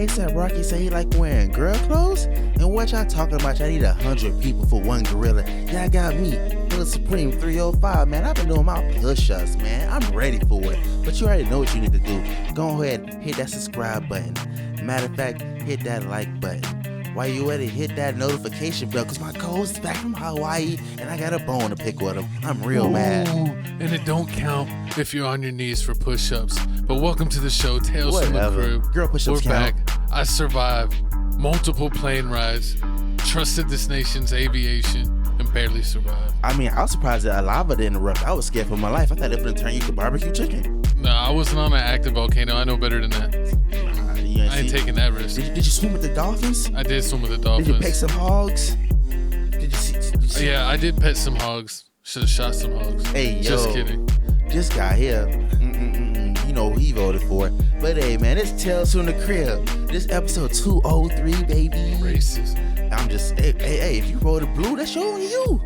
ASAP Rocky say he like wearing girl clothes? And what y'all talking about? Y'all need 100 people for one gorilla. Y'all got me, Lil Supreme 305, man. I've been doing my push-ups, man. I'm ready for it. But you already know what you need to do. Go ahead, hit that subscribe button. Matter of fact, hit that like button. While you at it, hit that notification bell, because my co-host is back from Hawaii and I got a bone to pick with him. I'm real mad. And it don't count if you're on your knees for push-ups. But welcome to the show, Tales from the Crib. Girl push-ups We're count. back. I survived multiple plane rides, trusted this nation's aviation, and barely survived. I mean, I was surprised that lava didn't erupt. I was scared for my life. I thought it would turn you to barbecue chicken. No, I wasn't on an active volcano. I know better than that. I ain't taking that risk. Did you swim with the dolphins? I did swim with the dolphins. Did you pet some hogs? Did you see? Yeah, I did pet some hogs. Should have shot some hogs. Hey, yo. Just kidding. This guy here, you know who he voted for. But hey, man, it's Tales from the Crib. This episode 203, baby. Racist. I'm just, hey, if you voted blue, that's on you.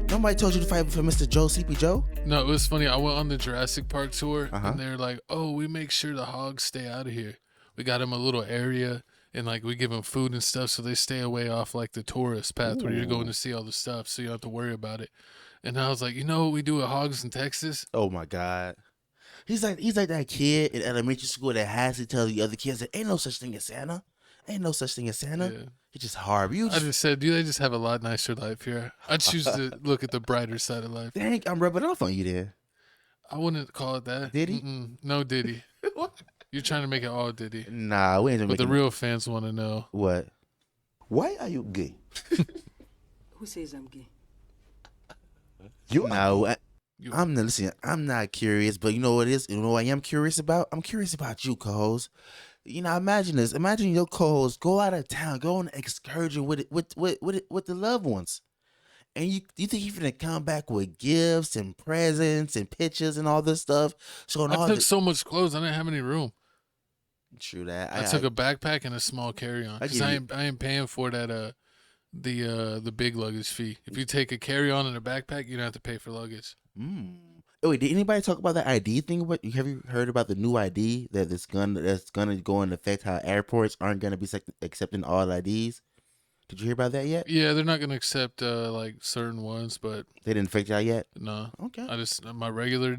Nobody told you to fight for Mr. Joe, CP Joe? No, it was funny. I went on the Jurassic Park tour, and they're like, oh, we make sure the hogs stay out of here. We got them a little area, and like we give them food and stuff, so they stay away off like the tourist path where you're going to see all the stuff, so you don't have to worry about it. And I was like, you know what we do with hogs in Texas? Oh my God. He's like that kid in elementary school that has to tell the other kids that ain't no such thing as Santa. Ain't no such thing as Santa. Yeah. It's just hard. I just said, dude, they just have a lot nicer life here. I choose to look at the brighter side of life. Dang, I'm rubbing off on you there. I wouldn't call it that. Diddy? No Diddy. You're trying to make it all Diddy. Nah, we ain't. But the real fans want to know. What? Why are you gay? Who says I'm gay? I'm not curious, but you know what it is? You know what I am curious about? I'm curious about you, co-host. You know, imagine this. Imagine your co-host go out of town, go on an excursion with the loved ones. And you think you're gonna come back with gifts and presents and pictures and all this stuff? I took so much clothes, I didn't have any room. True that. I took a backpack and a small carry-on. Because I ain't paying for that the big luggage fee. If you take a carry-on and a backpack, you don't have to pay for luggage. Oh, wait, did anybody talk about that ID thing? Have you heard about the new ID that's gonna go into effect? How airports aren't gonna be accepting all IDs? Did you hear about that yet? Yeah, they're not gonna accept like certain ones, but they didn't affect y'all yet. No. Okay. My regular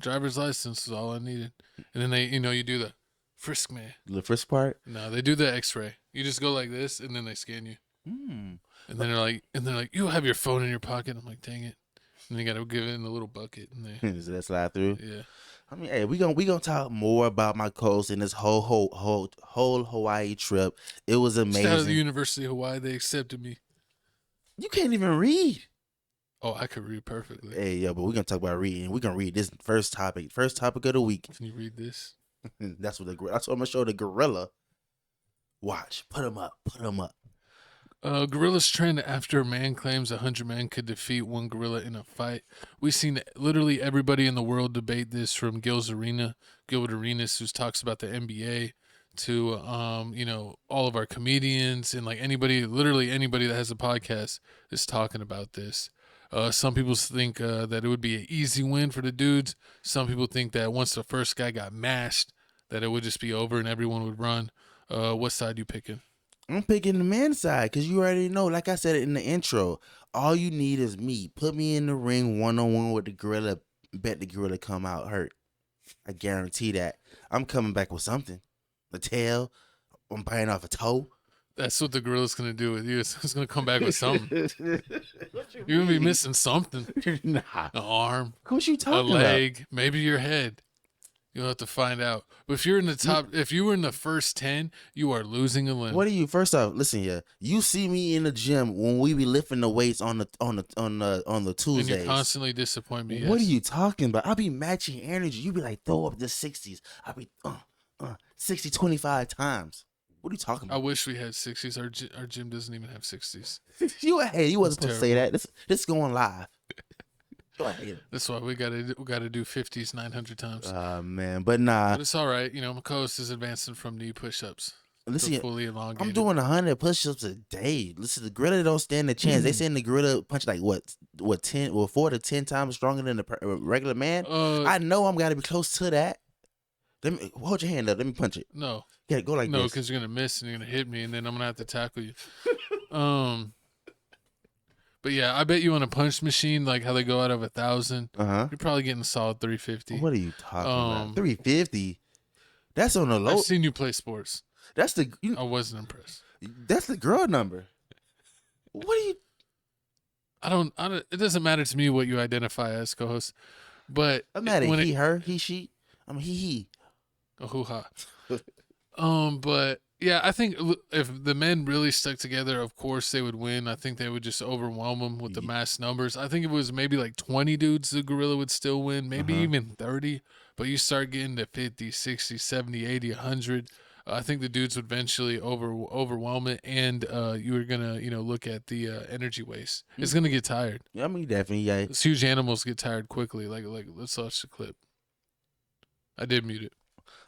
driver's license is all I needed, and then they, you do the frisk man. The frisk part? No, they do the X-ray. You just go like this, and then they scan you. And then they're like, you have your phone in your pocket. I'm like, dang it. And you gotta give it in the little bucket. And does that slide through? Yeah. I mean, hey, we gonna talk more about my coast and this whole Hawaii trip. It was amazing. Just out of the University of Hawaii, they accepted me. You can't even read. Oh, I could read perfectly. Hey, yo, but we're gonna talk about reading. We're gonna read this first topic of the week. Can you read this? That's what I'm gonna show the gorilla. Watch, put him up. Gorillas trend after a man claims 100 men could defeat one gorilla in a fight. We've seen literally everybody in the world debate this, from Gilbert Arenas, who talks about the NBA, to all of our comedians, and like literally anybody that has a podcast is talking about this. Some people think that it would be an easy win for the dudes. Some people think that once the first guy got mashed, that it would just be over and everyone would run. What side you picking? I'm picking the man's side, because you already know, like I said in the intro, all you need is me. Put me in the ring one-on-one with the gorilla. Bet the gorilla come out hurt. I guarantee that. I'm coming back with something. A tail. I'm biting off a toe. That's what the gorilla's going to do with you. It's going to come back with something. You're going to be missing something. Nah. An arm. What you talking about? A leg. Maybe your head. You'll have to find out. But if you're in the top, if you were in the first 10, you are losing a limb. What are you? First off, listen here. You see me in the gym when we be lifting the weights on the Tuesdays. And you constantly disappoint me. What are you talking about? I'll be matching energy. You be like, throw up the 60s. I'll be 60, 25 times. What are you talking about? I wish we had 60s. Our gym doesn't even have 60s. you wasn't supposed to say that. This is going live. That's why we gotta do 50s 900 times. Man, but nah. But it's all right. My co-host is advancing from knee push-ups. Listen, fully elongated. I'm doing 100 push-ups a day. Listen, the gorilla don't stand a chance. They saying the gorilla punch like what 4 to 10 times stronger than the regular man. I know I'm gotta be close to that. Let me hold your hand up. Let me punch it. No. Yeah, go like No, this. because you're gonna miss and you're gonna hit me, and then I'm gonna have to tackle you. But yeah, I bet you on a punch machine, like how they go out of 1,000, you're probably getting a solid 350. What are you talking about? 350. That's on the low. I've seen you play sports. That's the. I wasn't impressed. That's the girl number. What are you? I don't. It doesn't matter to me what you identify as, co-host. But I'm mad at he, her, he, she. I mean he. A hoo-ha. But yeah, I think if the men really stuck together, of course they would win. I think they would just overwhelm them with the mass numbers. I think if it was maybe like 20 dudes, the gorilla would still win, maybe even 30. But you start getting to 50, 60, 70, 80, 100. I think the dudes would eventually overwhelm it, and you were gonna, look at the energy waste. It's gonna get tired. Yeah, I mean definitely. Yeah, These huge animals get tired quickly. Like let's watch the clip. I did mute it.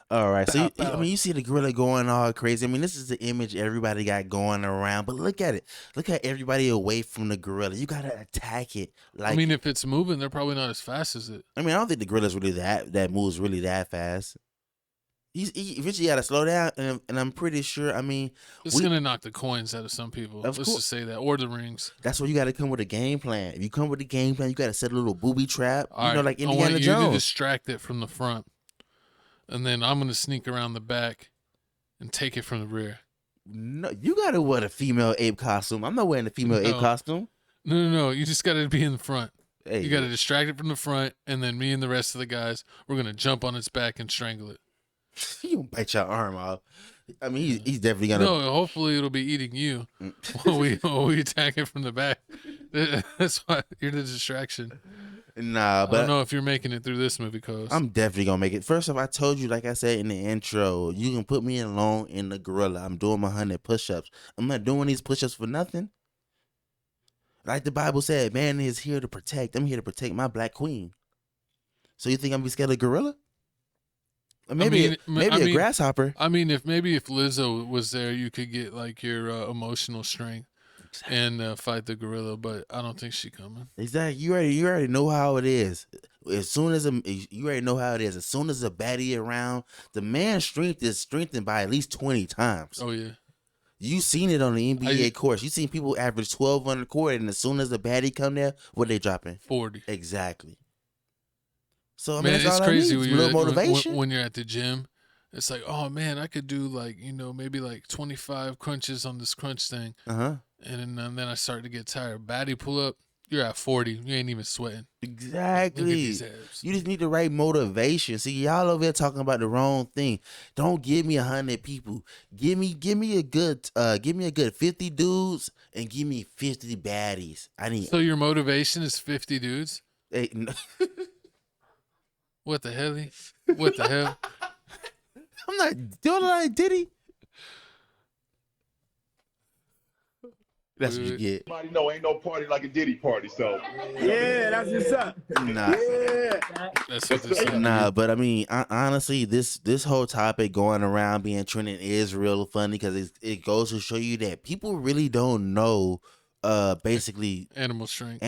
All right, so you see the gorilla going all crazy. I mean, this is the image everybody got going around. But look at it. Look at everybody away from the gorilla. You gotta attack it. Like, I mean, if it's moving, they're probably not as fast as it. I mean, I don't think the gorilla's really that moves really that fast. He eventually got to slow down, and I'm pretty sure. I mean, it's gonna knock the coins out of some people. Let's just say that, or the rings. That's where you got to come with a game plan. If you come with a game plan, you got to set a little booby trap. All right. Like Indiana Jones. I want you to distract it from the front, and then I'm gonna sneak around the back and take it from the rear. No, you got to wear a female ape costume. I'm not wearing the female ape costume. No. You just got to be in the front. Hey, you got to distract it from the front, and then me and the rest of the guys, we're gonna jump on its back and strangle it. He gonna bite your arm off. I mean, he's definitely gonna. No, hopefully it'll be eating you while we attack it from the back. That's why you're the distraction. Nah, but I don't know if you're making it through this movie, cause I'm definitely gonna make it. First off, I told you, like I said in the intro, you can put me alone in the gorilla. I'm doing my 100 push-ups. I'm not doing these push-ups for nothing. Like the Bible said, man is here to protect. I'm here to protect my black queen. So you think I'm gonna be scared of gorilla? Maybe a grasshopper. I mean, if Lizzo was there, you could get like your emotional strength and fight the gorilla. But I don't think she's coming. Exactly. You already know how it is. You already know how it is. As soon as a baddie around, the man's strength is strengthened by at least 20 times. Oh yeah. You seen it on the NBA course. You seen people average 12 on the court, and as soon as a baddie come there, what they dropping? 40. Exactly. So I mean, man, that's it's all crazy when you're at the gym. It's like, oh man, I could do like maybe like 25 crunches on this crunch thing. And then I start to get tired. Baddie pull up, you're at 40. You ain't even sweating. Exactly. You just need the right motivation. See, y'all over here talking about the wrong thing. Don't give me 100 people. Give me a good 50 dudes and give me 50 baddies. So your motivation is 50 dudes? Hey, no. What the hell? What the hell? I'm not doing it like Diddy. That's what you get. Everybody know ain't no party like a Diddy party, so. Yeah, that's what's up. Nah. Yeah. That's what this is. Nah, but I mean, honestly, this whole topic going around being trending is real funny because it goes to show you that people really don't know basically animal strength.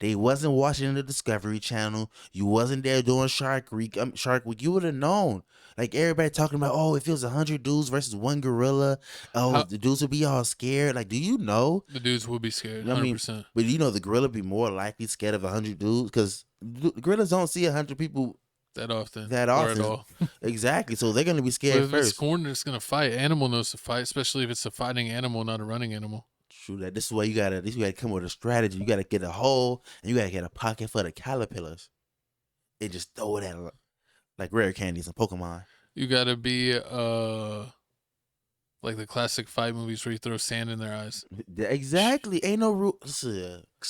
They wasn't watching the Discovery Channel. You wasn't there doing Shark Week. You would have known. Like everybody talking about, oh, if it was 100 dudes versus one gorilla, the dudes would be all scared. Like, do you know the dudes will be scared? 100%. I mean, but the gorilla be more likely scared of 100 dudes because gorillas don't see 100 people that often. Or at all. Exactly. So they're gonna be scared first. If it's cornered, it's gonna fight. Animal knows to fight, especially if it's a fighting animal, not a running animal. True that. This is why you gotta come with a strategy. You gotta get a hole and you gotta get a pocket for the caterpillars and just throw it at like rare candies and Pokemon. You gotta be like the classic fight movies where you throw sand in their eyes. Exactly. Ain't no rules.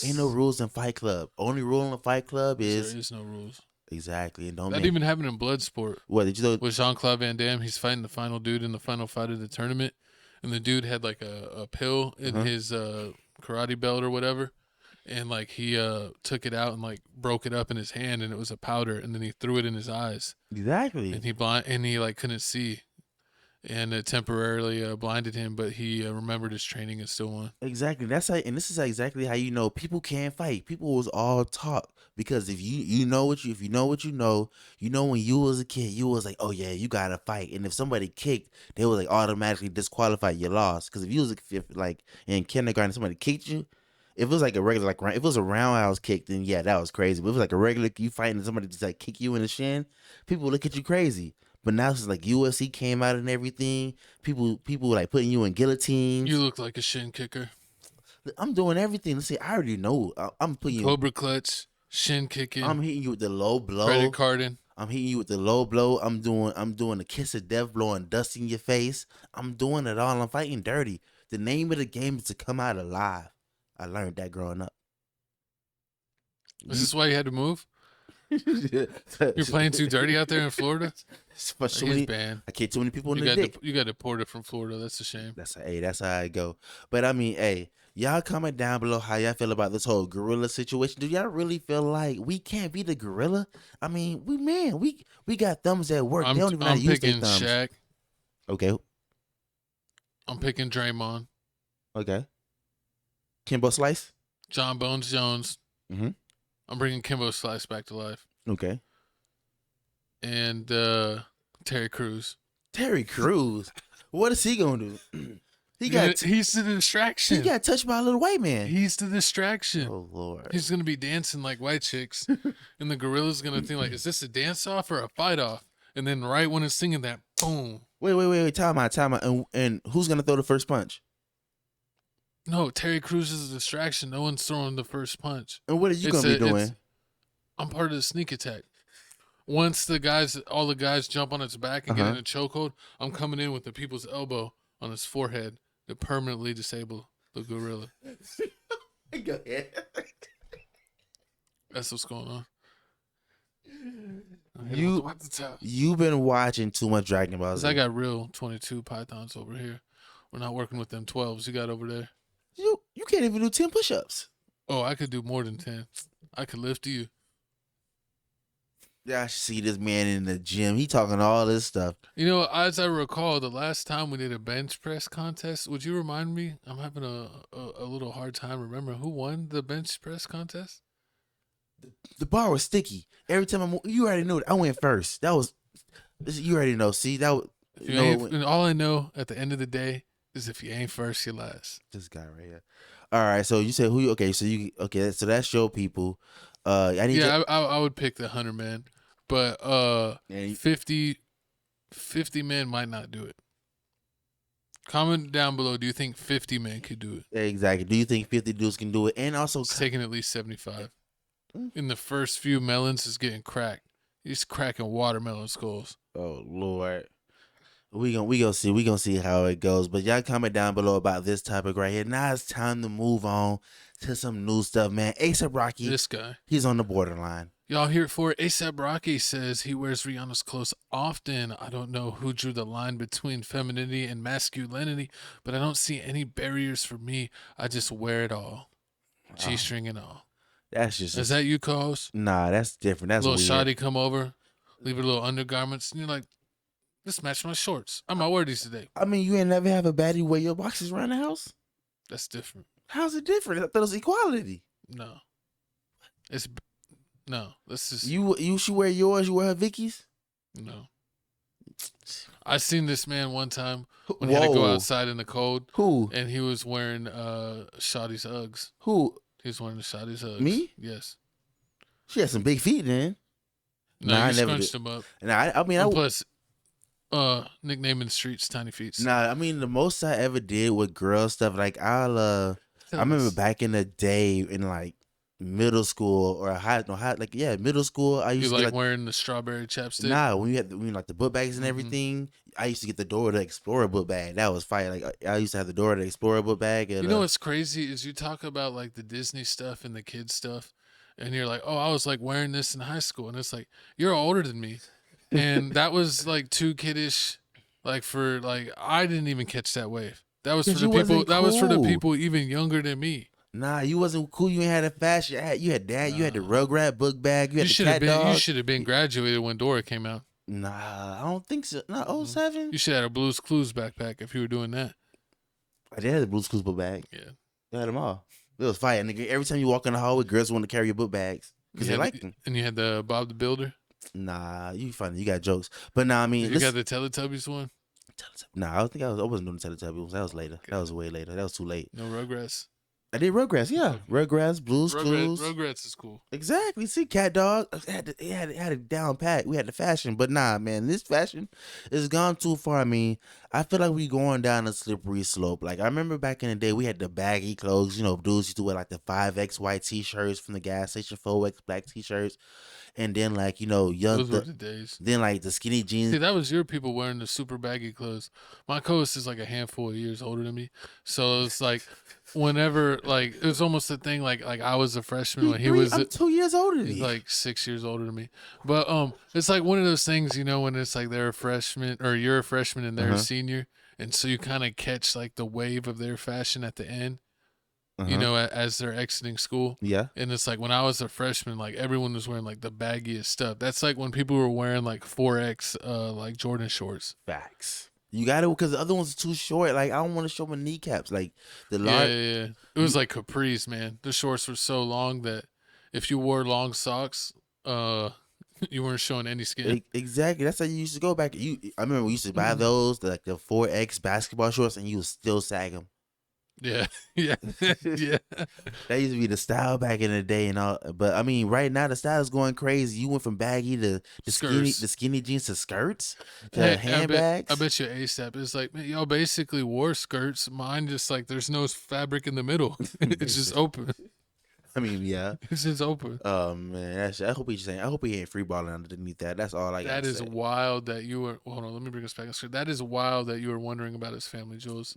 Ain't no rules in Fight Club. Only rule in the Fight Club is there is no rules. Exactly. And that even happened in Bloodsport. What did you know? With Jean-Claude Van Damme, he's fighting the final dude in the final fight of the tournament. And the dude had like a pill in his karate belt or whatever. And like he took it out and like broke it up in his hand and it was a powder. And then he threw it in his eyes. Exactly. And he like couldn't see. and it temporarily blinded him, but he remembered his training and still won. Exactly. That's how, and this is exactly how you know people can't fight. People was all talk because if you know what you know when you was a kid, you was like, oh yeah, you gotta fight. And if somebody kicked, they was like automatically disqualified. You lost because if you was like in kindergarten, somebody kicked you. If it was like a regular if it was a roundhouse kick, then yeah, that was crazy. But if it was like a regular you fighting and somebody just like kick you in the shin, people would look at you crazy. But now it's like UFC came out and everything. People like putting you in guillotines. You look like a shin kicker. I'm doing everything. Let's see, I already know. I'm putting you. Cobra clutch, shin kicking. I'm hitting you with the low blow. Credit carding. I'm hitting you with the low blow. I'm doing the kiss of death, blowing dust in your face. I'm doing it all. I'm fighting dirty. The name of the game is to come out alive. I learned that growing up. Is this why you had to move? You're playing too dirty out there in Florida. He's banned. I kicked too many people in the dick. You got deported from Florida. That's a shame. That's how I go. But I mean, hey, y'all comment down below how y'all feel about this whole gorilla situation. Do y'all really feel like we can't be the gorilla? I mean, we got thumbs at work. They don't even know how to use their thumbs. Shaq. Okay. I'm picking Draymond. Okay. Kimbo Slice. John Bones Jones. Mm-hmm. I'm bringing Kimbo Slice back to life. Okay. And Terry Crews. Terry Crews. What is he gonna do? He's the distraction. He got touched by a little white man. He's the distraction. Oh Lord. He's gonna be dancing like white chicks, and the gorilla's gonna think like, is this a dance off or a fight off? And then right when it's singing that, boom. Wait. Time out. And who's gonna throw the first punch? No, Terry Crews is a distraction. No one's throwing the first punch. And what are you gonna be doing? I'm part of the sneak attack. Once all the guys jump on its back and get in a chokehold, I'm coming in with the people's elbow on his forehead to permanently disable the gorilla. Go ahead. That's what's going on. You've been watching too much Dragon Ball Z. I got real 22 pythons over here. We're not working with them 12s you got over there. You can't even do 10 push-ups. Oh, I could do more than 10. I could lift you. Yeah, I see this man in the gym. He talking all this stuff. You know, as I recall, the last time we did a bench press contest, would you remind me? I'm having a little hard time remembering who won the bench press contest. The bar was sticky. Every time you already knew it. I went first. You already know. See, that was. And all I know at the end of the day is if you ain't first, you're last. This guy right here. All right, so you said who? Okay, so that's your people. I would pick the 100 man, but 50 men might not do it. Comment down below. Do you think 50 men could do it? Exactly. Do you think 50 dudes can do it? And also, it's taking at least 75. In the first few melons, is getting cracked. He's cracking watermelon skulls. Oh Lord. We gonna see how it goes. But y'all comment down below about this topic right here. Now it's time to move on to some new stuff, man. A$AP Rocky. This guy. He's on the borderline. Y'all here for it? A$AP Rocky says he wears Rihanna's clothes often. I don't know who drew the line between femininity and masculinity, but I don't see any barriers for me. I just wear it all. G-string and all. That's just. Is that you, co-host? Nah, that's different. That's little weird. shoddy come over, leave her little undergarments, and you're like, this match my shorts. I might wear these today. I mean, you ain't never have a baddie wear your boxes around the house? That's different. How's it different? I thought it was equality. No. This is you should wear yours, you wear her Vicky's? No. I seen this man one time when he had to go outside in the cold. Who? And he was wearing Shotty's Uggs. Who? He was wearing the Shotty's Uggs. Me? Yes. She had some big feet then. No, I never scrunched them up. And plus nickname in the streets, Tiny Feet. Nah, I mean the most I ever did with girl stuff, like I remember back in the day in like middle school or middle school. I used to wearing the strawberry chapstick. Nah, when you like the book bags and everything, I used to get the Dora the Explorer book bag. That was fire. Like I used to have the Dora the Explorer book bag. And, you know what's crazy is you talk about like the Disney stuff and the kids stuff, and you're like, oh, I was like wearing this in high school, and it's like you're older than me, and that was like too kiddish. Like I didn't even catch that wave. That was for the people. Cool. That was for the people even younger than me. Nah, you wasn't cool. You ain't had a fashion. You had the Rugrat book bag. You had the cat dog. You should have been graduated when Dora came out. Nah, I don't think so. Not 07. You should have a Blue's Clues backpack if you were doing that. I did have the Blue's Clues book bag. Yeah. They had them all. It was fire, nigga. Every time you walk in the hallway, girls want to carry your book bags because they like them. And you had the Bob the Builder. Nah, you funny. You got jokes, but nah, I mean, You got the Teletubbies one. Nah, I don't think I wasn't doing the Teletubbies. That was later. That was way later. That was too late. No Rugrats. I did Rugrats, yeah. Rugrats, Blue's Clues. Rugrats is cool. Exactly. See, Cat Dog had it down pat. We had the fashion, but nah, man, this fashion has gone too far. I mean, I feel like we going down a slippery slope. Like I remember back in the day, we had the baggy clothes. You know, dudes used to wear like the 5X white T-shirts from the gas station, 4X black T-shirts, and then like Those were the days. Then like the skinny jeans. See, that was your people wearing the super baggy clothes. My co-host is like a handful of years older than me, so it's like whenever like it was almost a thing like I was a freshman when he was. I'm 2 years older than He's you. like 6 years older than me, but it's like one of those things, when it's like they're a freshman or you're a freshman and they're a senior, and so you kind of catch like the wave of their fashion at the end. As they're exiting school. Yeah. And it's like when I was a freshman, like everyone was wearing like the baggiest stuff. That's like when people were wearing like 4X like Jordan shorts. Facts. You got it because the other ones are too short. Like I don't want to show my kneecaps. Like the large. Yeah. It was like capris, man. The shorts were so long that if you wore long socks, you weren't showing any skin. Exactly. That's how you used to go back. I remember we used to buy those, like the 4X basketball shorts, and you would still sag them. Yeah, yeah. That used to be the style back in the day and all. But I mean, right now the style is going crazy. You went from baggy to the skinny jeans to skirts to handbags. I bet you ASAP is like, man, y'all basically wore skirts. Mine just like there's no fabric in the middle. It's just open. I mean, yeah. It's just open. Oh man, I hope he ain't free balling underneath that. That's all I got. That is wild that you were. Hold on, let me bring us back. That is wild that you were wondering about his family, Jules.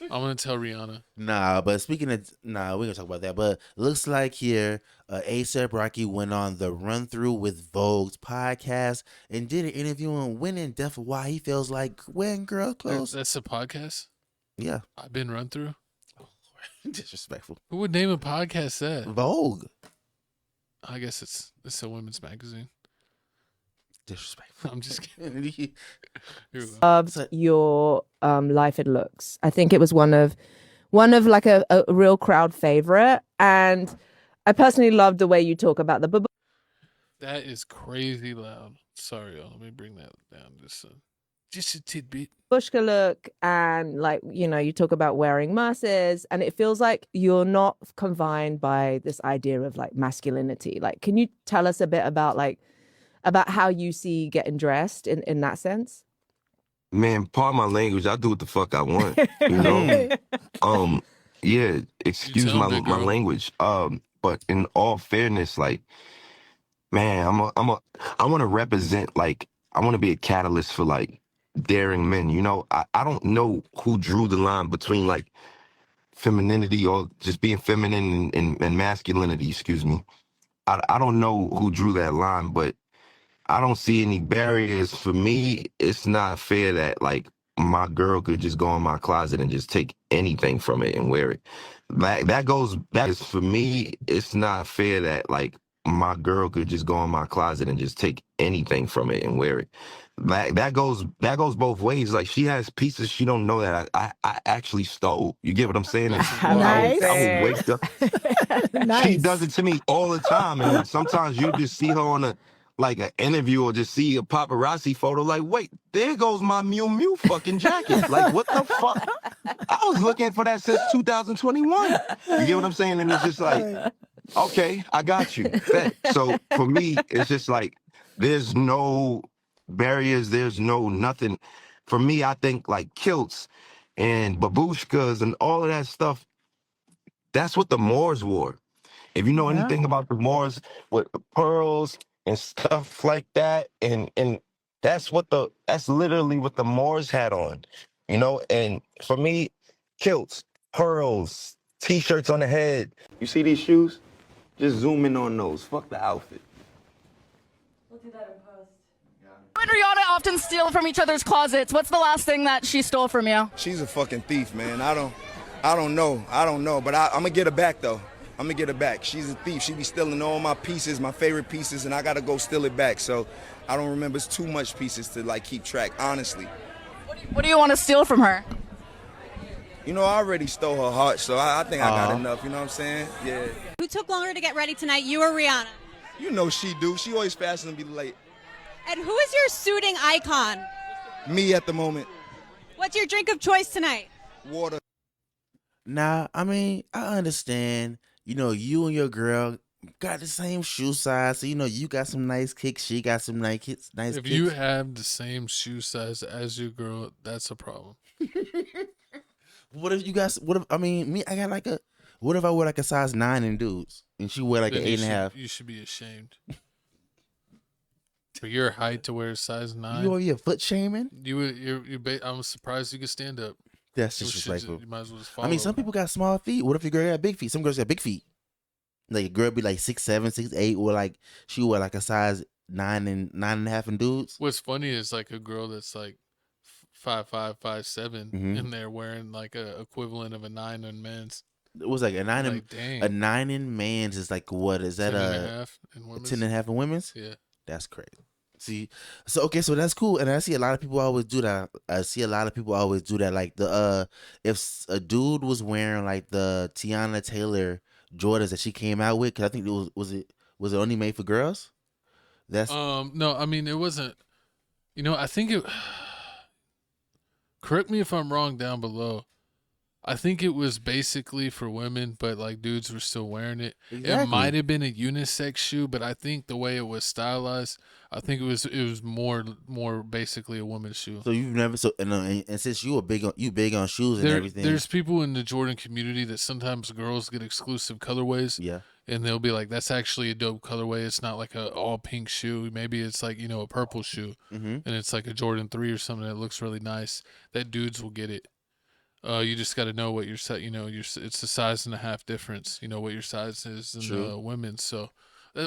I'm gonna tell Rihanna. Nah, but speaking of, we're gonna talk about that. But looks like here, A$AP Rocky went on the Run Through with Vogue's podcast and did an interview and went in depth of why he feels like wearing girl clothes. That's a podcast. Yeah, I've been run through. Disrespectful. Who would name a podcast that? Vogue. I guess it's a women's magazine. Disrespectful. I'm just kidding. Here we go. Loved your life and looks. I think it was one of like a real crowd favorite, and I personally loved the way you talk about the. That is crazy loud. Sorry, y'all. Let me bring that down. Just a tidbit. Bushka look, and like you talk about wearing mercers, and it feels like you're not confined by this idea of like masculinity. Like, can you tell us a bit about how you see getting dressed in that sense? Man, pardon my language. I do what the fuck I want. Yeah. Excuse my language. But in all fairness, like, man, I want to represent, like, I want to be a catalyst for like daring men. I don't know who drew the line between like femininity or just being feminine and masculinity. Excuse me. I don't know who drew that line, but I don't see any barriers. For me, it's not fair that like my girl could just go in my closet and just take anything from it and wear it. That is for me, it's not fair that like my girl could just go in my closet and just take anything from it and wear it. That goes both ways. Like she has pieces she don't know that I actually stole. You get what I'm saying? Nice. I would wake up. Nice. She does it to me all the time, and sometimes you just see her on an interview or just see a paparazzi photo. Like, wait, there goes my Miu Miu fucking jacket. Like, what the fuck? I was looking for that since 2021. You get what I'm saying? And it's just like, okay, I got you. So for me, it's just like there's no barriers, there's no nothing. For me, I think like kilts and babushkas and all of that stuff, that's what the Moors wore. If you know anything about the Moors with the pearls and stuff like that, and that's literally what the Moors had on, and for me, kilts, pearls, t-shirts on the head. You see these shoes? Just zoom in on those. Fuck the outfit. We'll do that in post. You and Rihanna often steal from each other's closets. What's the last thing that she stole from you? She's a fucking thief, man. I don't know, but I'm gonna get her back though. I'm gonna get her back. She's a thief. She be stealing all my pieces, my favorite pieces, and I gotta go steal it back. So I don't remember. It's too much pieces to like keep track, honestly. What do you want to steal from her? You know, I already stole her heart, so I think I got enough. You know what I'm saying? Yeah. Who took longer to get ready tonight, you or Rihanna? You know she do. She always faster than be late. And who is your suiting icon? Me at the moment. What's your drink of choice tonight? Water. Now, I mean, I understand, you know, you and your girl got the same shoe size. So, you know, you got some nice kicks. She got some nice kicks. If you have the same shoe size as your girl, that's a problem. What if you guys, I mean, me, I got like what if I wear like a size 9 in dudes and she wear like Then an 8.5? You should be ashamed. For your height to wear a size 9. You over your foot shaming? I'm surprised you could stand up. That's disrespectful. You might as well just follow. I mean, some people got small feet. What if your girl got big feet? Some girls got big feet. Like a girl be like 6'7", 6'8", or like she wear like a size 9 and 9.5 in dudes. What's funny is like a girl that's like 5'5", 5'7", and they're wearing like a equivalent of a 9 in men's. It was like a 9 like, a 9 in men's is like what is that? 10.5 in women's. Yeah, that's crazy. See, so okay, so that's cool, and I see a lot of people always do that. Like if a dude was wearing like the Tiana Taylor Jordans that she came out with, because I think it was it only made for girls? That's no, I mean it wasn't. You know, I think it. Correct me if I'm wrong down below. I think it was basically for women, but like dudes were still wearing it. Exactly. It might have been a unisex shoe, but I think the way it was stylized, I think it was more basically a woman's shoe. So you've never and since you big on shoes and everything. There's people in the Jordan community that sometimes girls get exclusive colorways. Yeah. And they'll be like, that's actually a dope colorway. It's not like a all pink shoe. Maybe it's like, you know, a purple shoe. And it's like a Jordan 3 or something that looks really nice. That dudes will get it. You just got to know what your set, you know, it's a size and a half difference, you know, what your size is in women. So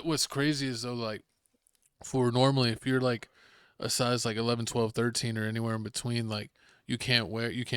what's crazy is though, like for normally, if you're like a size like 11, 12, 13 or anywhere in between, like you can't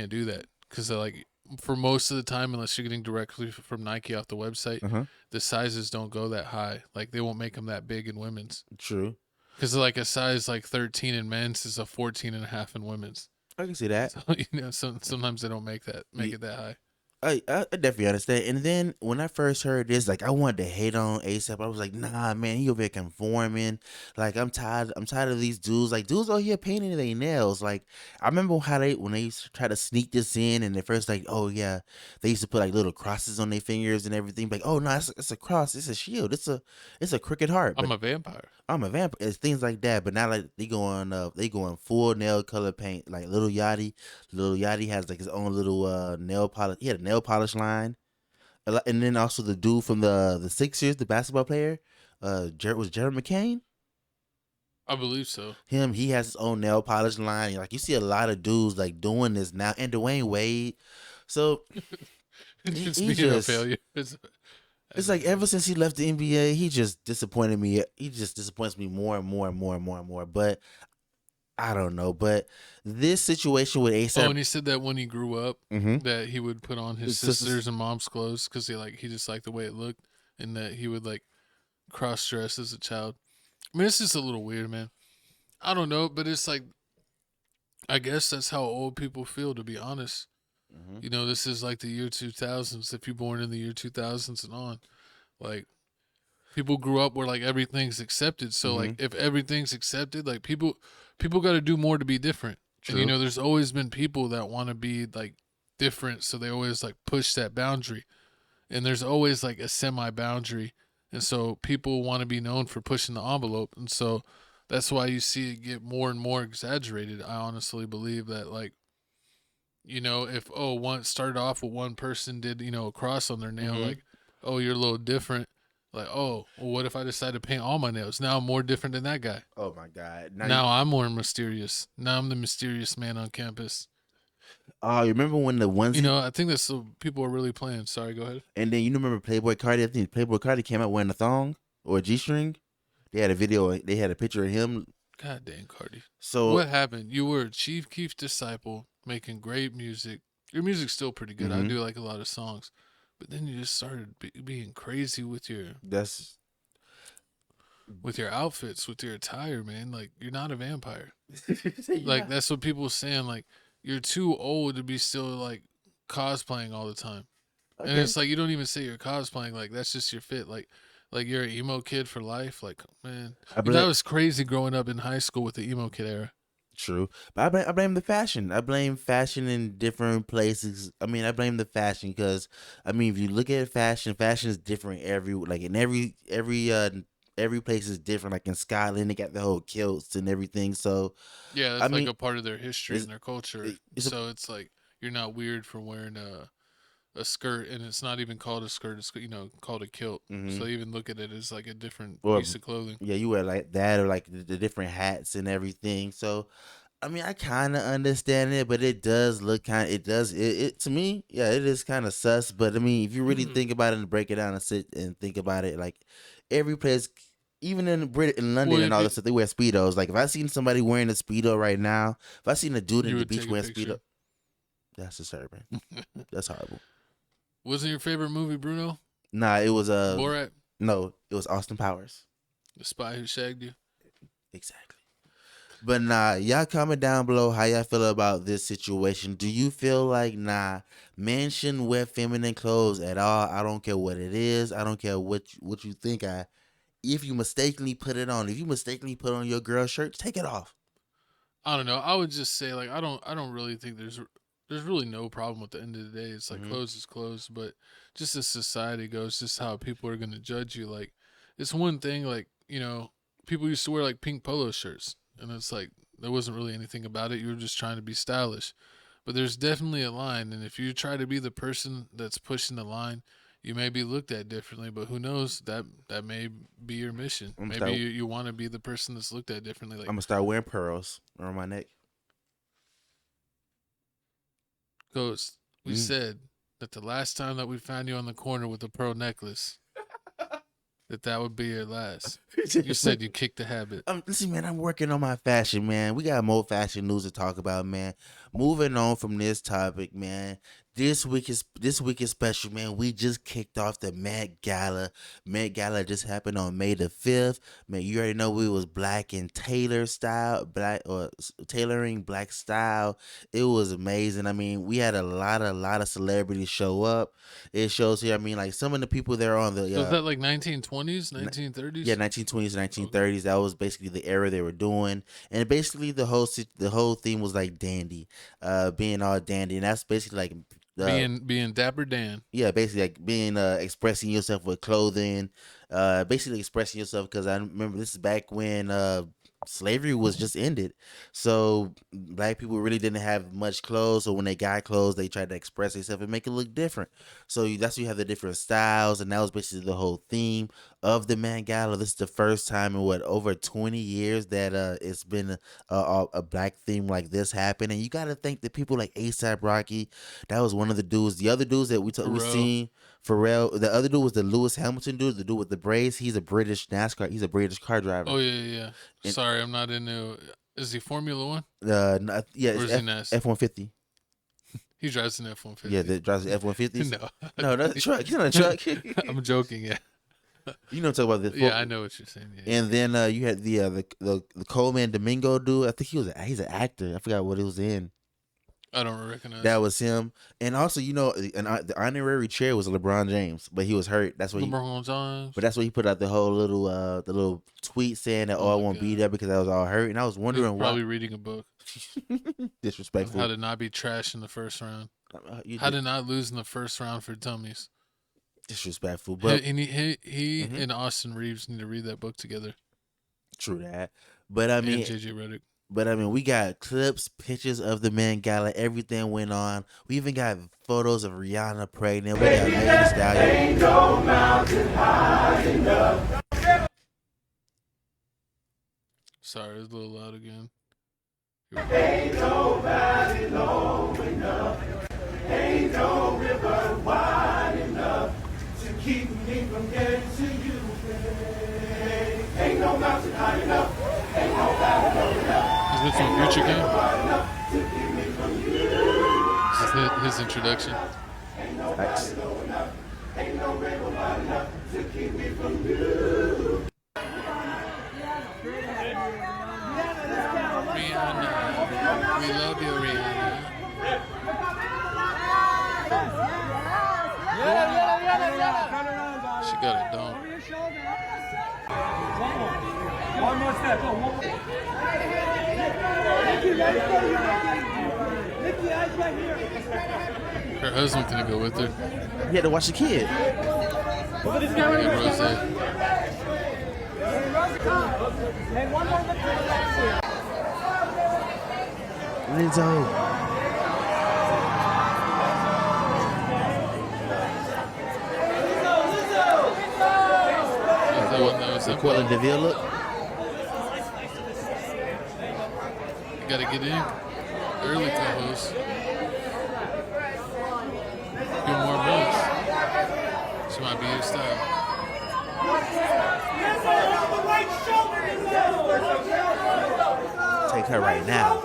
do that. Cause like for most of the time, unless you're getting directly from Nike off the website, the sizes don't go that high. Like they won't make them that big in women's. True. Cause like a size like 13 in men's is a 14.5 in women's. I can see that. So, you know, sometimes they don't make it that high. I definitely understand. And then when I first heard this, like I wanted to hate on ASAP. I was like, nah, man, he over here conforming. Like I'm tired of these dudes. Like dudes out here painting their nails. Like I remember when they used to try to sneak this in, and at first like, oh yeah, they used to put like little crosses on their fingers and everything. Like, oh no, it's a cross, it's a shield, it's a crooked heart. I'm a vampire. It's things like that. But now like they going full nail color paint. Like Lil Yachty has like his own little nail polish. He had a nail polish line, and then also the dude from the Sixers, the basketball player, was Jared McCain. I believe so. He has his own nail polish line. Like you see a lot of dudes like doing this now, and Dwayne Wade. So it's being a failure. It's like ever since he left the NBA, he just disappointed me. He just disappoints me more and more and more and more and more. But I don't know. But this situation with ASAP. Oh, and he said that when he grew up, that he would put on his sisters and mom's clothes because he just liked the way it looked, and that he would like cross dress as a child. I mean, it's just a little weird, man. I don't know, but it's like, I guess that's how old people feel, to be honest. You know, this is like the year 2000s. If you're born in the year 2000s and on, like people grew up where like everything's accepted. So like if everything's accepted, like people got to do more to be different. True. And you know, there's always been people that want to be like different, so they always like push that boundary. And there's always like a semi boundary, and so people want to be known for pushing the envelope, and so that's why you see it get more and more exaggerated. I honestly believe that, like, you know, if one started off with one person did, you know, a cross on their nail, like, oh, you're a little different. Like, oh, well, what if I decide to paint all my nails? Now I'm more different than that guy. Oh my God! Now I'm more mysterious. Now I'm the mysterious man on campus. Oh, you remember when the ones? You know, I think that's people are really playing. Sorry, go ahead. And then you remember Playboy Cardi? I think Playboy Cardi came out wearing a thong or a G-string. They had a video. They had a picture of him. God damn, Cardi. So what happened? You were Chief Keef's disciple, making great music. Your music's still pretty good. I do like a lot of songs, But then you just started being crazy with your outfits, with your attire, man. Like, you're not a vampire. Like, that's what people are saying. Like, you're too old to be still, like, cosplaying all the time. Okay. And it's like, you don't even say you're cosplaying. Like, that's just your fit. Like you're an emo kid for life. Like, man, that was crazy growing up in high school with the emo kid era. True, but I blame the fashion. I blame fashion in different places. I mean, I blame the fashion because, I mean, if you look at fashion is different every place is different. Like in Scotland, they got the whole kilts and everything. So yeah, that's like a part of their history and their culture. So it's like you're not weird for wearing a skirt, and it's not even called a skirt. It's called a kilt. Mm-hmm. So even look at it as like a different piece of clothing. Yeah, you wear like that or like the different hats and everything. So I mean, I kind of understand it, but it does look it to me. Yeah, it is kind of sus. But I mean, if you really think about it and break it down and sit and think about it, like every place, even in London and all this stuff, they wear Speedos. Like if I seen somebody wearing a Speedo right now, if I seen a dude in the beach wearing Speedo, that's disturbing. That's horrible. Wasn't your favorite movie Bruno? Nah, it was Borat. No, it was Austin Powers. The Spy Who Shagged You. Exactly. But nah, y'all comment down below how y'all feel about this situation. Do you feel like men shouldn't wear feminine clothes at all? I don't care what it is. I don't care what you think. If you mistakenly put it on, if you mistakenly put on your girl shirt, take it off. I don't know. I would just say like I don't really think there's really no problem at the end of the day. It's like clothes is clothes, but just as society goes, just how people are gonna judge you. Like it's one thing, like people used to wear like pink polo shirts. And it's like, there wasn't really anything about it. You were just trying to be stylish. But there's definitely a line. And if you try to be the person that's pushing the line, you may be looked at differently. But who knows? That may be your mission. Maybe you want to be the person that's looked at differently. Like, I'm going to start wearing pearls around my neck. Ghost, we said that the last time that we found you on the corner with a pearl necklace, that would be your last. You said you kicked the habit. Listen, man, I'm working on my fashion, man. We got more fashion news to talk about, man. Moving on from this topic, man. This week is special, man. We just kicked off the Met Gala. Met Gala just happened on May the 5th. Man, you already know we was black and tailoring black style. It was amazing. I mean, we had a lot of celebrities show up. It shows here. I mean, like some of the people there on the. So was that like 1920s, 1930s? Yeah, 1920s, 1930s. That was basically the era they were doing, and basically the whole theme was like dandy, being all dandy, and that's basically like. Being Dapper Dan. Yeah, basically like being expressing yourself with clothing, basically expressing yourself, because I remember this is back when slavery was just ended, so black people really didn't have much clothes. So when they got clothes, they tried to express themselves and make it look different. So that's why you have the different styles, and that was basically the whole theme of the Met Gala. This is the first time in over 20 years that it's been a black theme like this happen. And you got to think that people like A$AP Rocky, that was one of the dudes. The other dudes that we seen. Pharrell, the other dude was the Lewis Hamilton dude, the dude with the braids. He's a British car driver. Oh yeah. Sorry, I'm not into. Is he Formula One? Yeah, it's F-150. He drives an F-150. Yeah, that drives the F-150. No, that's a truck. He's not a truck. I'm joking. Yeah. You know, talk about this. Yeah, I know what you're saying. Yeah. And then you had the Coleman Domingo dude. I think he's an actor. I forgot what he was in. I don't recognize. That was him. And also, the honorary chair was LeBron James, but he was hurt. That's what LeBron James. But that's what he put out the whole little tweet saying that I won't be there because I was all hurt. And I was wondering why. Probably reading a book. Disrespectful. How to not be trash in the first round. How to not lose in the first round for dummies. Disrespectful. But he and Austin Reeves need to read that book together. True that. But I mean, and JJ Redick. But I mean, we got clips, pictures of the Met Gala. Everything went on. We even got photos of Rihanna pregnant. We got Megan Thee Stallion. Ain't no mountain high enough. Sorry, it's a little loud again. Ain't no valley low enough. Ain't no river wide enough to keep me from getting to you, babe. Ain't no mountain high enough. Ain't no valley low enough. Is this from Future Game? Is this his introduction? Nice. Ain't no river wide enough to keep me from you. Rihanna. We love you, Rihanna. She got it done. One more step. Her husband gonna go with her. You had to watch the kid. Yeah, Rose. Lizzo. Is that what that was? The Quella DeVille look. You gotta get in early, co-host. Few more months. She might be your style. Take her right now.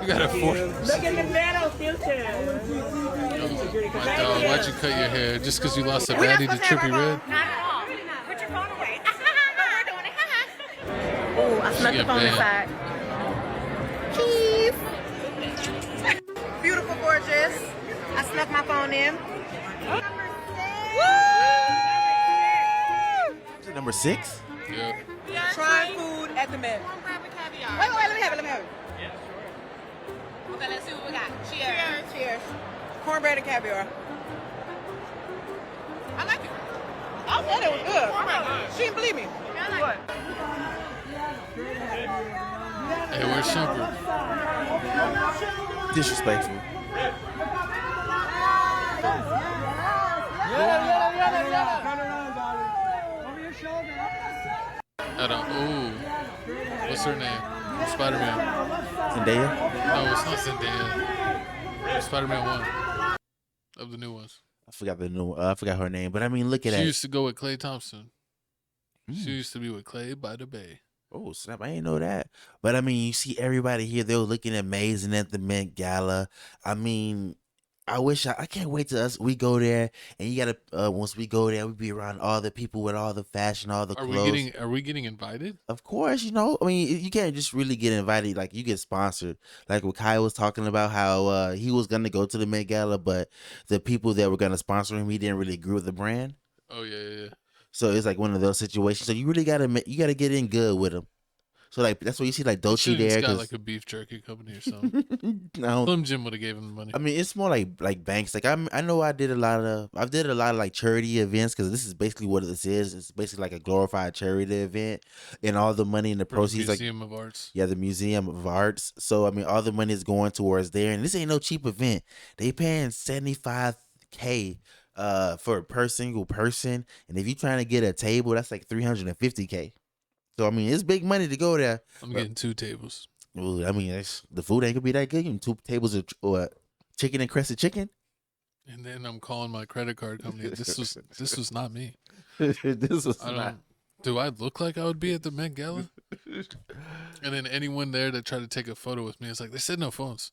You got a four. Look at the battle filter. My dog, why'd you cut your hair? Just because you lost a baddie to Trippie Red? Not at all. Put your phone away. We're doing it. Oh, I snuck the phone inside. Keith. Beautiful, gorgeous. I snuck my phone in. Is it number 6? Yep. Trying food at the Met. Wait, let me have it. Okay, let's see what we got. Cheers. Cornbread and caviar. I like it. I said it was good. Oh my God. She didn't believe me. What? Hey, where's Shumper? Disrespectful. Ooh. What's her name? Spider-Man. Zendaya? No, it's not Zendaya. Spider-Man 1 of the new ones. I forgot her name, but I mean, look at that. She used to go with Klay Thompson. She used to be with Klay by the Bay. Oh, snap. I didn't know that. But I mean, you see everybody here, they were looking amazing at the Met Gala. I mean, I can't wait till we go there, and you gotta once we go there, we be around all the people with all the fashion, all the clothes. Are we getting invited? Of course, I mean, you can't just really get invited. Like, you get sponsored. Like what Kai was talking about, how he was gonna go to the Met Gala, but the people that were gonna sponsor him, he didn't really agree with the brand. Oh yeah. So it's like one of those situations. So you really gotta get in good with them. So like that's why you see like Dolce there. Got like a beef jerky company or something. No, Slim Jim would have gave him the money. I mean, it's more like banks. Like I know I did a lot of like charity events, because this is basically what this is. It's basically like a glorified charity event, and all the money and the proceeds, the Museum of Arts. Yeah, the Museum of Arts. So I mean, all the money is going towards there, and this ain't no cheap event. They paying $75K for per single person, and if you're trying to get a table, that's like $350K. So I mean, it's big money to go there. I'm getting 2 tables. Well, I mean, the food ain't gonna be that good. You 2 tables of chicken and crested chicken. And then I'm calling my credit card company. This was not me. This was not. Do I look like I would be at the Met Gala? And then anyone there that tried to take a photo with me, it's like, they said no phones.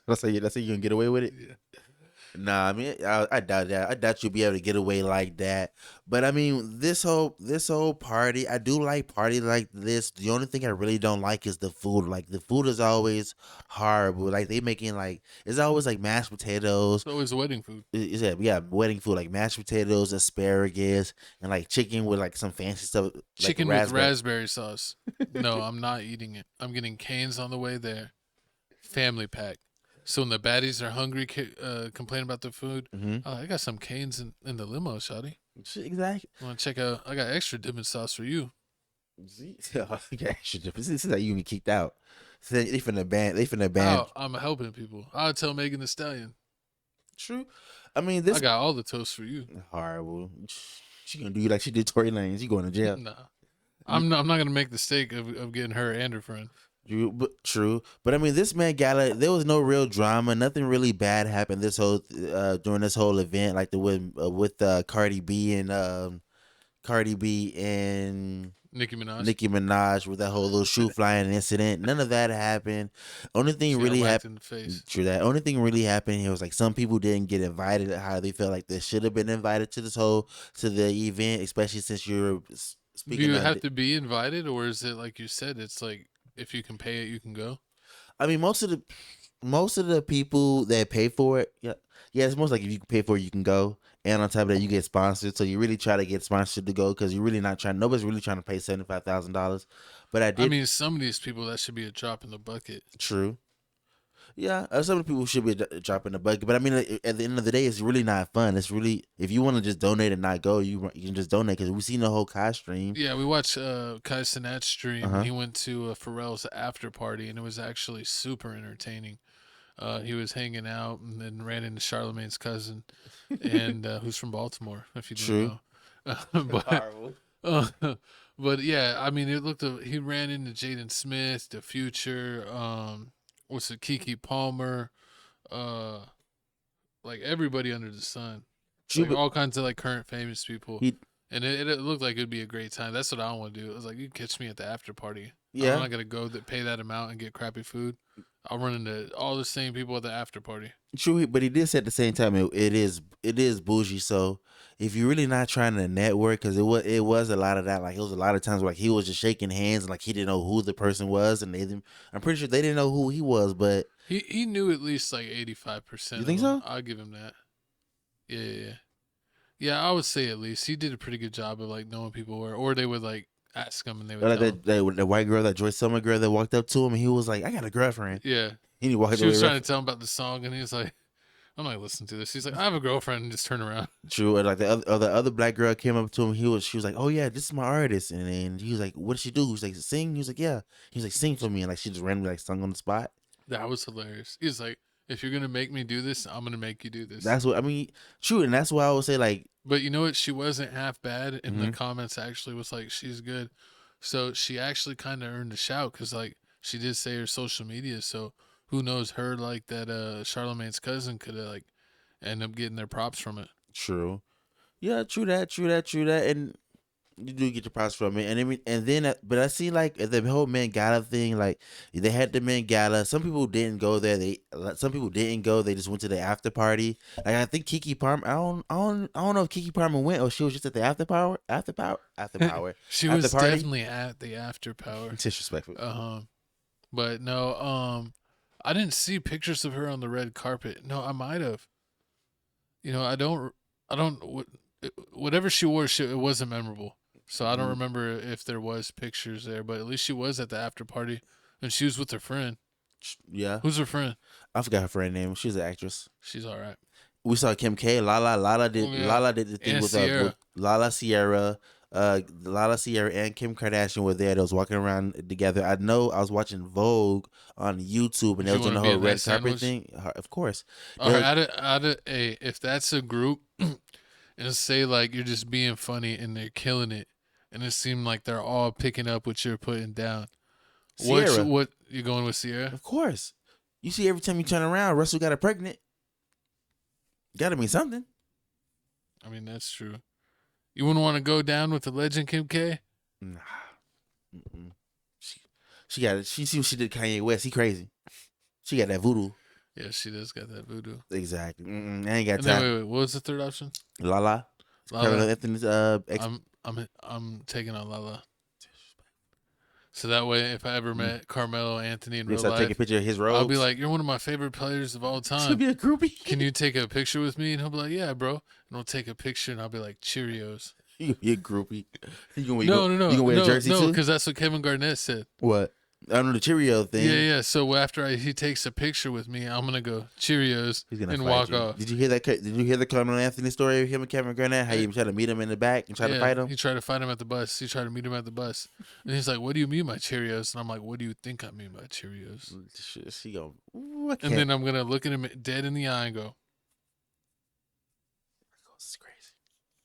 Let's say you gonna get away with it. Yeah. Nah, I mean, I doubt that. I doubt you'll be able to get away like that. But I mean, this whole party, I do like party like this. The only thing I really don't like is the food. Like, the food is always horrible. Like, they making it's always like mashed potatoes. It's always wedding food. Wedding food, like mashed potatoes, asparagus, and like chicken with like some fancy stuff. Chicken with raspberry sauce. No, I'm not eating it. I'm getting Cane's on the way there. Family pack. So when the baddies are hungry, complain about the food, I got some Cane's in the limo, shawty. Exactly. Want to check out? I got extra dipping sauce for you. See? You got extra dipping. This is how you get kicked out. So they finna ban. Oh, I'm helping people. I'll tell Megan Thee Stallion. True. I mean, I got all the toast for you. Horrible. She gonna do you like she did Tory Lanez. You going to jail? Nah. I'm not gonna make the mistake of getting her and her friend. True, but I mean, this Met Gala, there was no real drama. Nothing really bad happened during this whole event, like with Cardi B and Cardi B and Nicki Minaj. Nicki Minaj with that whole little shoe flying incident. None of that happened. Only thing She got really whacked happened. in the face. True that. Only thing really happened here was like some people didn't get invited. How they felt like they should have been invited to the event, especially since you're Do speaking you of. have to be invited, or is it like you said? It's like if you can pay it, you can go. I mean, most of the people that pay for it, yeah, it's most like if you can pay for it, you can go. And on top of that, you get sponsored. So you really try to get sponsored to go because you're really not trying. Nobody's really trying to pay $75,000. But I did. I mean, some of these people that should be a drop in the bucket. True. Yeah, some people should be dropping the bucket, but I mean, at the end of the day, it's really not fun. It's really, if you want to just donate and not go, you can just donate because we've seen the whole Kai stream. Yeah, we watched Kai Cenat stream. Uh-huh. He went to Pharrell's after party, and it was actually super entertaining. He was hanging out and then ran into Charlamagne's cousin, and who's from Baltimore, if you didn't know. But yeah, I mean, it looked. He ran into Jaden Smith, The Future. What's it? Kiki Palmer. Like everybody under the sun. True, Like but- all kinds of like current famous people. He- And it looked like it'd be a great time. That's what I want to do. It was like, you can catch me at the after party. Yeah. I'm not gonna go pay that amount and get crappy food. I'll run into all the same people at the after party. True, but he did say at the same time it is bougie. So if you're really not trying to network, because it was a lot of that. Like it was a lot of times where like he was just shaking hands and like he didn't know who the person was, and I'm pretty sure they didn't know who he was. But He knew at least like 85%. You think so? I'll give him that. Yeah. Yeah, I would say at least he did a pretty good job of like knowing people were, or they would like ask him and they would like tell him. that white girl, that Joy Summer girl that walked up to him and he was like, "I got a girlfriend." Yeah. And he walked She away. was trying to tell him about the song, and he was like, "I'm not listening to this." He's like, "I have a girlfriend," and just turn around. True, and like the other black girl came up to him. She was like, "Oh yeah, this is my artist," and then he was like, "What did she do?" He was like, "Sing." He was like, "Yeah." He was like, "Sing for me," and like she just randomly like sung on the spot. That was hilarious. He was like, "If you're gonna make me do this, I'm gonna make you do this." That's what I mean. True, and that's why I would say like, But you know what? She wasn't half bad. In the Mhm. comments, actually, was like, she's good. So she actually kind of earned a shout because, like, she did say her social media. So who knows? Her like that Charlamagne's cousin could have like end up getting their props from it. true, yeah, true that, and you do get your props from it, but I see like the whole Met Gala thing. Like they had the Met Gala. Some people didn't go there. Some people didn't go. They just went to the after party. Like I think Kiki Palmer. I don't know if Kiki Palmer went or she was just at the after power. She After was party? definitely at the after power. Disrespectful. But no, I didn't see pictures of her on the red carpet. No, I might have. You know, I don't. Whatever she wore, it wasn't memorable. So I don't remember if there was pictures there, but at least she was at the after party, and she was with her friend. Yeah. Who's her friend? I forgot her friend name. She's an actress. She's all right. We saw Kim K. Lala did Oh, yeah. Lala did the thing And with Sierra. Lala Sierra and Kim Kardashian were there. They was walking around together. I know I was watching Vogue on YouTube and they You was doing the wanna be whole in red that carpet sandwich? thing. Of course. All They- right, if that's a group, and say like you're just being funny and they're killing it, and it seemed like they're all picking up what you're putting down. Sierra. What you going with Sierra? Of course. You see every time you turn around, Russell got her pregnant. Gotta mean something. I mean, that's true. You wouldn't want to go down with the legend Kim K? Nah. Mm-mm. She got it. She see what she did to Kanye West. He crazy. She got that voodoo. Yeah, she does got that voodoo. Exactly. I ain't got And then, time. wait, what was the third option? Lala. Lala. Carmelo Anthony's ex. I'm taking on Lala. So that way, if I ever met Carmelo Anthony in real I'll life, take a picture of his robes. I'll be like, "You're one of my favorite players of all time. She'll be a groupie. Can you take a picture with me?" And he'll be like, "Yeah, bro." And we'll take a picture, and I'll be like, "Cheerios." You be a groupie. You No. You gonna wear a jersey no, too? because that's what Kevin Garnett said. What? I know the Cheerio thing. Yeah. So after he takes a picture with me, I'm gonna go Cheerios He's gonna and fight walk you. off. Did you hear that? Did you hear the Carmelo Anthony story of him and Kevin Garnett? How you tried to meet him in the back and try to fight him? He tried to fight him at the bus. He tried to meet him at the bus, and he's like, "What do you mean by Cheerios?" And I'm like, "What do you think I mean by Cheerios?" She go. "Ooh, I And can't." then I'm gonna look at him dead in the eye and go, This is crazy.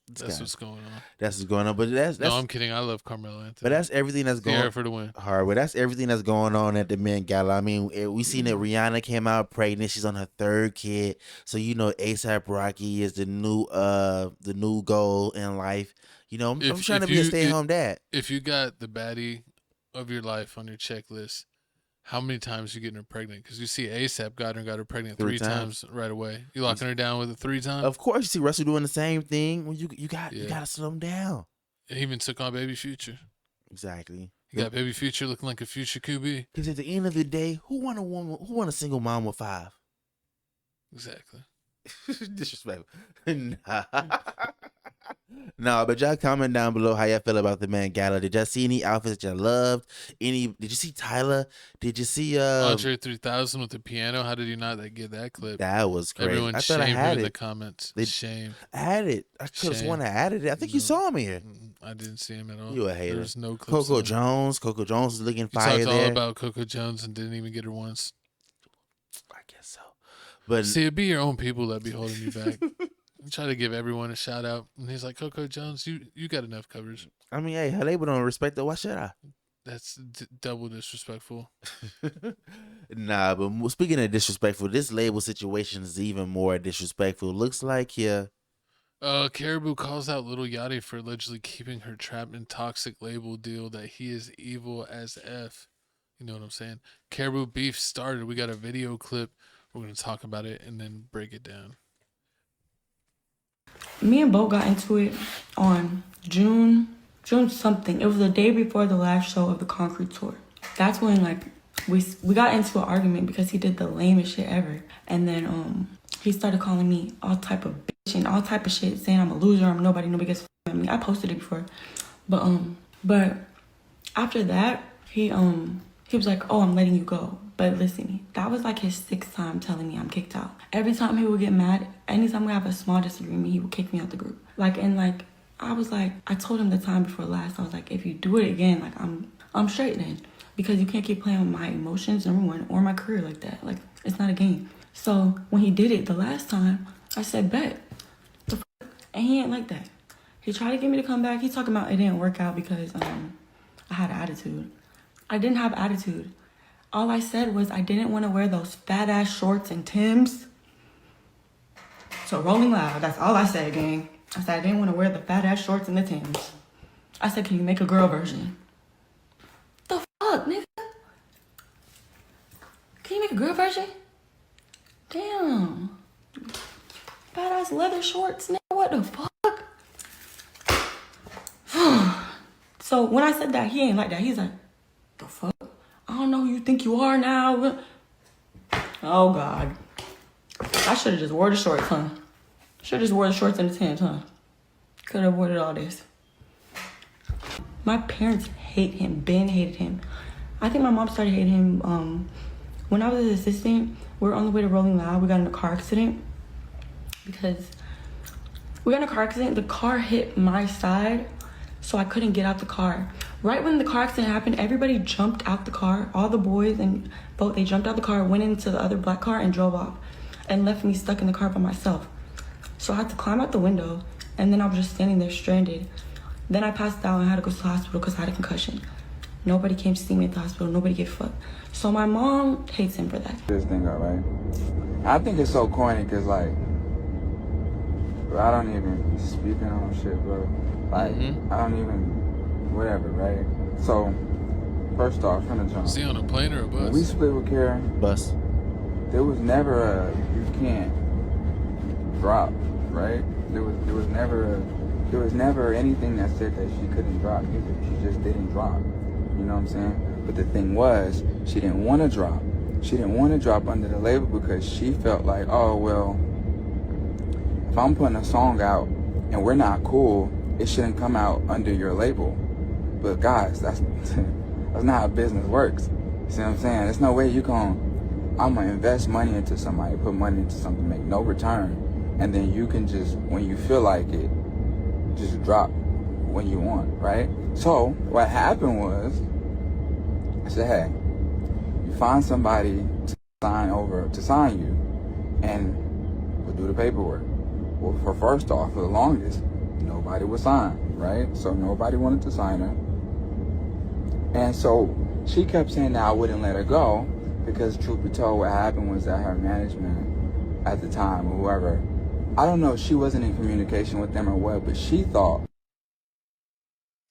That's what's going on. That's what's going on. But that's no, I'm kidding. I love Carmelo Anthony. But that's everything that's going on. for the win. Hard. But that's everything that's going on at the Met Gala. I mean, we seen that Rihanna came out pregnant. She's on her 3rd kid. So ASAP Rocky is the new goal in life. I'm trying to be a stay-at-home dad. If you got the baddie of your life on your checklist, how many times you getting her pregnant? Because you see ASAP got her pregnant 3 times right away. You locking her down with it 3 times? Of course, you see Russell doing the same thing. When you gotta slow him down. He even took on Baby Future. Exactly. You got Baby Future looking like a future QB. Because at the end of the day, who want a woman? Who want a single mom with 5? Exactly. Disrespectful. No, but y'all comment down below how y'all feel about the Met Gala. Did y'all see any outfits that y'all loved? Did you see Tyler? Did you see Andre 3000 with the piano? How did you not get that clip? That was crazy. Everyone shamed her in the comments. Shame. I had it. I could have sworn I added it. I think you saw me here. I didn't see him at all. You a hater. There's no clips. Coco Jones was looking fire talked there. all about Coco Jones and didn't even get her once. I guess so. But see, it'd be your own people that be holding you back. Try to give everyone a shout out, and he's like, Coco Jones, you got enough coverage. I mean, hey, her label don't respect it. Why should I? That's double disrespectful. Nah, but speaking of disrespectful, this label situation is even more disrespectful. Looks like Caribou calls out Lil Yachty for allegedly keeping her trapped in toxic label deal that he is evil as F. You know what I'm saying? Caribou beef started. We got a video clip. We're going to talk about it and then break it down. Me and Bo got into it on June something. It was the day before the last show of the Concrete tour. That's when we got into an argument because he did the lamest shit ever. And then he started calling me all type of bitch and all type of shit, saying I'm a loser, I'm nobody gets at me. I posted it before. But after that, he was like, oh, I'm letting you go. But listen, that was like his 6th time telling me I'm kicked out. Every time he would get mad, anytime we have a small disagreement, he would kick me out the group. I was like, I told him the time before last, I was like, if you do it again, I'm straight then. Because you can't keep playing with my emotions, number one, or my career like that. It's not a game. So when he did it the last time, I said, bet. And he ain't like that. He tried to get me to come back. He talking about it didn't work out because I had attitude. I didn't have attitude. All I said was I didn't want to wear those fat ass shorts and Timbs. So Rolling Loud, that's all I said, gang. I said I didn't want to wear the fat ass shorts and the Timbs. I said, can you make a girl version? The fuck, nigga? Can you make a girl version? Damn. Fat ass leather shorts, nigga, what the fuck? So when I said that, he ain't like that. He's like, the fuck? I don't know who you think you are now. Oh, God. I should have just wore the shorts, huh? Should have just wore the shorts and the Timbs, huh? Could have avoided all this. My parents hate him. Ben hated him. I think my mom started hating him when I was his assistant. We were on the way to Rolling Loud. We got in a car accident. Because we got in a car accident. The car hit my side, so I couldn't get out the car. Right when the car accident happened, everybody jumped out the car. All the boys and both, they jumped out the car, went into the other black car and drove off and left me stuck in the car by myself. So I had to climb out the window, and then I was just standing there stranded. Then I passed out and had to go to the hospital because I had a concussion. Nobody came to see me at the hospital. Nobody gave a fuck. So my mom hates him for that. This thing up, right? I think it's so corny because, I don't even speak on shit, bro. I don't even... whatever, right? So, first off, from the jump. Is he on a plane or a bus? When we split with Kara, bus. There was never you can't drop, right? There was never anything that said that she couldn't drop either. She just didn't drop. You know what I'm saying? But the thing was, she didn't want to drop. She didn't want to drop under the label because she felt like, oh, well, if I'm putting a song out and we're not cool, it shouldn't come out under your label. But guys, that's not how business works. You see what I'm saying? There's no way I'm gonna invest money into somebody, put money into something, make no return, and then you can just, when you feel like it, just drop when you want, right? So what happened was, I said, hey, you find somebody to sign you, and we'll do the paperwork. Well, for the longest, nobody was signed, right? So nobody wanted to sign her. And so she kept saying that I wouldn't let her go because truth be told, what happened was that her management at the time, or whoever, I don't know if she wasn't in communication with them or what, but she thought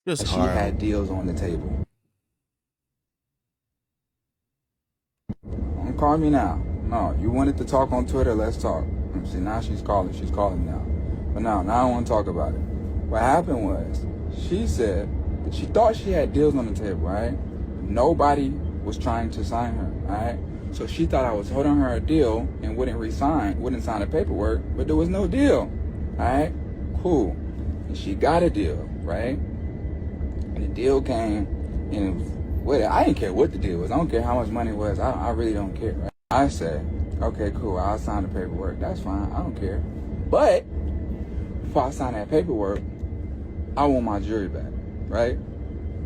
that she had deals on the table. Don't call me now. No, you wanted to talk on Twitter, let's talk. See, now she's calling now. But now I don't want to talk about it. What happened was, she said that she thought she had deals on the table, right? Nobody was trying to sign her, right? So she thought I was holding her a deal and wouldn't sign the paperwork, but there was no deal, right? Cool. And she got a deal, right? And the deal came, and I didn't care what the deal was. I don't care how much money it was. I really don't care, right? I said, okay, cool, I'll sign the paperwork. That's fine, I don't care. But before I sign that paperwork, I want my jewelry back, right?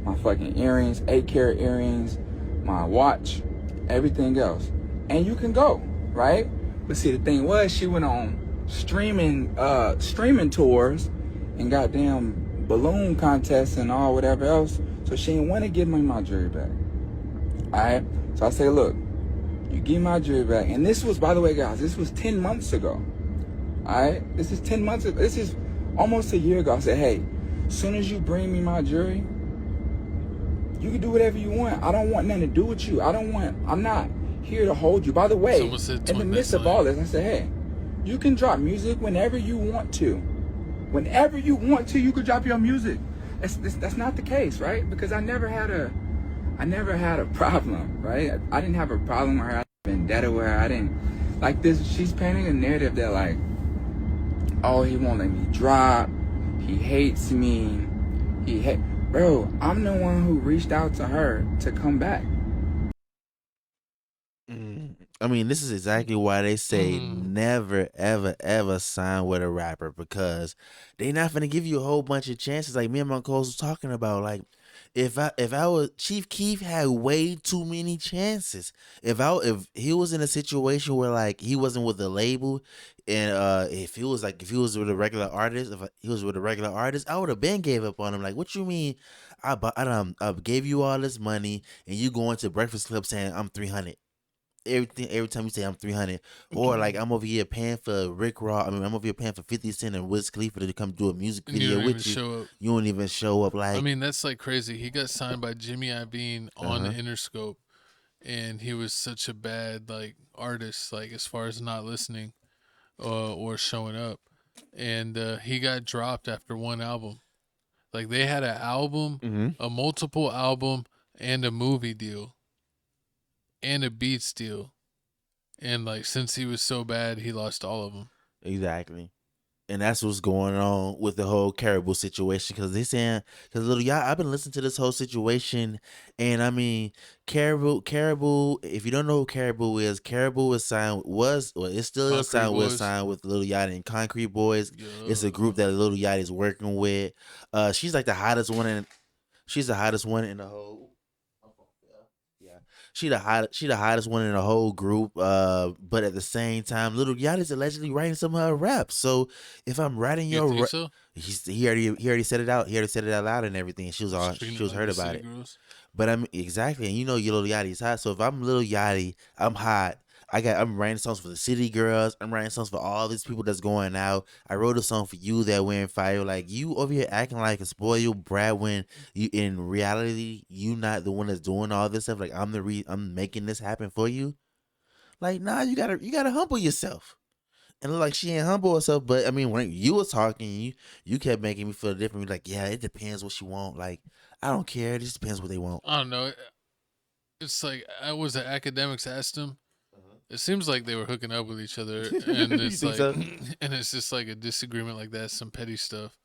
My fucking earrings, 8-carat earrings, my watch, everything else. And you can go, right? But see, the thing was, she went on streaming tours and goddamn balloon contests and all whatever else. So she didn't want to give me my jewelry back. All right? So I say, look, you give my jewelry back. And this was, by the way, guys, this was 10 months ago. All right? This is 10 months ago. This is almost a year ago. I said, hey, as soon as you bring me my jewelry, you can do whatever you want. I don't want nothing to do with you. I'm not here to hold you. By the way, in the midst of all this, I said, hey, you can drop music whenever you want to. Whenever you want to, you could drop your music. That's not the case, right? Because I never had a problem, right? I didn't have a problem with her. I didn't vendetta with her. I didn't like this. She's painting a narrative that like, oh, he won't let me drop. He hates me. Bro, I'm the one who reached out to her to come back. I mean, this is exactly why they say never, ever, ever sign with a rapper, because they not gonna give you a whole bunch of chances. Like me and my co-host was talking about, like if I was Chief Keef had way too many chances. If he was in a situation where like he wasn't with the label, and if he was with a regular artist, I would have been gave up on him. Like, what you mean? I gave you all this money and you going to Breakfast Club saying I'm 300. Every time you say I'm 300, or like I'm over here paying for Rick Ross. I mean, I'm over here paying for 50 Cent and Wiz Khalifa to come do a music video with you. You don't even show up. Like, I mean, that's like crazy. He got signed by Jimmy Iovine on Interscope, and he was such a bad like artist, like as far as not listening or showing up, and he got dropped after one album. Like they had an album, a multiple album, and a movie deal. And a Beats deal, and like since he was so bad, he lost all of them. Exactly, and that's what's going on with the whole Caribou situation. Because they saying, because Lil Yachty, I've been listening to this whole situation, and I mean, Caribou. If you don't know who Caribou is signed it's still signed with Lil Yachty and Concrete Boys. Yeah. It's a group that Lil Yachty is working with. She's like the hottest one in the whole. She the hottest one in the whole group. But at the same time, Lil Yachty's allegedly writing some of her raps. So if I'm writing your rap, so? he already said it out. He already said it out loud and everything. She was heard about it. Girls. But I'm exactly, and you know Lil Yachty's hot. So if I'm Lil Yachty, I'm hot. I'm writing songs for the city girls. I'm writing songs for all these people that's going out. I wrote a song for you that wearing fire. Like, you over here acting like a spoiled brat when you in reality you not the one that's doing all this stuff. Like, I'm making this happen for you. Like, nah, you gotta humble yourself. And like she ain't humble herself, but I mean when you was talking, you kept making me feel different. You're like, yeah, it depends what she want. Like, I don't care. It just depends what they want. I don't know. It's like the academics asked him. It seems like they were hooking up with each other, and it's like, so? And it's just like a disagreement like that, some petty stuff.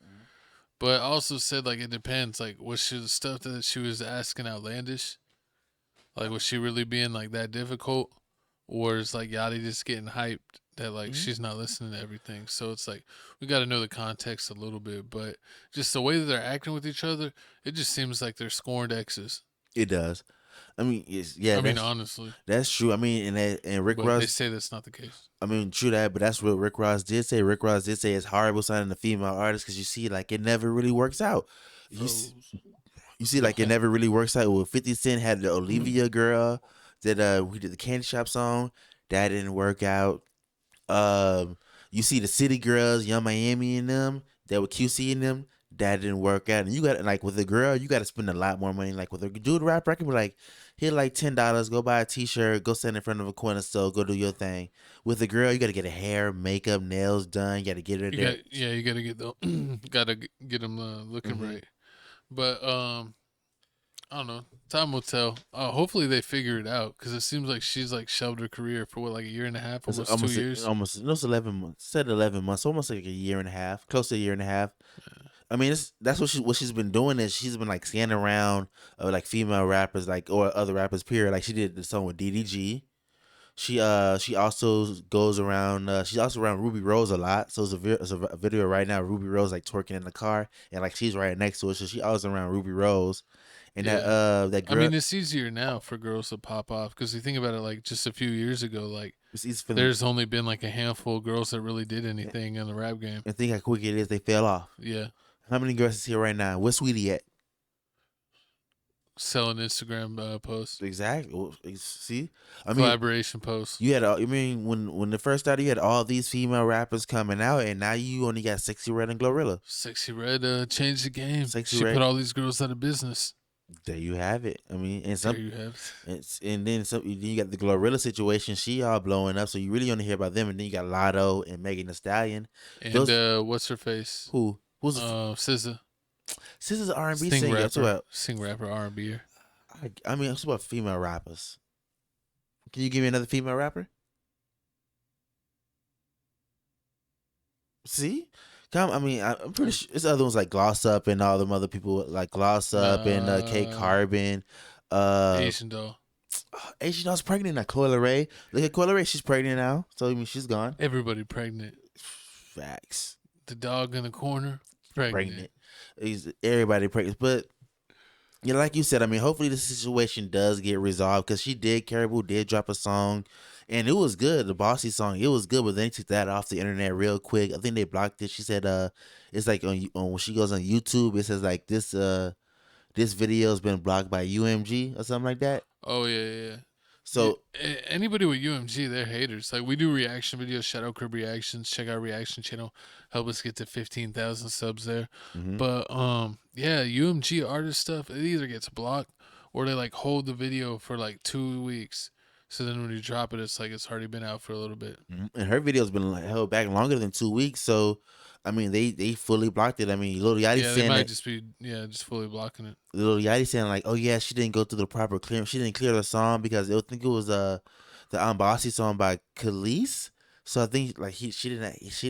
But I also said like it depends. Like, was the stuff that she was asking outlandish? Like, was she really being like that difficult, or is like Yachty just getting hyped that like she's not listening to everything? So it's like we got to know the context a little bit, but just the way that they're acting with each other, it just seems like they're scorned exes. It does. I mean, I mean, honestly, that's true. I mean, and Rick but Ross. they say that's not the case. I mean, true that, but that's what Rick Ross did say. Rick Ross did say it's horrible signing a female artist because you see, like, it never really works out. You see, like, it never really works out. Well, 50 Cent had the Olivia girl that we did the Candy Shop song. That didn't work out. You see the City Girls, Young Miami and them, that with QC in them. That didn't work out. And you got, like, with a girl, you got to spend a lot more money. Like, with a dude rap record, be like, hit like $10, go buy a t-shirt, go stand in front of a corner store, go do your thing. With a girl, you got to get her hair, makeup, nails done. You got to get her there. You got to get the, got to get them looking right. But I don't know. Time will tell. Hopefully they figure it out because it seems like she's like shelved her career for what, like a year and a half, almost 2 years. Almost 11 months. Said 11 months, almost like a year and a half, close to a year and a half. Yeah. I mean, that's what she's been doing is she's been like scanning around like female rappers like or other rappers. Period. Like she did the song with DDG. She also goes around. She's also around Ruby Rose a lot. So it's a video right now. Ruby Rose like twerking in the car and like she's right next to her. So she always around Ruby Rose. And that girl. I mean, it's easier now for girls to pop off because you think about it, like just a few years ago, like there's only been like a handful of girls that really did anything in the rap game. And think how quick it is they fell off. Yeah. How many girls is here right now? Where's Sweetie at? Selling Instagram posts. Exactly. Well, see, collaboration posts. You had, I mean, when it first started, you had all these female rappers coming out, and now you only got Sexy Red and Glorilla. Sexy Red changed the game. She Red put all these girls out of business. There you have it. I mean, and there you have it. And then you got the Glorilla situation. She all blowing up, so you really only hear about them. And then you got Lotto and Megan Thee Stallion. And what's her face? Who? Who's SZA? SZA's an R&B singer. Sing rapper, R&B. I mean, it's about female rappers. Can you give me another female rapper? See? I mean, I'm pretty sure it's other ones like Gloss Up and all them other people like Gloss Up and Kate Carbon. Asian Doll. Asian Doll's pregnant now. Coi Leray. Look at Coi Leray. She's pregnant now. So, I mean, she's gone. Everybody pregnant. Facts. The dog in the corner. Pregnant. Everybody pregnant. But, you know, like you said, I mean, hopefully the situation does get resolved because Caribou did drop a song. And it was good, the Bossy song. It was good, but then they took that off the internet real quick. I think they blocked it. She said, it's like on when she goes on YouTube, it says like this video's been blocked by UMG or something like that. Oh yeah. So anybody with UMG, they're haters. Like we do reaction videos. Shout out Crib Reactions. Check our reaction channel. Help us get to 15,000 subs there. Mm-hmm. But yeah, UMG artist stuff. It either gets blocked or they like hold the video for like 2 weeks. So then when you drop it, it's like it's already been out for a little bit. And her video's been held back longer than 2 weeks. So, I mean, they fully blocked it. I mean, Lil Yachty saying they might just be just fully blocking it. Lil Yachty saying like, oh yeah, she didn't go through the proper clearance. She didn't clear the song because I think it was the Bossy song by Khalees. So I think like she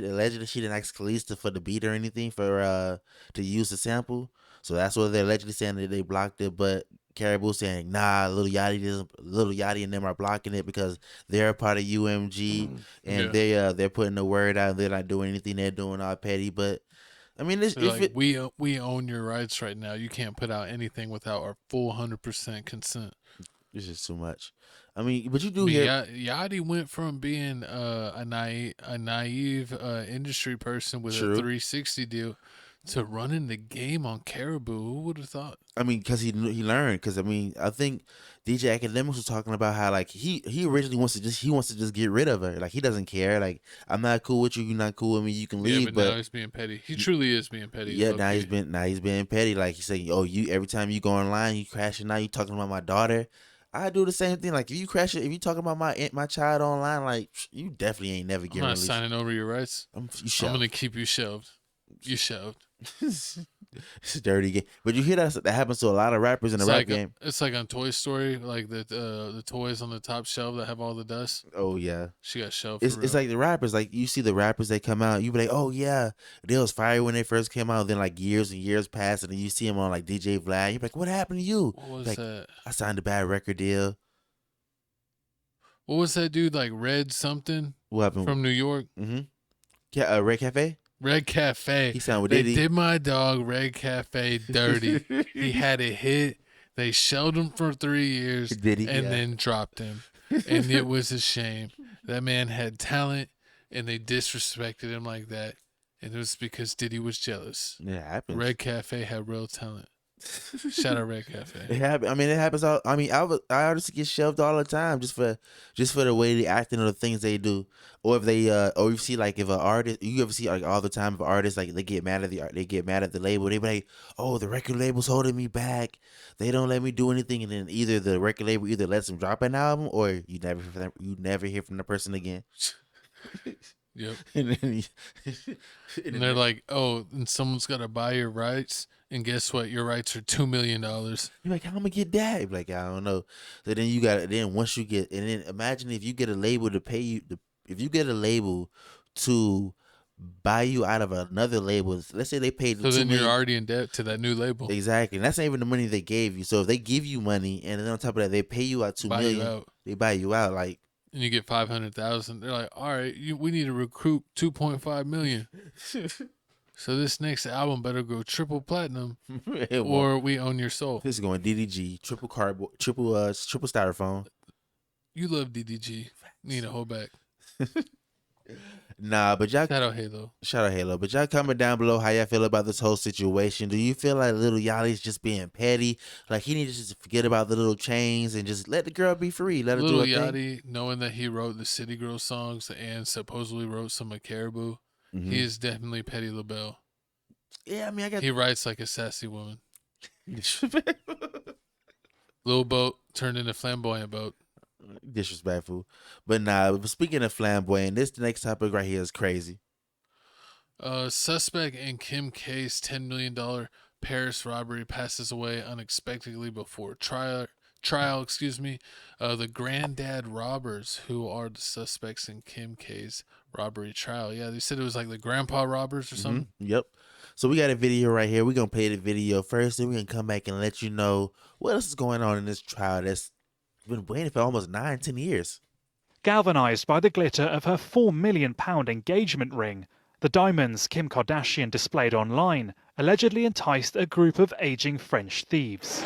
allegedly didn't ask Khalees for the beat or anything for to use the sample. So that's what they're allegedly saying that they blocked it, but Caribou saying, nah, Lil Yachty and them are blocking it because they're a part of UMG and they're putting the word out. They're not doing anything. They're doing all petty. But I mean, we own your rights right now. You can't put out anything without our full 100% consent. This is too much. I mean, but you do hear Yachty went from being a naive industry person with a 360 deal to running the game on Caribou. Who would have thought? I mean, because he learned. Because I mean, I think DJ Academics was talking about how like he originally wants to just get rid of her. Like he doesn't care. Like I'm not cool with you. You're not cool with me. You can leave. Yeah, but now he's being petty. He truly is being petty. Yeah, now he's being petty. Like he's saying, oh, you every time you go online, you crashing out. You talking about my daughter. I do the same thing. Like if you talking about my child online, like you definitely ain't never getting released. I'm not signing over your rights. I'm gonna keep you shelved. You shelved. It's a dirty game. But you hear that happens to a lot of rappers in the rap game. It's like on Toy Story, like the toys on the top shelf that have all the dust. Oh yeah, she got shelved. It's like the rappers. Like you see the rappers, they come out, you be like, oh yeah, they was fire when they first came out. Then like years and years pass, and then you see them on like DJ Vlad. You're like, what happened to you? What was like, that? I signed a bad record deal. What was that dude like? Red something. What happened from New York? Mm-hmm. Yeah, Red Cafe. Red Cafe. He sounded with They did my dog Red Cafe dirty. He had a hit. They shelled him for 3 years Did he? and Yeah. then dropped him. And it was a shame. That man had talent and they disrespected him like that. And it was because Diddy was jealous. It happens. Red Cafe had real talent. Shout out Red It Cafe. happens. I mean, it happens all. I mean, I artists get shelved all the time just for the way they acting or the things they do, or if they or you see like if an artist, you ever see like all the time if artists like they get mad at the label. They be like, oh, the record label's holding me back. They don't let me do anything, and then either the record label either lets them drop an album or you never hear from the person again. Yep. and then And they're like, oh, and someone's got to buy your rights. And guess what? Your rights are $2 million. You're like, how am I gonna get that? You're like, I don't know. So then you got then once you get, and then imagine if you get a label to pay you, if you get a label to buy you out of another label. Let's say they paid. So then you're already in debt to that new label. Exactly, and that's not even the money they gave you. So if they give you money, and then on top of that, they pay you out $2 million, they buy you out like. And you get 500,000. They're like, all right, we need to recruit 2.5 million. So this next album better go triple platinum, or we own your soul. This is going DDG, triple cardboard, triple styrofoam. You love DDG. Need to hold back. Nah, but y'all shout out Halo. But y'all comment down below how y'all feel about this whole situation. Do you feel like Lil Yachty's just being petty? Like he needs to just forget about the little chains and just let the girl be free. Let her do her thing. Lil Yachty, knowing that he wrote the City Girl songs and supposedly wrote some of Caribou, he is definitely Petty LaBelle. Yeah, I mean, he writes like a sassy woman. Little boat turned into flamboyant boat. Disrespectful. But nah, speaking of flamboyant, this next topic right here is crazy. Suspect in Kim K's $10 million Paris robbery passes away unexpectedly before trial. The granddad robbers, who are the suspects in Kim K's robbery trial. Yeah, they said it was like the grandpa robbers or something. Yep. So we got a video right here. We're gonna play the video first, then we're gonna come back and let you know what else is going on in this trial that's been waiting for almost 9-10 years. Galvanized by the glitter of her £4 million engagement ring, the diamonds Kim Kardashian displayed online allegedly enticed a group of aging French thieves.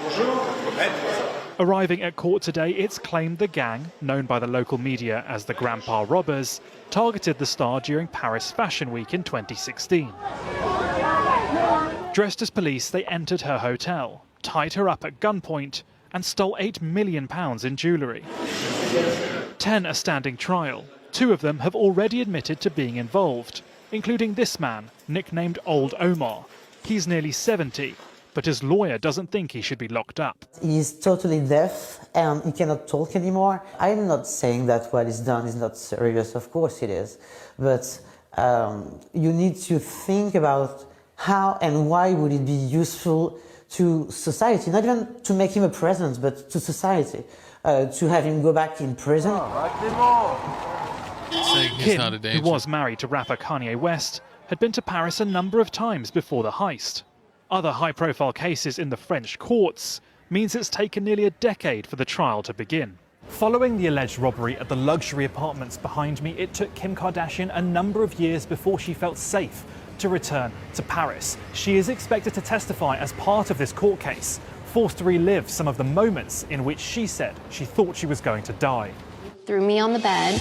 Arriving at court today, it's claimed the gang, known by the local media as the Grandpa Robbers, targeted the star during Paris Fashion Week in 2016. Dressed as police, they entered her hotel, tied her up at gunpoint, and stole £8 million in jewellery. 10 are standing trial. 2 of them have already admitted to being involved, including this man, nicknamed Old Omar. He's nearly 70, but his lawyer doesn't think he should be locked up. He's totally deaf and he cannot talk anymore. I'm not saying that what is done is not serious, of course it is, but you need to think about how and why would it be useful to society, not even to make him a president, but to society, to have him go back in prison. He's not a danger. Who was married to rapper Kanye West, had been to Paris a number of times before the heist. Other high-profile cases in the French courts means it's taken nearly a decade for the trial to begin. Following the alleged robbery at the luxury apartments behind me, it took Kim Kardashian a number of years before she felt safe to return to Paris. She is expected to testify as part of this court case, forced to relive some of the moments in which she said she thought she was going to die. Threw me on the bed,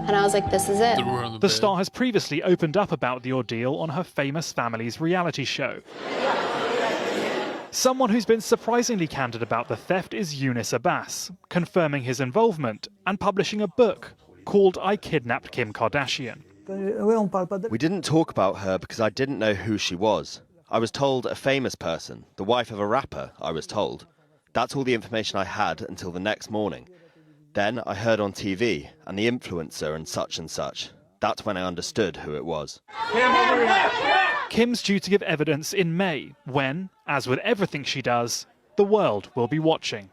and I was like, this is it. The star has previously opened up about the ordeal on her famous family's reality show. Someone who's been surprisingly candid about the theft is Yunus Abbas, confirming his involvement and publishing a book called I Kidnapped Kim Kardashian. We didn't talk about her because I didn't know who she was. I was told a famous person, the wife of a rapper, I was told. That's all the information I had until the next morning. Then I heard on TV, and the influencer and such. That's when I understood who it was. Kim's due to give evidence in May, when, as with everything she does, the world will be watching.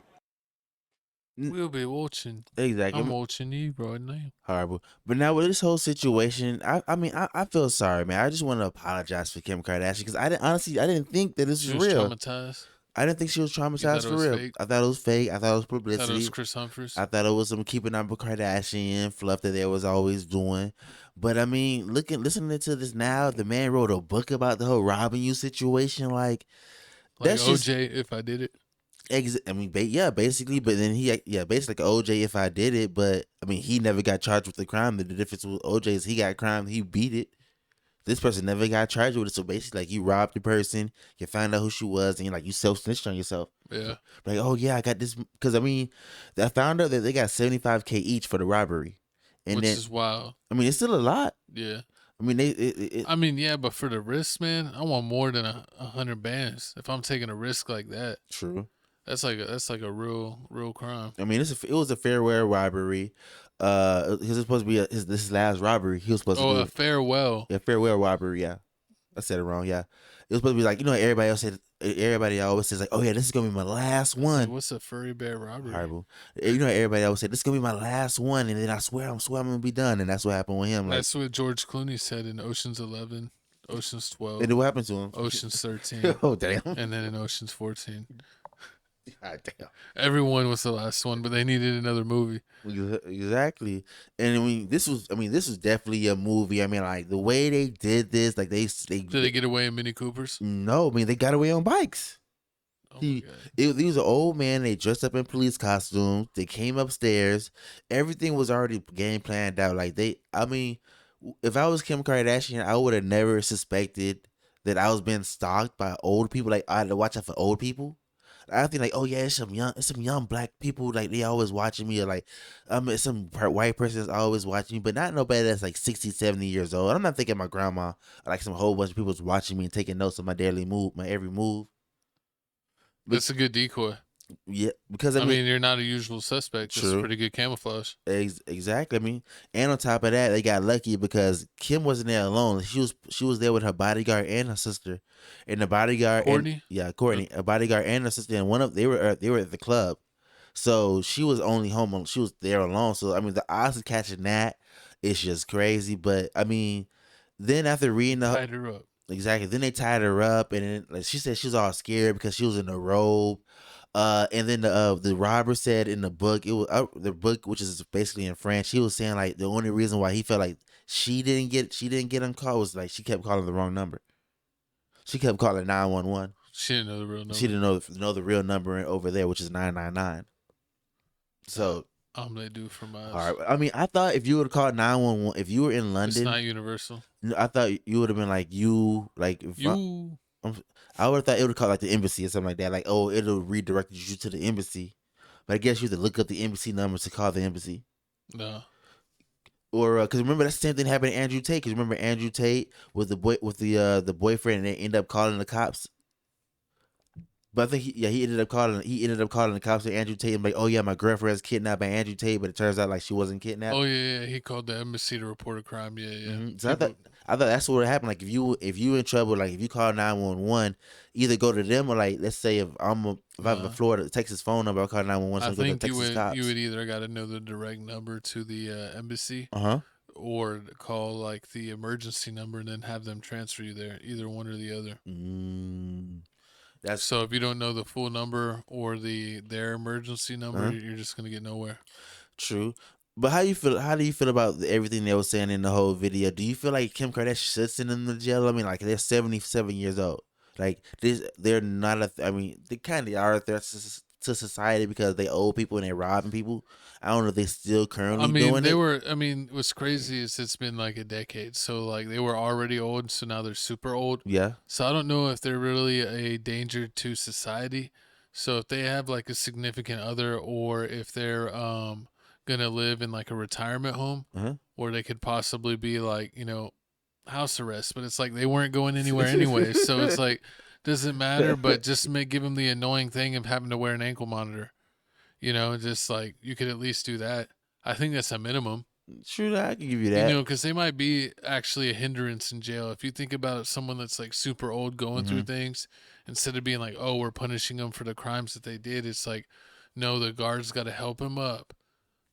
We'll be watching. Exactly. I'm watching you right now. Horrible. But now with this whole situation, I feel sorry, man. I just want to apologize for Kim Kardashian because I didn't think that this was real. Traumatized. I didn't think she was traumatized for real. Fake? I thought it was fake. I thought it was publicity. I thought it was Chris Humphries. I thought it was some keeping up with Kardashian fluff that they was always doing. But I mean, listening to this now, the man wrote a book about the whole robbing you situation. Like, Like That's just- OJ, if I did it. I mean, basically. But then basically like OJ if I did it. But I mean, he never got charged with the crime. The difference with OJ is he got crime, he beat it. This person never got charged with it. So basically, like you robbed the person, you found out who she was, and you self snitched on yourself. Yeah. Like, oh yeah, I got this because I mean, I found out that they got $75K each for the robbery, and Which then is wild. I mean, it's still a lot. Yeah. I mean, I mean, yeah, but for the risk, man, I want more than 100 bands. If I'm taking a risk like that, True. That's like a real crime. I mean, it was a farewell robbery. He was supposed to be his last robbery. He was supposed to do a farewell. Yeah, farewell robbery. Yeah, I said it wrong. Yeah, it was supposed to be like everybody else said. Everybody always says like, oh yeah, this is gonna be my last one. What's a furry bear robbery? Horrible. Everybody always said this is gonna be my last one, and then I swear I'm gonna be done, and that's what happened with him. Like, That's what George Clooney said in Ocean's 11, Ocean's 12. And what happened to him? Ocean's 13. Oh damn. And then in Ocean's 14. God damn. Everyone was the last one, but they needed another movie. Exactly. And I mean, this was definitely a movie. I mean, like the way they did this, like they Did they get away in Mini Coopers? No, I mean they got away on bikes. He was an old man. They dressed up in police costumes. They came upstairs. Everything was already game planned out. I mean, if I was Kim Kardashian, I would have never suspected that I was being stalked by old people. Like I had to watch out for old people. I think like, oh yeah, it's some young black people. Like they always watching me. Or like, it's some white person that's always watching me, but not nobody that's like 60, 70 years old. I'm not thinking my grandma. Like some whole bunch of people's watching me and taking notes of my daily move, my every move. That's a good decoy. Yeah, because I mean, you're not a usual suspect. It's True. pretty good camouflage. Exactly. I mean, and on top of that, they got lucky because Kim wasn't there alone. She was there with her bodyguard and her sister, and the bodyguard Courtney. Courtney, a bodyguard and her sister, and they were at the club, so she was only home. She was there alone. So I mean, the odds of catching that is just crazy. But I mean, then after reading Tied her up. Exactly. Then they tied her up, and then like she said she was all scared because she was in a robe. And then the robber said in the book, it was the book, which is basically in French. He was saying like the only reason why he felt like she didn't get on call was like she kept calling the wrong number. She kept calling 911. She didn't know the real number. She didn't know the real number over there, which is 999. So Omelette do for miles. all right. I mean, I thought if you would have called 911, if you were in London, It's not universal. I thought you would have been like I would have thought it would have called like the embassy or something like that. Like, oh, it'll redirect you to the embassy. But I guess you have to look up the embassy numbers to call the embassy. No. Or because remember that same thing happened to Andrew Tate. Because remember Andrew Tate with the boyfriend, and they ended up calling the cops. But I think he ended up calling the cops to Andrew Tate and like, oh yeah, my girlfriend's kidnapped by Andrew Tate, but it turns out like she wasn't kidnapped. Oh yeah, he called the embassy to report a crime. Yeah. Mm-hmm. So I thought that's what would happen. Like if you in trouble, like if you call 911, either go to them or like let's say if I have a Florida Texas phone number, I call 911. So I go to think Texas cops. you would either got to know the direct number to the embassy, or call like the emergency number and then have them transfer you there. Either one or the other. So if you don't know the full number or their emergency number, you're just gonna get nowhere. True. But how do you feel about everything they were saying in the whole video? Do you feel like Kim Kardashian should send them to jail? I mean, like they're 77 years old. Like they're not they kind of are a threat to society because they old people and they're robbing people. I don't know if they still currently doing it. What's crazy is it's been like a decade. So like they were already old, so now they're super old. Yeah. So I don't know if they're really a danger to society. So if they have like a significant other, or if they're gonna live in like a retirement home, or they could possibly be like house arrest. But it's like they weren't going anywhere anyway. So it's like doesn't matter. But just give them the annoying thing of having to wear an ankle monitor. Just like you could at least do that. I think that's a minimum. True, I can give you that. Because they might be actually a hindrance in jail. If you think about someone that's like super old going through things, instead of being like, oh, we're punishing them for the crimes that they did, it's like, no, the guards got to help him up.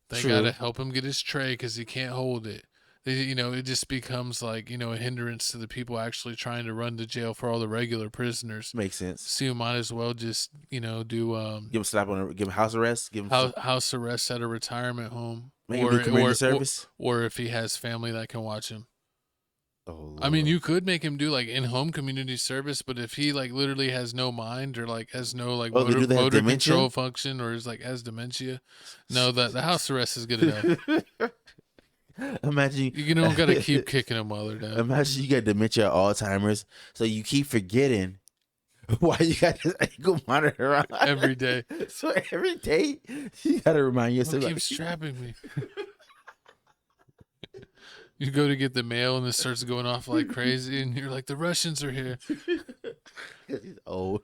They got to help him get his tray because he can't hold it. It just becomes like, a hindrance to the people actually trying to run to jail for all the regular prisoners. Makes sense. So you might as well just, do give him slap on, give him house arrest, give him house arrest at a retirement home, or community service, or if he has family that can watch him. Oh, I mean, you could make him do like in-home community service, but if he like literally has no mind or like has no like Oh, motor, they have motor dementia? control function or is like has dementia, no, the house arrest is good enough. Imagine You don't gotta keep kicking them while they're down. Imagine you got dementia, or Alzheimer's, so you keep forgetting why you got this ankle monitor on Every day. So every day you gotta remind yourself. Keep strapping me. You go to get the mail and it starts going off like crazy, and you're like, the Russians are here. He's old.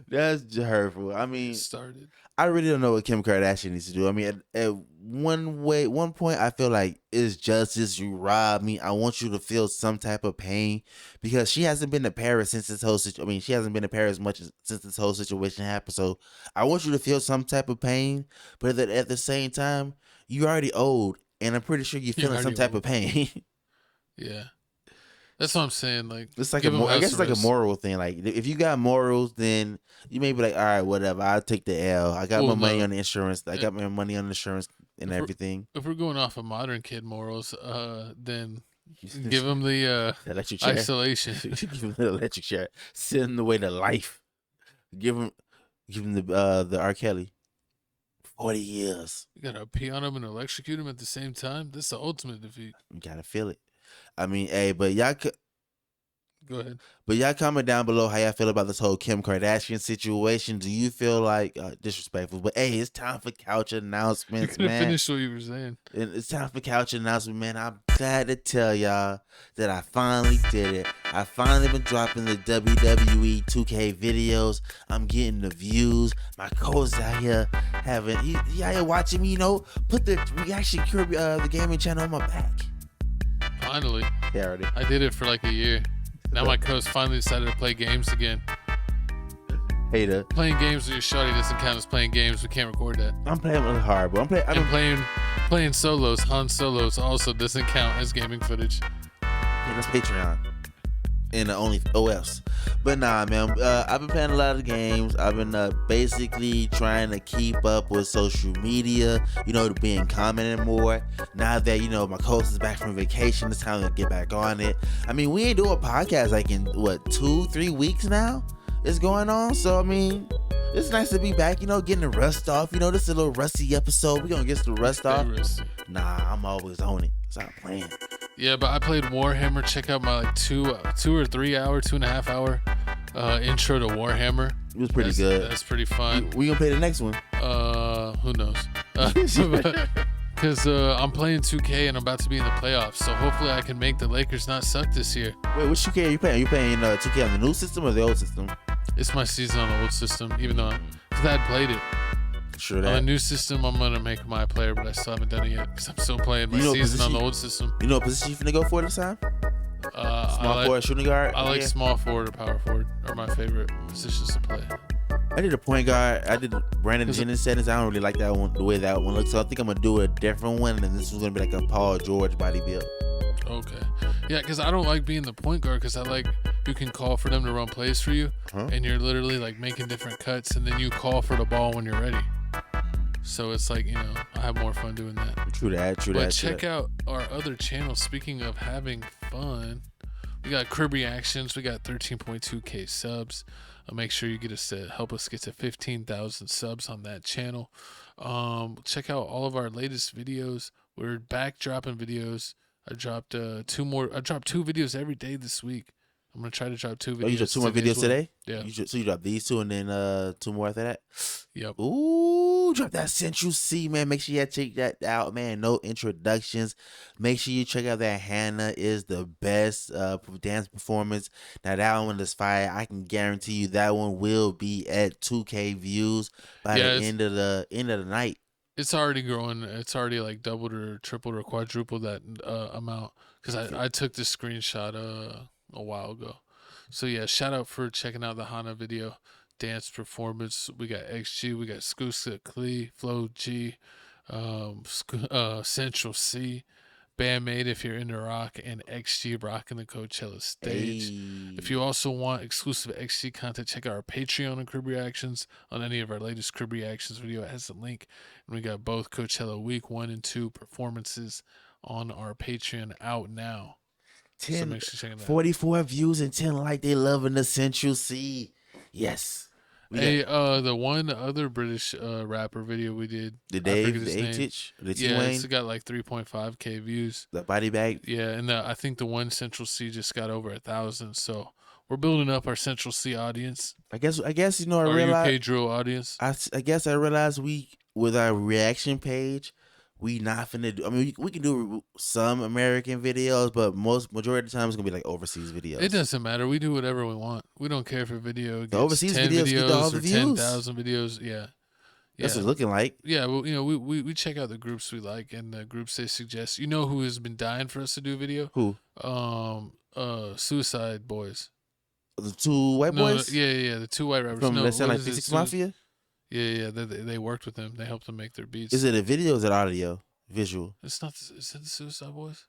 That's hurtful. I mean, started. I really don't know what Kim Kardashian needs to do. I mean, at one point, I feel like it's justice. You robbed me. I want you to feel some type of pain because she hasn't been to Paris since this whole situation. I mean, she hasn't been to Paris much since this whole situation happened. So I want you to feel some type of pain, but at the same time, you already owed, and I'm pretty sure you're feeling some type of pain. Yeah. That's what I'm saying. Like, It's like give him I guess it's like a rest. moral thing. Like if you got morals, then you may be like, all right, whatever. I'll take the L. I got Well, my money no. on the insurance. I got my money on insurance and everything. If we're going off of modern kid morals, then give him the electric chair. isolation. Give him the electric chair. Send him the way to life. Give him the R. Kelly. 40 years. You gotta pee on him and electrocute him at the same time. This is the ultimate defeat. You gotta feel it. I mean, hey, but y'all Go ahead. But y'all comment down below how y'all feel about this whole Kim Kardashian situation. Do you feel like disrespectful? But hey, it's time for couch announcements, You man. finish what you were saying. And it's time for couch announcement, man. I'm glad to tell y'all that I finally did it. I finally been dropping the WWE 2K videos. I'm getting the views. My co-host out here he out here watching me, put the reaction the gaming channel on my back. Finally. Yeah, already. I did it for like a year. Now my coach finally decided to play games again. Hater. Playing games with your shawty doesn't count as playing games. We can't record that. I'm playing really hard, bro. Playing solos, Han solos also doesn't count as gaming footage. Yeah, that's Patreon. And only OS. But nah, man. I've been playing a lot of games. I've been basically trying to keep up with social media, being commenting more. Now that, my co-host is back from vacation, it's time to get back on it. I mean, we ain't doing a podcast like in, 2-3 weeks now? It's going on. So, I mean, it's nice to be back, getting the rust off. This is a little rusty episode. We're going to get the rust off. Nah, I'm always on it. Stop playing. Yeah, but I played Warhammer. Check out my 2 or 3 hour, 2.5 hour intro to Warhammer. It was pretty good. That's pretty fun. We gonna play the next one? Who knows? Because I'm playing 2K and I'm about to be in the playoffs, so hopefully I can make the Lakers not suck this year. Wait, which 2K are you playing? Are you playing 2K on the new system or the old system? It's my season on the old system, even though because I had played it. Sure On that. the new system, I'm gonna make my player, but I still haven't done it yet because I'm still playing my season on the old system. You know what position you finna go for this time? Small forward, shooting guard. I like small forward or power forward are my favorite positions to play. I did a point guard. I did Brandon Jennings settings. I don't really like that one, the way that one looks. So I think I'm gonna do a different one, and this is gonna be like a Paul George body build. Okay. Yeah, because I don't like being the point guard because I like you can call for them to run plays for you, and you're literally like making different cuts, and then you call for the ball when you're ready. So it's like, I have more fun doing that. True that. But check out our other channel. Speaking of having fun, we got crib reactions. We got 13.2K subs. Make sure you get us to help us get to 15,000 subs on that channel. Check out all of our latest videos. We're back dropping videos. I dropped 2 videos every day this week. I'm gonna try to drop 2 videos. Oh, you dropped 2 more videos today? Yeah. So you dropped these 2 and then 2 more after that? Yep. Ooh, drop that Central C, man. Make sure you check that out, man. No introductions. Make sure you check out that Hannah is the best dance performance. Now that one is fire. I can guarantee you that one will be at 2K views by the end of the night. It's already growing. It's already like doubled or tripled or quadrupled that amount because I took this screenshot a while ago. So yeah, shout out for checking out the Hana video dance performance. We got XG, we got Skuska Klee, Flo G, Central C, Bandmate if you're into rock, and XG rocking the Coachella stage. Hey. If you also want exclusive XG content, check out our Patreon and Crib Reactions on any of our latest Crib Reactions video. It has a link. And we got both Coachella Week 1 and 2 performances on our Patreon out now. make sure you check it out. 44 views and 10 like they loving the Central C. Yes. Hey, the one other British rapper video we did, The I Dave, forget the his name. H-Titch, the Yeah, T-Wayne. it's got like 3.5K views. The body bag. Yeah, and I think the one Central C just got over 1,000. So we're building up our Central C audience. I guess I Our realized UK drill audience. I guess I realized with our reaction page, we not finna do. I mean, we can do some American videos, but majority of the time it's gonna be like overseas videos. It doesn't matter. We do whatever we want. We don't care if a video gets overseas 10 videos get all the or views. 10,000 videos. Yeah. That's what it's looking like. Yeah, well, we check out the groups we like and the groups they suggest. You know who has been dying for us to do a video? Who? Suicide Boys. The two white boys? Yeah, the two white rappers. From no, Let's Sound what Like is it? P6 Mafia? Yeah. They worked with them. They helped them make their beats. Is it a video or is it audio? Visual? It's not. Is it the Suicide Boys?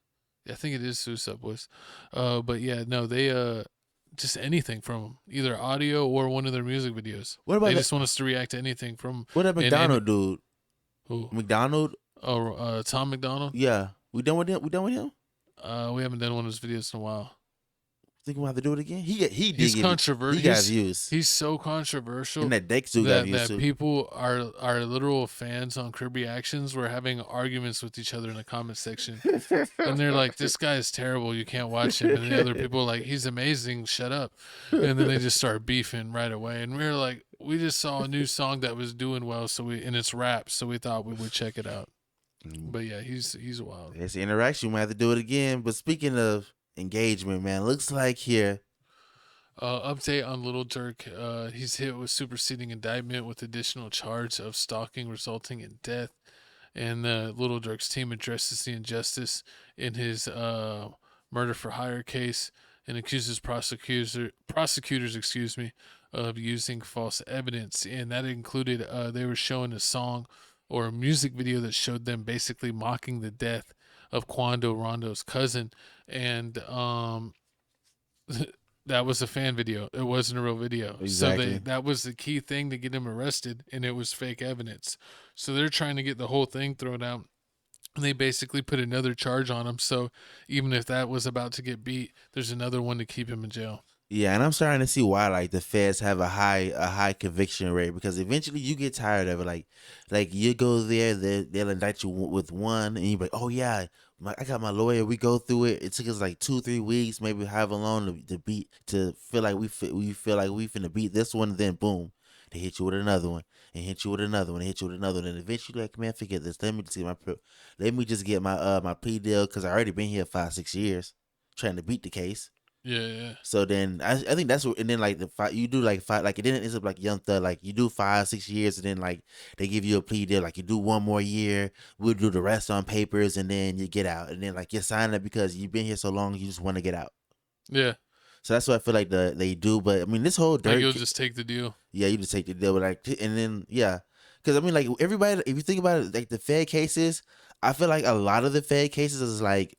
Yeah, I think it is Suicide Boys. But yeah, no, they just anything from them, either audio or one of their music videos. What about they that- just want us to react to anything from. What that McDonald dude? Who? McDonald? Oh, Tom McDonald. Yeah. We done with him? We done with him? We haven't done one of his videos in a while. Think we'll have to do it again? He He's controversial. He got views. He's so controversial. And that Dex dude got views that too. people are literal fans on Crib Reactions were having arguments with each other in the comment section, and they're like, "This guy is terrible. You can't watch him." And the other people are like, "He's amazing. Shut up." And then they just start beefing right away. And we were like, we just saw a new song that was doing well, and it's rap, so we thought we would check it out. But yeah, he's wild. It's the interaction. We might have to do it again. But speaking of engagement, man, looks like here. Update on Lil Durk. He's hit with superseding indictment with additional charge of stalking resulting in death. And Lil Durk's team addresses the injustice in his murder for hire case and accuses prosecutors, of using false evidence. And that included they were showing a song or a music video that showed them basically mocking the death of Quando Rondo's cousin. And that was a fan video. It wasn't a real video. Exactly. So that was the key thing to get him arrested, and it was fake evidence. So they're trying to get the whole thing thrown out. And they basically put another charge on him. So even if that was about to get beat, there's another one to keep him in jail. Yeah, and I'm starting to see why like the feds have a high conviction rate, because eventually you get tired of it. Like you go there, they'll indict you with one, and you're like, oh yeah, I got my lawyer. We go through it. It took us like 2-3 weeks, maybe however long to feel like we feel like we finna beat this one. Then boom, they hit you with another one, and hit you with another one, and hit you with another one, and eventually like, man, forget this. Let me just get my plea deal, because I already been here 5-6 years trying to beat the case. Yeah. So then I think that's what, and then like you do like 5, like it didn't end up like Young Thug, like you do 5-6 years, and then like they give you a plea deal, like you do 1 more year, we'll do the rest on papers, and then you get out, and then like you sign it because you've been here so long, you just want to get out. Yeah. So that's what I feel like they do. But I mean, this whole Like you'll just take the deal. Yeah, you just take the deal, but like, and then yeah, because I mean, like everybody, if you think about it, like the Fed cases, I feel like a lot of the Fed cases is like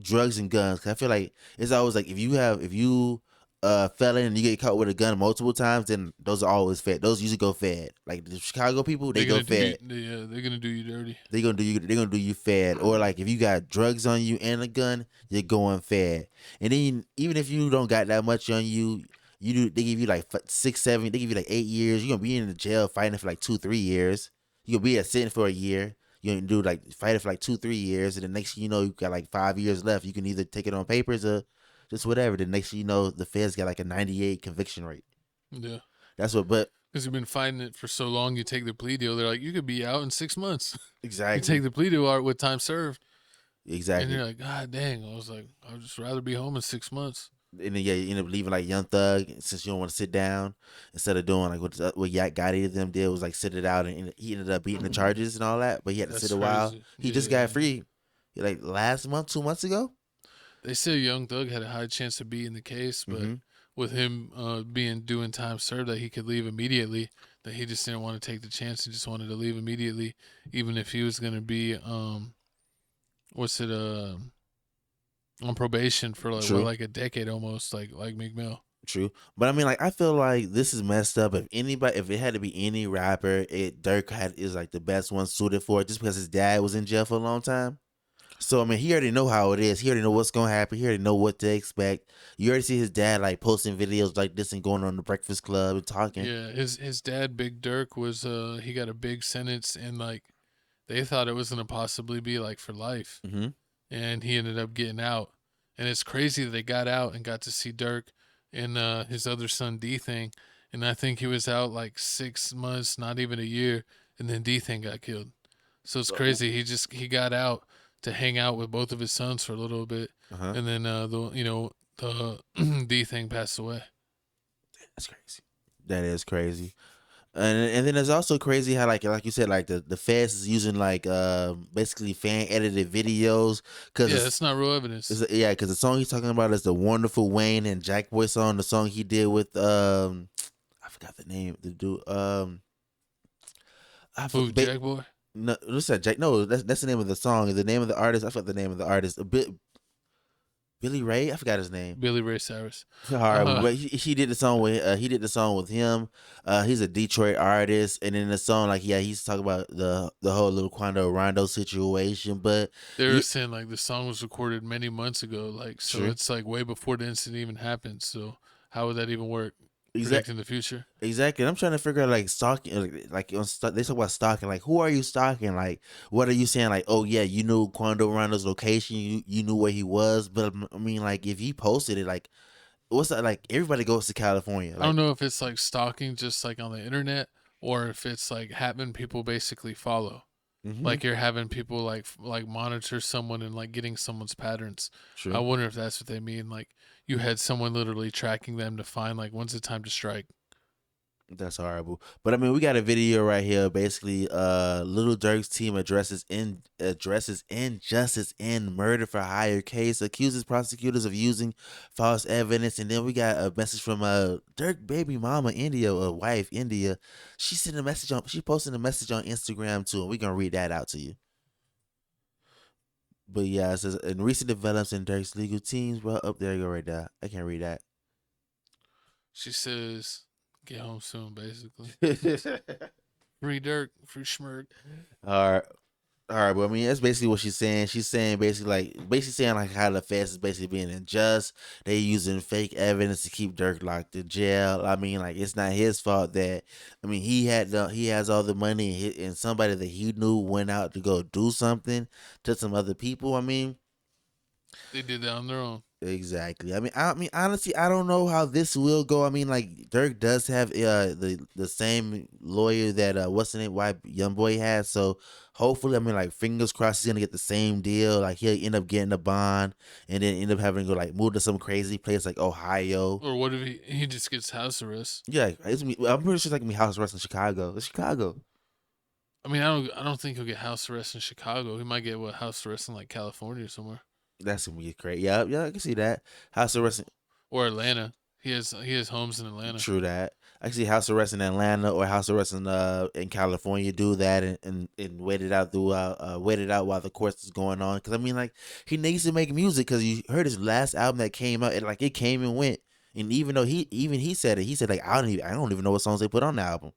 drugs and guns. 'Cause I feel like it's always like if you felon and you get caught with a gun multiple times, then those are always Fed. Those usually go Fed. Like the Chicago people, they go Fed. They're gonna do you dirty. They're gonna do you Fed. Or like if you got drugs on you and a gun, you're going Fed. And then even if you don't got that much on you, they give you like 6, 7. They give you like 8 years. You're gonna be in the jail fighting for like 2-3 years. You're gonna be at sitting for a year. You can do like fight it for like 2-3 years, and the next thing you know, you got like 5 years left. You can either take it on papers or just whatever. The next thing you know, the feds got like a 98 conviction rate. Yeah. That's what, but because you've been fighting it for so long, you take the plea deal. They're like, you could be out in 6 months. Exactly. You take the plea deal out with time served. Exactly. And you're like, God dang. I was like, I would just rather be home in 6 months. And then yeah, you end up leaving like Young Thug, since you don't want to sit down, instead of doing like what Yak Gotti them did was like sit it out, and he ended up beating the charges and all that, but he had to sit a while. He just got free like last month, 2 months ago. They say Young Thug had a high chance of beating the case, but with him doing time served, that he could leave immediately, that he just didn't want to take the chance. He just wanted to leave immediately, even if he was going to be on probation for like a decade almost, like Meek Mill. True, but I mean, like I feel like this is messed up. If it had to be any rapper, Durk is like the best one suited for it, just because his dad was in jail for a long time. So I mean, he already know how it is. He already know what's gonna happen. He already know what to expect. You already see his dad like posting videos like this and going on the Breakfast Club and talking. Yeah, his dad, Big Dirk, was he got a big sentence, and like they thought it was gonna possibly be like for life, and he ended up getting out. And it's crazy that they got out and got to see Dirk and his other son D Thing, and I think he was out like 6 months, not even a year, and then D Thing got killed. So it's crazy. He got out to hang out with both of his sons for a little bit, and then the D Thing passed away. That's crazy. That is crazy. And then it's also crazy how like you said, like the feds is using like basically fan edited videos because it's not real evidence. Because the song he's talking about is the wonderful Wayne and Jack Boy song, the song he did with I forgot the name, the dude Jack Boy. No, what's that? Jack? No, that's the name of the song. The name of the artist. I forgot the name of the artist. Billy Ray. I forgot his name. Billy Ray Cyrus. All right, but he did the song with him. He's a Detroit artist, and in the song, like he's talking about the whole little Quando Rondo situation. But they were saying like the song was recorded many months ago, like so True. it's like way before the incident even happened. So how would that even work? Exactly. Predicting the future. Exactly. I'm trying to figure out like stalking, like they talk about stalking. Like, who are you stalking? Like, what are you saying? Like, oh yeah, you knew Quando Rondo's location. You knew where he was. But I mean, like, if he posted it, like, what's that? Like, everybody goes to California. Like, I don't know if it's like stalking just like on the internet, or if it's like having people basically follow. Like you're having people like monitor someone and like getting someone's patterns. True. I wonder if that's what they mean. Like you had someone literally tracking them to find like when's the time to strike. That's horrible. But I mean, we got a video right here. Basically, Lil Durk's team addresses injustice in murder for hire case, accuses prosecutors of using false evidence, and then we got a message from Durk baby mama India, or wife India. She posted a message on Instagram too, and we're gonna read that out to you. But yeah, it says in recent developments in Durk's legal teams. Well, up there you go right there. I can't read that. She says, "Get home soon," basically. Free Durk, free Schmirk. All right. But I mean, that's basically what she's saying. She's saying basically saying like how the feds is basically being unjust. They using fake evidence to keep Durk locked in jail. I mean, like, it's not his fault that, I mean, he has all the money, and somebody that he knew went out to go do something to some other people. I mean, They did that on their own. exactly. I mean, honestly, I don't know how this will go. I mean, like, Durk does have the same lawyer that what's the name, why YoungBoy has. So hopefully, I mean, like, fingers crossed, he's gonna get the same deal. Like, he'll end up getting a bond, and then end up having to go like move to some crazy place like Ohio. Or what if he just gets house arrest? Yeah, I'm pretty sure it's like gonna be house arrest in Chicago. It's Chicago. I mean, I don't think he'll get house arrest in Chicago. He might get house arrest in like California or somewhere. That's gonna be great. Yeah, I can see that. House arrest or Atlanta. He has homes in Atlanta. True that. I can see house arrest in Atlanta or house arrest in California. Do that and wait it out while the course is going on. Because I mean, like, he needs to make music. Because you heard his last album that came out, and like it came and went. And even though he said it, he said like I don't even know what songs they put on the album.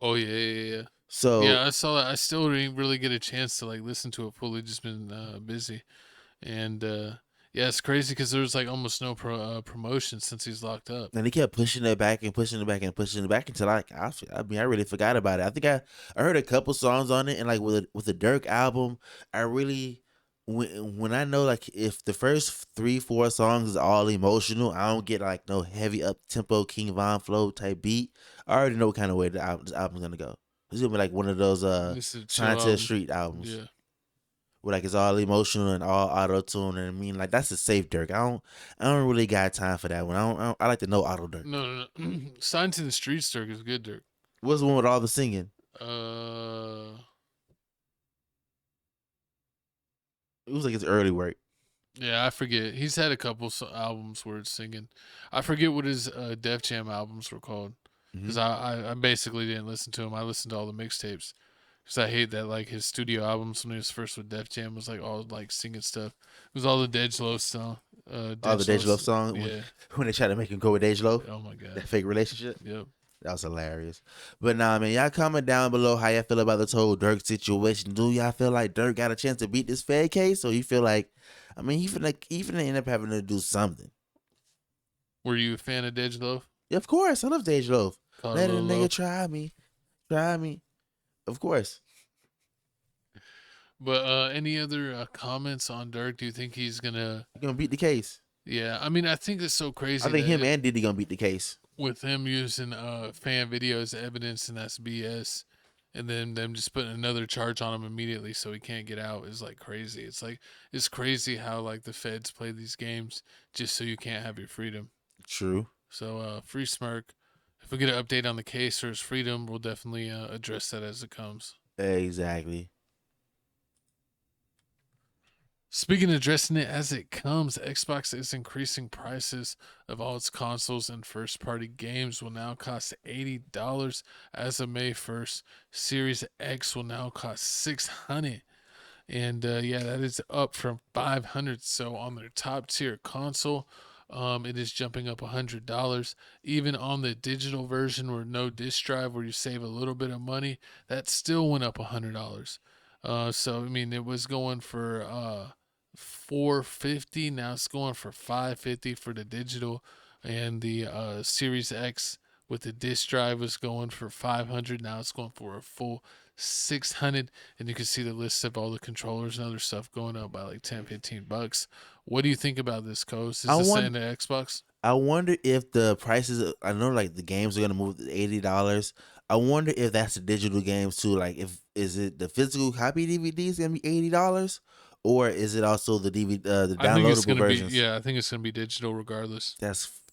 Oh yeah. So yeah, I saw that. I still didn't really get a chance to like listen to it fully. Just been busy, and yeah, it's crazy because there's like almost no promotion since he's locked up. And he kept pushing it back and pushing it back and pushing it back until I really forgot about it. I think I heard a couple songs on it, and like with the Durk album, I really when I know like if the first 3-4 songs is all emotional, I don't get like no heavy up tempo King Von flow type beat. I already know what kind of way this album's gonna go. It's gonna be like one of those Trying to the Street albums. Yeah. Where like it's all emotional and all auto tune, and I mean like that's a safe Durk. I don't really got time for that one. I like to know auto Durk. No. Signed to the Streets Durk is good Durk. What's the one with all the singing? It was like his early work. Yeah, I forget. He's had a couple albums where it's singing. I forget what his Def Jam albums were called. Because I basically didn't listen to him. I listened to all the mixtapes. Because I hate that like his studio albums when he was first with Def Jam was like all like singing stuff. It was all the Dej Loaf song. All the Dej Loaf song? Yeah. When they tried to make him go with Dej Loaf? Oh my God. That fake relationship? Yep. That was hilarious. But nah, man, y'all comment down below how y'all feel about this whole Durk situation. Do y'all feel like Durk got a chance to beat this Fed case, or you feel like, I mean, he finna end up having to do something? Were you a fan of Dej Loaf? Yeah, of course, I love Dej Loaf. Call Let a Lil nigga Loaf. try me. Of course. But any other comments on Durk? Do you think he's gonna beat the case? Yeah, I mean, I think it's so crazy. I think that him and Diddy gonna beat the case. with him using fan videos as evidence, and that's BS. And then them just putting another charge on him immediately so he can't get out is like crazy. It's crazy how like the feds play these games just so you can't have your freedom. True. So free Smirk. If we get an update on the case or his freedom, we'll definitely address that as it comes. Exactly. Speaking of addressing it as it comes, Xbox is increasing prices of all its consoles, and first-party games will now cost $80 as of May 1st. Series X will now cost $600. And yeah, that is up from $500. So on their top-tier console, it is jumping up $100. Even on the digital version with no disc drive, where you save a little bit of money, that still went up $100. So I mean, it was going for $450. Now it's going for $550 for the digital, and the Series X with the disc drive was going for $500. Now it's going for a full $600, and you can see the list of all the controllers and other stuff going up by like $10-15. What do you think about this, Coast? Is this in the Xbox? I wonder if the prices. I know like the games are gonna move to $80. I wonder if that's the digital games too. Like, is it the physical copy DVDs gonna be $80, or is it also the DVD, the I think it's downloadable gonna versions? be, yeah, I think it's gonna be digital regardless.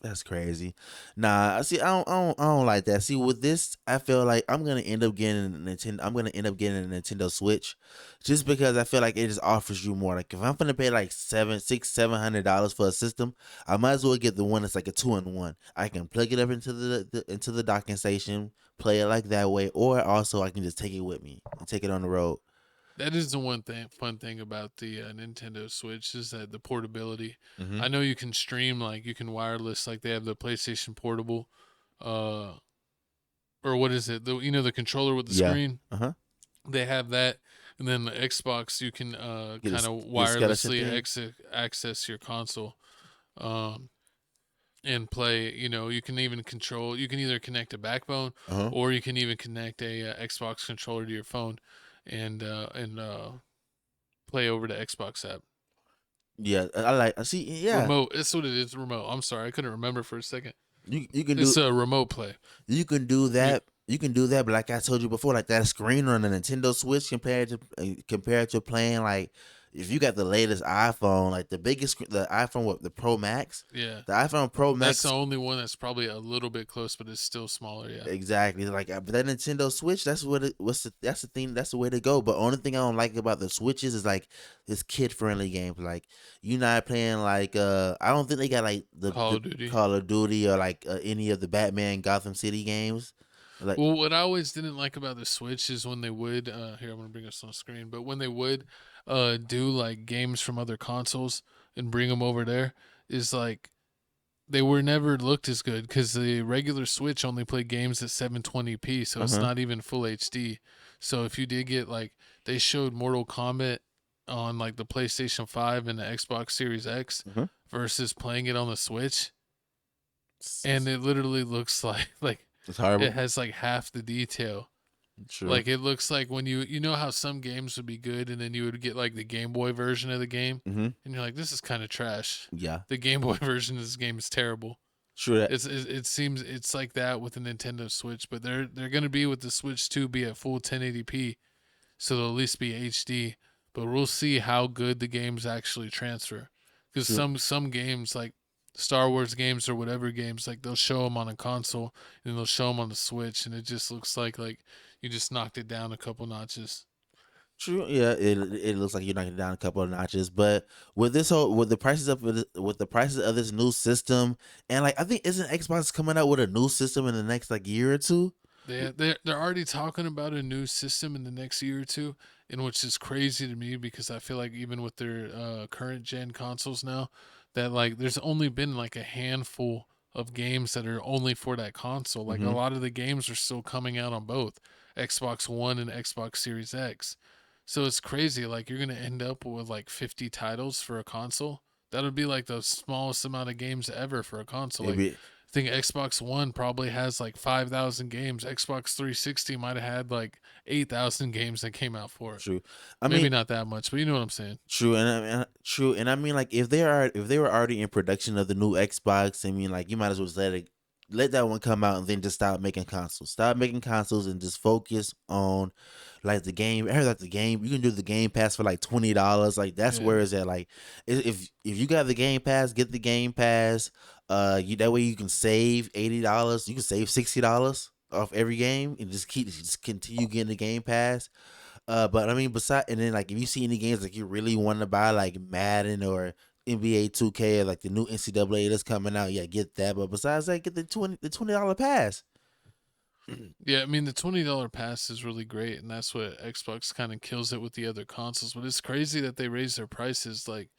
That's crazy. Nah, see, I don't like that. See, with this, I feel like I'm gonna end up getting a Nintendo. I'm gonna end up getting a Nintendo Switch, just because I feel like it just offers you more. Like, if I'm gonna pay like $700 for a system, I might as well get the one that's like a 2-in-1. I can plug it up into the docking station, play it like that way, or also I can just take it with me and take it on the road. That is the fun thing about the Nintendo Switch, is that the portability. Mhm. I know you can stream, like you can wireless, like they have the PlayStation Portable, or what is it? The controller with the Yeah. screen. Uh-huh. They have that, and then the Xbox, you can Get a kind s- of get a skeleton wirelessly thing? access your console, and play. You can even control. You can either connect a backbone, Uh-huh. or you can even connect a Xbox controller to your phone, and play over the Xbox app. Yeah, I see. Yeah, Remote. That's what it is. Remote. I'm sorry, I couldn't remember for a second. you can do It's a remote play. You can do that. You can do that, but like I told you before, like that screen on the Nintendo Switch compared to playing, like, if you got the latest iPhone, like the biggest, the iPhone, what, the Pro Max? Yeah. The iPhone Pro That's Max. the only one that's probably a little bit close, but it's still smaller. Yeah. Exactly. Like, but that Nintendo Switch, that's that's the thing. That's the way to go. But only thing I don't like about the Switches is like this kid friendly games. Like, you not playing like I don't think they got like the Call of Duty or like any of the Batman Gotham City games. Like, Well, what I always didn't like about the Switch is when they would here, I'm gonna bring us on the screen, but when they would do like games from other consoles and bring them over there, is like they were never looked as good, because the regular Switch only played games at 720p, so it's Uh-huh. not even full HD. So if you did get, like, they showed Mortal Kombat on like the PlayStation 5 and the Xbox Series X Mhm. versus playing it on the Switch, and it literally looks like It's horrible. it has like half the detail. True. Like, it looks like when you know how some games would be good, and then you would get like the Game Boy version of the game, Mhm. and you're like, this is kind of trash. Yeah. The Game Boy version of this game is terrible. True that. It seems it's like that with the Nintendo Switch, but they're gonna be with the Switch 2 be at full 1080p, so they'll at least be HD. But we'll see how good the games actually transfer, because True. some games, like Star Wars games or whatever games, like they'll show them on a console and they'll show them on the Switch, and it just looks like you just knocked it down a couple notches. True. Yeah, it looks like you're knocking down a couple of notches, but with the prices of this new system, and like I think isn't Xbox coming out with a new system in the next like year or two? They're already talking about a new system in the next year or two, and which is crazy to me, because I feel like even with their current gen consoles now, that like there's only been like a handful of games that are only for that console. Like a lot of the games are still coming out on both Xbox One and Xbox Series X. So it's crazy. Like you're gonna end up with like 50 titles for a console. That would be like the smallest amount of games ever for a console. Like, I think Xbox One probably has like 5,000 games. Xbox 360 might have had like 8,000 games that came out for it. True. Maybe not that much, but you know what I'm saying. True, and I mean, like if they were already in production of the new Xbox, I mean, like you might as well let that one come out and then just stop making consoles. Stop making consoles and just focus on like the game. I heard that the game you can do the Game Pass for like $20. Like that's where it's at. Like if you got the Game Pass, get the Game Pass. That way you can save $80. You can save $60 off every game and just continue getting the Game Pass. But I mean, and then like if you see any games like you really want to buy, like Madden or NBA 2K or like the new NCAA that's coming out, yeah, get that. But besides that, get the $20 pass. Yeah, I mean the $20 pass is really great, and that's what Xbox kind of kills it with the other consoles. But it's crazy that they raise their prices. Like,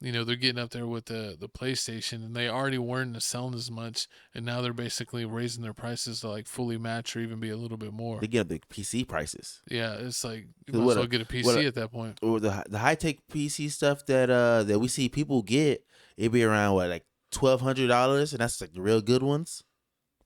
you know, they're getting up there with the PlayStation, and they already weren't selling as much, and now they're basically raising their prices to like fully match or even be a little bit more. They get up the PC prices. Yeah, it's like you might as well get a PC at that point. Or the high tech PC stuff that we see people get, it'd be around like $1,200, and that's like the real good ones.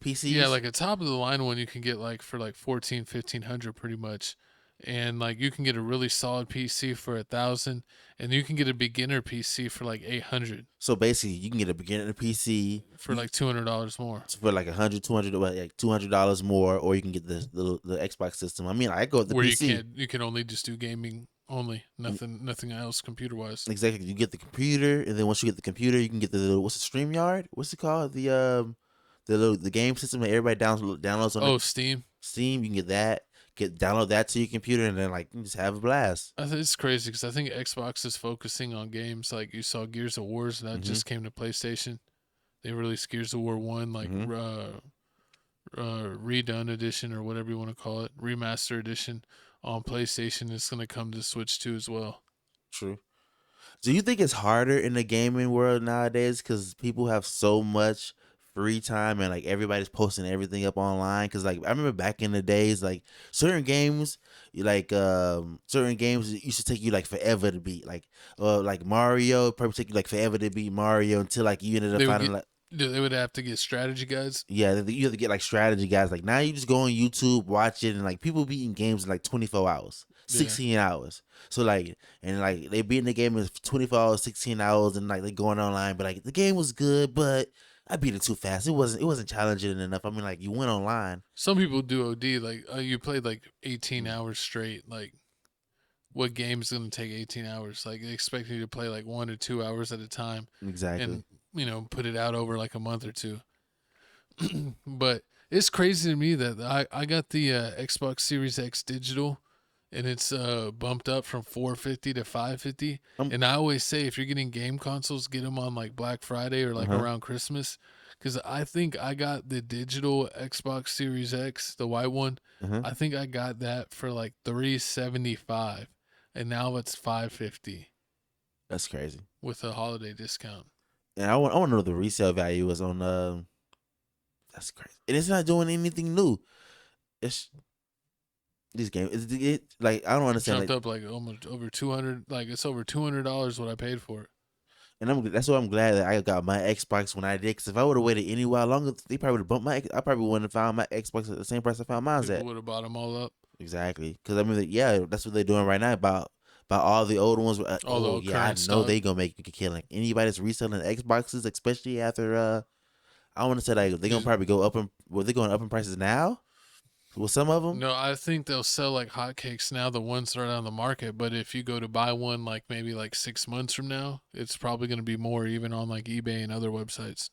PCs. Yeah, like a top of the line one you can get like for like $1,400-1,500 pretty much. And like you can get a really solid PC for $1,000, and you can get a beginner PC for like $800. So basically, you can get a beginner PC for like $200 more. For like $200 more, or you can get the Xbox system. I mean, I go with the where PC. You can only just do gaming only, nothing else computer wise. Exactly, you get the computer, and then once you get the computer, you can get the little, what's the StreamYard? What's it called? The game system that everybody downloads on. Steam. Steam, you can get that. Download that to your computer and then like just have a blast. I think it's crazy because I think Xbox is focusing on games like you saw Gears of Wars, and that just came to PlayStation. They released Gears of War 1, like redone edition or whatever you want to call it, remaster edition on PlayStation. It's going to come to Switch too as well. True. Do you think it's harder in the gaming world nowadays because people have so much free time and like everybody's posting everything up online? Because like I remember back in the days, like certain games used to take you like forever to beat, like Mario probably take you like forever to beat Mario until like you ended up finding they would have to get strategy guides. Yeah, you have to get like strategy guides. Like now you just go on YouTube, watch it, and like people beating games in like 24 hours, 16 hours. So like, and like they beating the game in 24 hours, 16 hours, and like they going online, but like the game was good, but I beat it too fast. It wasn't challenging enough. I mean, like you went online. Some people do OD. Like you played like 18 hours straight. Like what game's gonna take 18 hours? Like they expect you to play like 1 or 2 hours at a time. Exactly. And put it out over like a month or two. But it's crazy to me that I got the Xbox Series X digital, and it's bumped up from $450 to $550. And I always say if you're getting game consoles, get them on like Black Friday or like around Christmas, because I think I got the digital Xbox Series X, the white one. I think I got that for like $375, and now it's $550. That's crazy with a holiday discount. And I want to know what the resale value is on. That's crazy, and it's not doing anything new. It's this game. It like I don't understand. Jumped up like almost over $200. Like it's over $200 what I paid for it. And that's why I'm glad that I got my Xbox when I did. Because if I would have waited any while longer, they probably would have bumped my. I probably wouldn't have found my Xbox at the same price I found mine at. Would have bought them all up. Exactly, because I mean, that's what they're doing right now. About all the old ones. I know they gonna make a killing. Anybody that's reselling Xboxes, especially after I want to say like they're gonna probably go up in. Well, they're going up in prices now. With some of them? No, I think they'll sell like hotcakes now, the ones that are on the market. But if you go to buy one like maybe like 6 months from now, it's probably going to be more even on like eBay and other websites.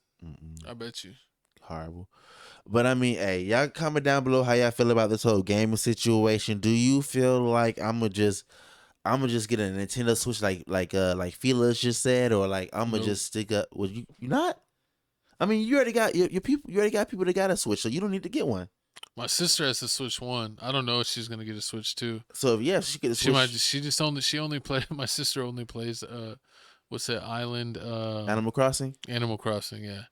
I bet you. Horrible. But I mean, hey, y'all comment down below how y'all feel about this whole gaming situation. Do you feel like I'm gonna just get a Nintendo Switch like Felix just said, or like I'm gonna just stick up? Well, you not? I mean, you already got your people. You already got people that got a Switch, so you don't need to get one. My sister has a Switch 1. I don't know if she's gonna get a Switch 2. So yeah, if she get a Switch. She only play. My sister only plays what's that island? Animal Crossing. Animal Crossing, yeah.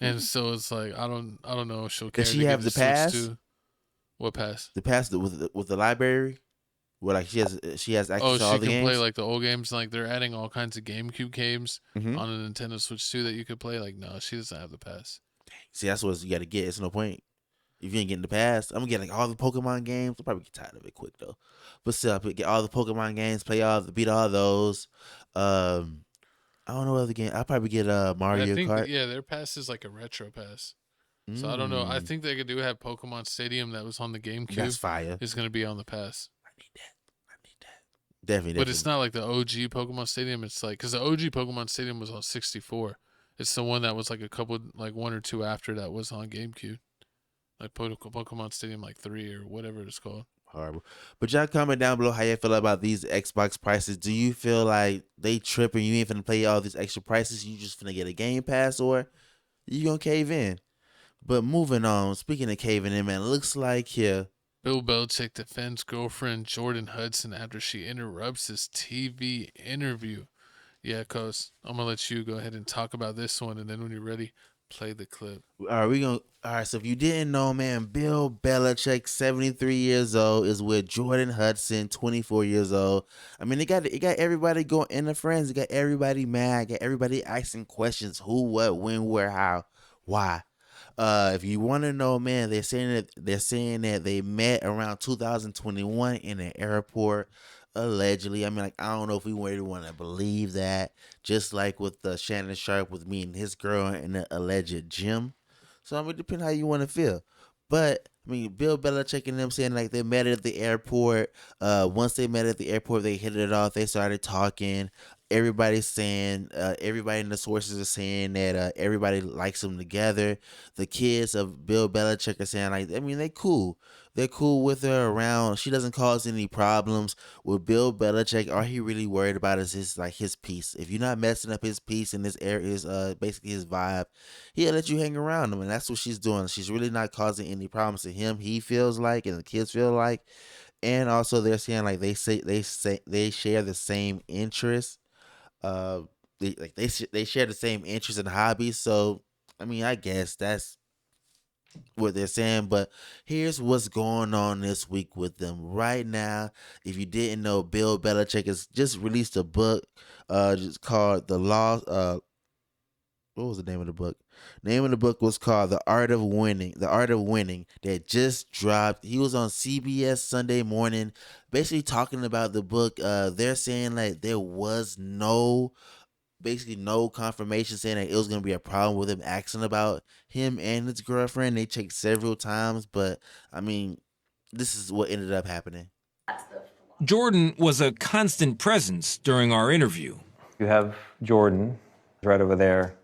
And so it's like I don't know if she'll care. Does she to have give the pass? Switch to. What pass? The pass with the library, where like she has access to all She the can games. play like the old games. Like they're adding all kinds of GameCube games Mhm. on a Nintendo Switch too that you could play. Like no, she doesn't have the pass. See, that's what you got to get. It's no point if you ain't getting the pass. I'm gonna get like all the Pokemon games. I'll probably get tired of it quick though, but still, I'll get all the Pokemon games, beat all those. I don't know what other game. I'll probably get Mario I think Kart. their pass is like a retro pass. So I don't know. I think they could have Pokemon Stadium that was on the GameCube. That's fire. Is going to be on the pass. Definitely. But it's not like the OG Pokemon Stadium. It's like because the OG Pokemon Stadium was on 64. It's the one that was like one or two after that was on GameCube, like Pokemon Stadium like 3 or whatever it's called. Horrible. But y'all comment down below how you feel about these Xbox prices. Do you feel like they tripping? You ain't finna play all these extra prices. You just finna get a Game Pass, or you gonna cave in? But moving on. Speaking of caving in, man, looks like here. Bill Belichick defends girlfriend Jordan Hudson after she interrupts his TV interview. Yeah, Coast, I'm gonna let you go ahead and talk about this one, and then when you're ready, play the clip. All right, so if you didn't know, man, Bill Belichick, 73 years old, is with Jordan Hudson, 24 years old. I mean, it got everybody going in the friends. It got everybody mad. Got everybody asking questions: who, what, when, where, how, why. If you want to know, man, they're saying that they met around 2021 in an airport. Allegedly, I mean, like, I don't know if we really want to believe that. Just like with Shannon Sharp with meeting his girl in the alleged gym. So I mean, it depends how you want to feel. But I mean, Bill Belichick and them saying like they met at the airport. Once they met at the airport, they hit it off. They started talking. Everybody's saying, everybody in the sources are saying that everybody likes them together. The kids of Bill Belichick are saying like, I mean, they cool. They're cool with her around. She doesn't cause any problems with Bill Belichick. All he really worried about is his peace. If you're not messing up his peace and this area is basically his vibe, he'll let you hang around him, and that's what she's doing. She's really not causing any problems to him. He feels like, and the kids feel like, and also they're saying like they share the same interests. They share the same interests and hobbies. So I mean, I guess that's what they're saying. But here's what's going on this week with them right now. If you didn't know, Bill Belichick has just released a book just called The Law. What was the name of the book? Name of the book was called The Art of Winning. The Art of Winning, that just dropped. He was on CBS Sunday morning basically talking about the book. They're saying like there was no confirmation saying that it was going to be a problem with him asking about him and his girlfriend. They checked several times, but I mean, this is what ended up happening. Jordan was a constant presence during our interview. You have Jordan right over there.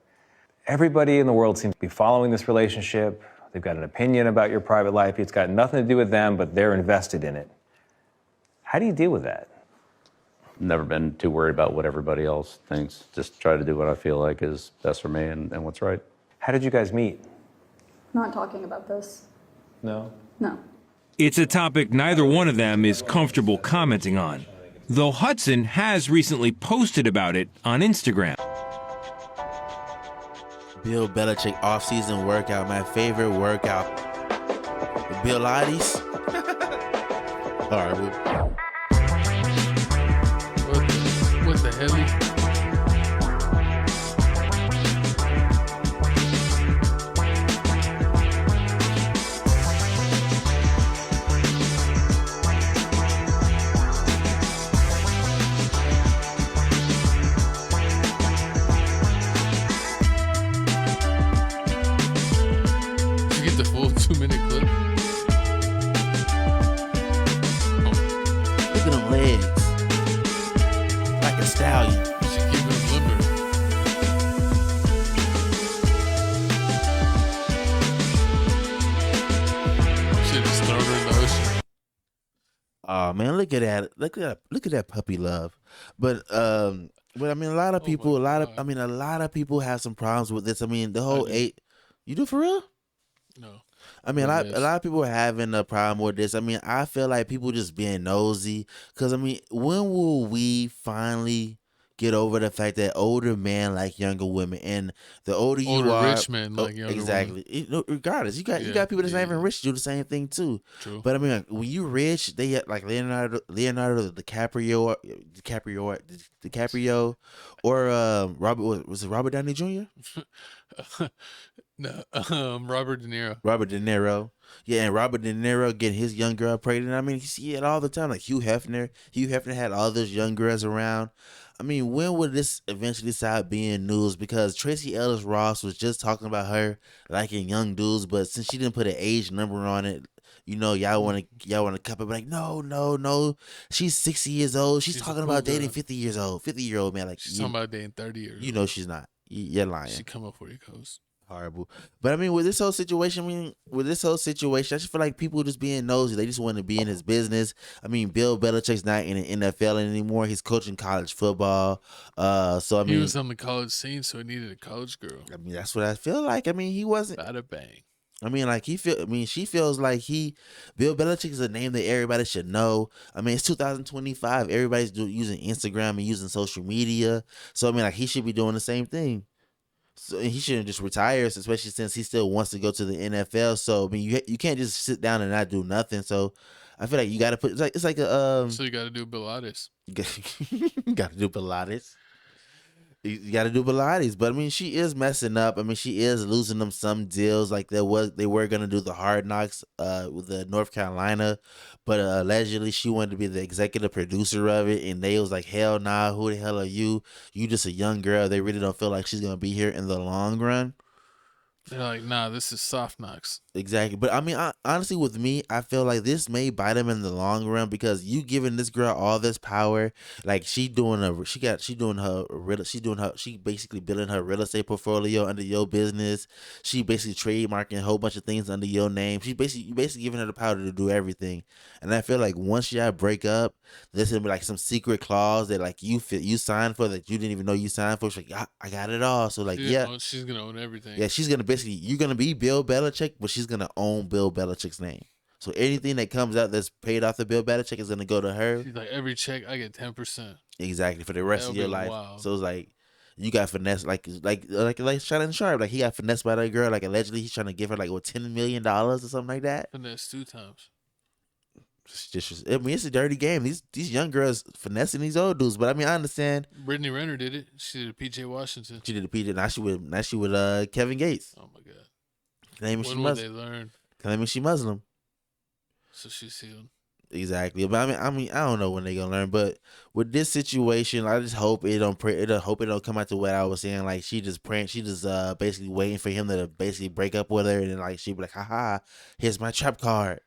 Everybody in the world seems to be following this relationship. They've got an opinion about your private life. It's got nothing to do with them, but they're invested in it. How do you deal with that? Never been too worried about what everybody else thinks. Just try to do what I feel like is best for me and what's right. How did you guys meet? Not talking about this. No? No. It's a topic neither one of them is comfortable commenting on, though Hudson has recently posted about it on Instagram. Bill Belichick off-season workout, my favorite workout. The Bill Yachty's. Horrible. What the hell? You get the full 2-minute clip. Look at them legs. Like a stallion. She keeping him limber. Shit just thrown her in the ocean. Oh man, look at that! Look at that puppy love. But I mean, a lot of people have some problems with this. I mean, the whole you do for real? No. I mean, a lot of people are having a problem with this. I mean, I feel like people just being nosy. Because, I mean, when will we finally get over the fact that older men like younger women, and the older you Older are, rich men like younger exactly. Regardless, you got people that's not even rich do the same thing too. True. But I mean, like, when you rich, they like Leonardo DiCaprio, or Robert was it Robert Downey Jr. No, Robert De Niro. Robert De Niro. Yeah, and Robert De Niro getting his young girl pregnant. I mean, you see it all the time. Like Hugh Hefner. Hugh Hefner had all those young girls around. I mean, when would this eventually start being news? Because Tracy Ellis Ross was just talking about her liking young dudes, but since she didn't put an age number on it, y'all want to cup it, but like, no. She's 60 years old. She's talking about dating 50-year-old man. Like She's talking about dating 30 years. You know she's not. You're lying. She come up where he goes. Horrible. But I mean, with this whole situation, I just feel like people just being nosy. They just want to be in his business. I mean, Bill Belichick's not in the NFL anymore. He's coaching college football. So I mean, he was on the college scene, so he needed a college girl. I mean, that's what I feel like. I mean, he wasn't. Bada bang. I mean, like she feels like Bill Belichick is a name that everybody should know. I mean, it's 2025. Everybody's using Instagram and using social media. So I mean, like he should be doing the same thing. So he shouldn't just retire, especially since he still wants to go to the NFL. So I mean, you can't just sit down and not do nothing. So I feel like you got to put it's like a So you got to do Pilates. You got to do Pilates. You got to do Pilates, but I mean, she is messing up. I mean, she is losing them some deals. Like they were gonna do the Hard Knocks with the North Carolina, but allegedly she wanted to be the executive producer of it, and they was like, hell nah, who the hell are you? You just a young girl. They really don't feel like she's gonna be here in the long run. They're like, nah, this is soft knocks. Exactly. But I mean, honestly, with me, I feel like this may bite him in the long run because you giving this girl all this power. Like she basically building her real estate portfolio under your business. She basically trademarking a whole bunch of things under your name. You basically giving her the power to do everything. And I feel like once y'all break up, there's gonna be like some secret clause that like you signed for that you didn't even know you signed for. She's like, I got it all. So like, she's gonna own everything. Yeah, she's gonna you're gonna be Bill Belichick, but she's gonna own Bill Belichick's name. So anything that comes out that's paid off the Bill Belichick is gonna go to her. She's like, every check I get 10%. Exactly, for the rest of your life. Wild. So it's like you got finesse, like Shannon Sharp, like he got finessed by that girl. Like allegedly he's trying to give her like $10 million or something like that. Finesse 2 times. I mean, it's a dirty game. These young girls finessing these old dudes. But I mean, I understand. Brittany Renner did it. She did a PJ Washington. She did a PJ. Now she with Kevin Gates. Oh my god. Claiming when she will Muslim. they learn? Claiming she Muslim. So she's healed. Exactly. But I mean, I don't know when they gonna learn. But with this situation, I just hope it don't come out to what I was saying. Like she just basically waiting for him to basically break up with her, and then like she be like, haha, here's my trap card.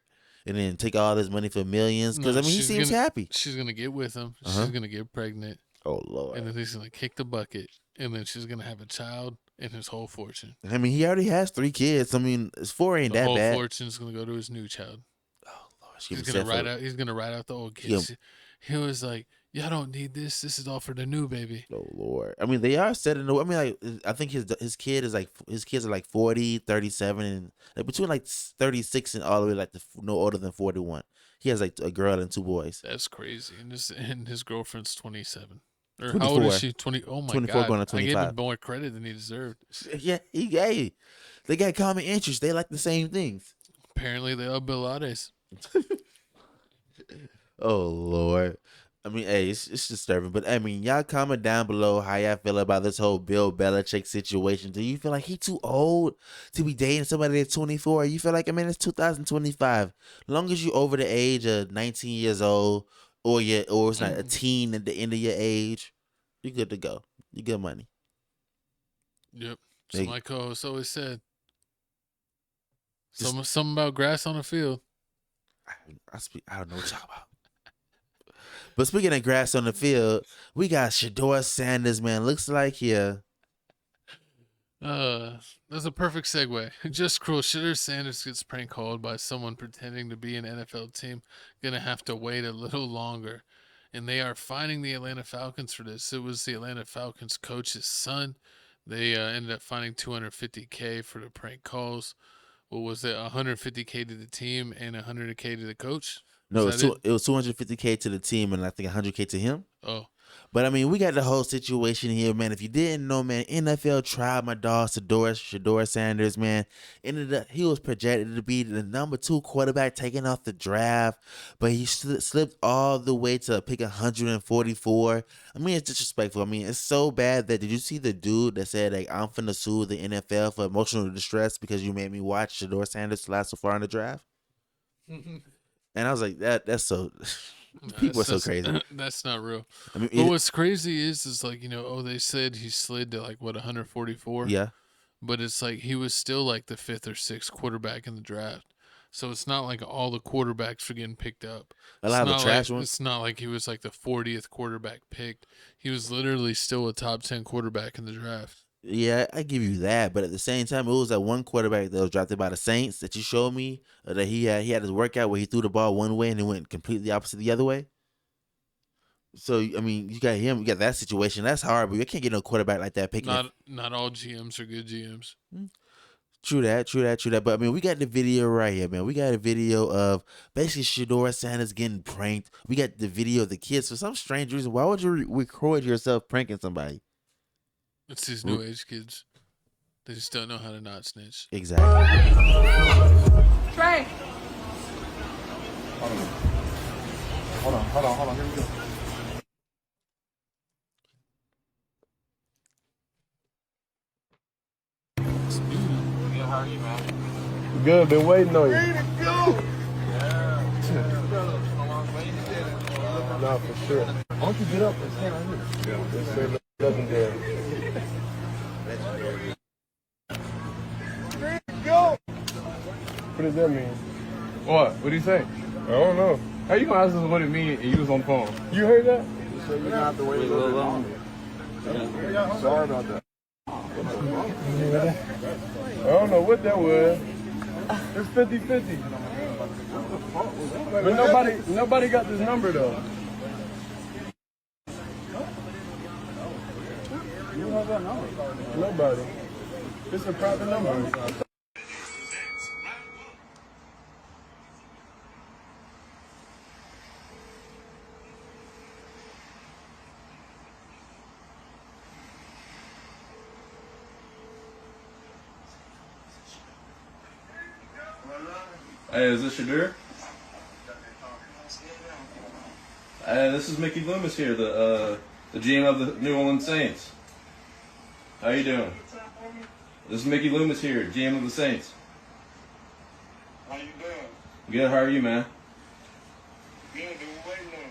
And then take all this money for millions. Because, I mean, he seems happy. She's going to get with him. She's going to get pregnant. Oh, Lord. And then he's going to kick the bucket. And then she's going to have a child and his whole fortune. I mean, he already has 3 kids. I mean, 4 ain't that bad. The whole fortune's going to go to his new child. Oh, Lord. He's going to write out the old kids. He was like, y'all don't need this. This is all for the new baby. Oh, Lord. I mean, they are setting the... I mean, like, I think his kids are like 40, 37, and like between like 36 and all the way like no older than 41. He has like a girl and 2 boys. That's crazy. And his girlfriend's 27. Or 24. how old is she? 20. Oh, my 24 God. going to 25. I gave him more credit than he deserved. Yeah, they got common interests. They like the same things. Apparently, they are Pilates. Oh, Lord. I mean, hey, it's disturbing. But, I mean, y'all comment down below how y'all feel about this whole Bill Belichick situation. Do you feel like he too old to be dating somebody that's 24? Or you feel like, I mean, it's 2025. As long as you over the age of 19 years old or it's not a teen at the end of your age, you're good to go. You get money. Yep. So my co-host always said, something about grass on the field. I don't know what y'all about. But speaking of grass on the field, we got Shedeur Sanders, man. Looks like here. That's a perfect segue. Just cruel. Shedeur Sanders gets prank called by someone pretending to be an NFL team. Gonna have to wait a little longer. And they are fining the Atlanta Falcons for this. It was the Atlanta Falcons coach's son. They ended up fining $250K for the prank calls. What was it? $150K to the team and $100K to the coach? No, it was $250K to the team and I think $100K to him. Oh, But I mean, we got the whole situation here, man. If you didn't know, man, NFL tried my dog Shedeur Sanders, man. He was projected to be the number 2 quarterback taken off the draft, but he slipped all the way to pick 144. I mean, it's disrespectful. I mean, it's so bad that did you see the dude that said like I'm finna sue the NFL for emotional distress because you made me watch Shedeur Sanders last so far in the draft? And I was like, that's so. People are so crazy. That's not real. I mean, but what's crazy is like, you know, oh, they said he slid to like what 144. Yeah. But it's like he was still like the 5th or 6th quarterback in the draft. So it's not like all the quarterbacks were getting picked up. A lot of the trash ones. It's not like he was like the 40th quarterback picked. He was literally still a top 10 quarterback in the draft. Yeah, I give you that, but at the same time, it was that one quarterback that was drafted by the Saints that you showed me that he had his workout where he threw the ball one way and it went completely opposite the other way. So I mean, you got him, you got that situation. That's hard, but you can't get no quarterback like that picking. Not all GMs are good GMs. True that. But I mean, we got the video right here, man. We got a video of basically Shedeur Sanders getting pranked. We got the video of the kids. For some strange reason, why would you record yourself pranking somebody? It's these new age kids. They just don't know how to not snitch. Exactly. Trey. Hold on. Here we go. How are you, man? Good, been waiting on you. Ready to go. Nah, for sure. Why don't you get up and stand right here? Yeah, there's nothing there. Ready to go. What does that mean? What? What did he say? I don't know. How you gonna ask us what it means and you was on the phone? You heard that? So you're gonna have to wait a little longer. Sorry about that. I don't know what that was. It's 50-50. But nobody got this number though. You don't have that number. Nobody. It's a private number. Hey, is this Sheuder? Hey, this is Mickey Loomis here, the GM of the New Orleans Saints. How you doing? This is Mickey Loomis here, GM of the Saints. How you doing? Good, how are you, man? Good, been waiting on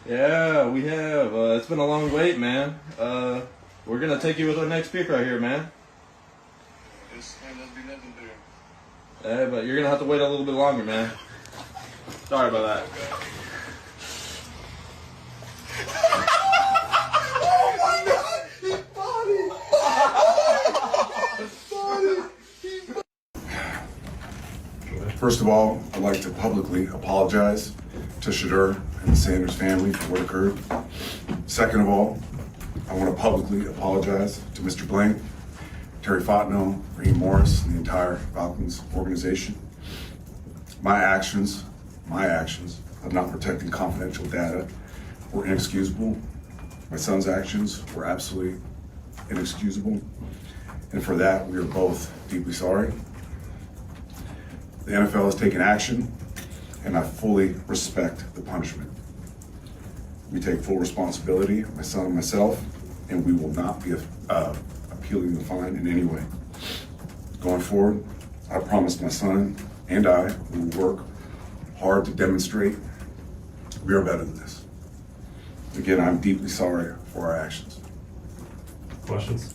you. Yeah, we have. It's been a long wait, man. We're gonna take you with our next pick right here, man. This must be legendary. Hey, but you're gonna have to wait a little bit longer, man. Sorry about that. Oh my God! He First of all, I'd like to publicly apologize to Sheuder and the Sanders family for what occurred. Second of all, I want to publicly apologize to Mr. Blank, Terry Fontenot, Raheem Morris, and the entire Falcons organization. My actions of not protecting confidential data were inexcusable. My son's actions were absolutely inexcusable. And for that, we are both deeply sorry. The NFL has taken action, and I fully respect the punishment. We take full responsibility, my son and myself, and we will not be appealing the fine in any way. Going forward, I promise my son and I will work hard to demonstrate we are better than this. Again, I'm deeply sorry for our actions. Questions?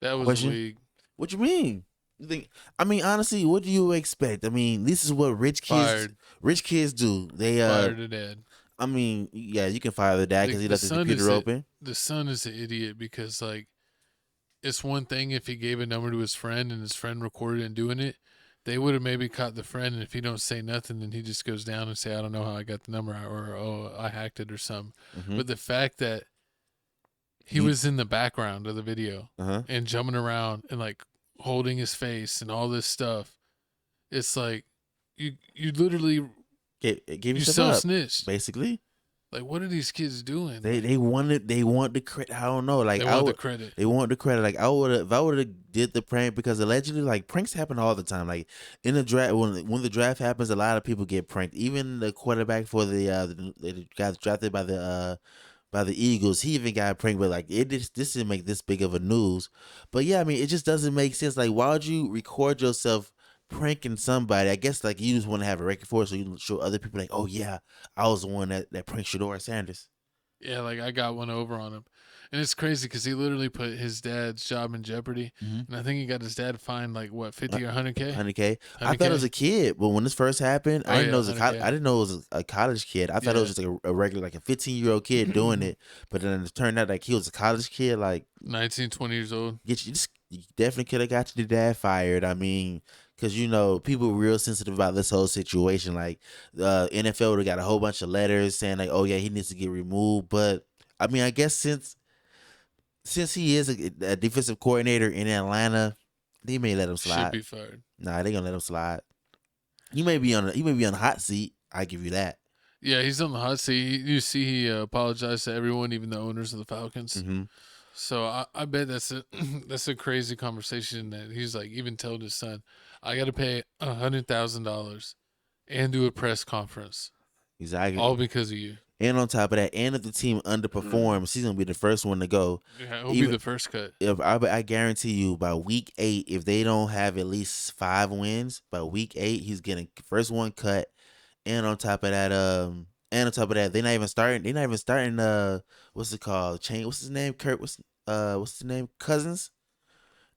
That was Question? weak. What you mean? You think? I mean, honestly, what do you expect? I mean, this is what rich kids do. They Fire the dad. I mean, yeah, you can fire the dad because he left his computer open. The son is an idiot because, like, it's one thing if he gave a number to his friend and his friend recorded him doing it. They would have maybe caught the friend, and if he don't say nothing, then he just goes down and say, I don't know how I got the number, or, oh, I hacked it or something. Mhm. But the fact that he was in the background of the video and jumping around and, like, holding his face and all this stuff, it's like you literally gave you yourself up, self-snitched. basically. Like, what are these kids doing? They want the credit. I don't know. Like They I want the would, credit. They want the credit. Like if I would have did the prank, because allegedly like pranks happen all the time. Like in the draft, when the draft happens, a lot of people get pranked. Even the quarterback for the guy drafted by the Eagles, he even got pranked. But like this didn't make this big of a news. But yeah, I mean, it just doesn't make sense. Like, why would you record yourself pranking somebody? I guess like you just want to have a record for it, so you show other people like, oh yeah, I was the one that pranked Shedora Sanders. Yeah, like I got one over on him. And it's crazy because he literally put his dad's job in jeopardy. Mhm. And I think he got his dad fined like, what, 50 or 100K? 100K. I thought it was a kid, but when this first happened, Oh, I didn't yeah, know it was 100K. I didn't know it was a college kid. I thought it was just like a regular, like a 15-year-old kid doing it. But then it turned out like he was a college kid, like 19, 20 years old. you definitely could have got your dad fired. I mean, because people were real sensitive about this whole situation. Like NFL would have got a whole bunch of letters saying like, oh yeah, he needs to get removed. But I mean, I guess since he is a defensive coordinator in Atlanta, they may let him slide. Should be fired. Nah, they gonna let him slide. He may be on the hot seat. I give you that. Yeah, he's on the hot seat. You see, he apologized to everyone, even the owners of the Falcons. Mm-hmm. So I bet that's a crazy conversation that he's like even told his son, I got to pay $100,000 and do a press conference. Exactly. All because of you. And on top of that, and if the team underperforms, he's gonna be the first one to go. Yeah, he'll be the first cut. If I guarantee you, by week 8, if they don't have at least 5 wins, by week 8, he's getting first one cut. And on top of that, they're not even starting. What's it called? What's his name? Kurt. What's the name? Cousins.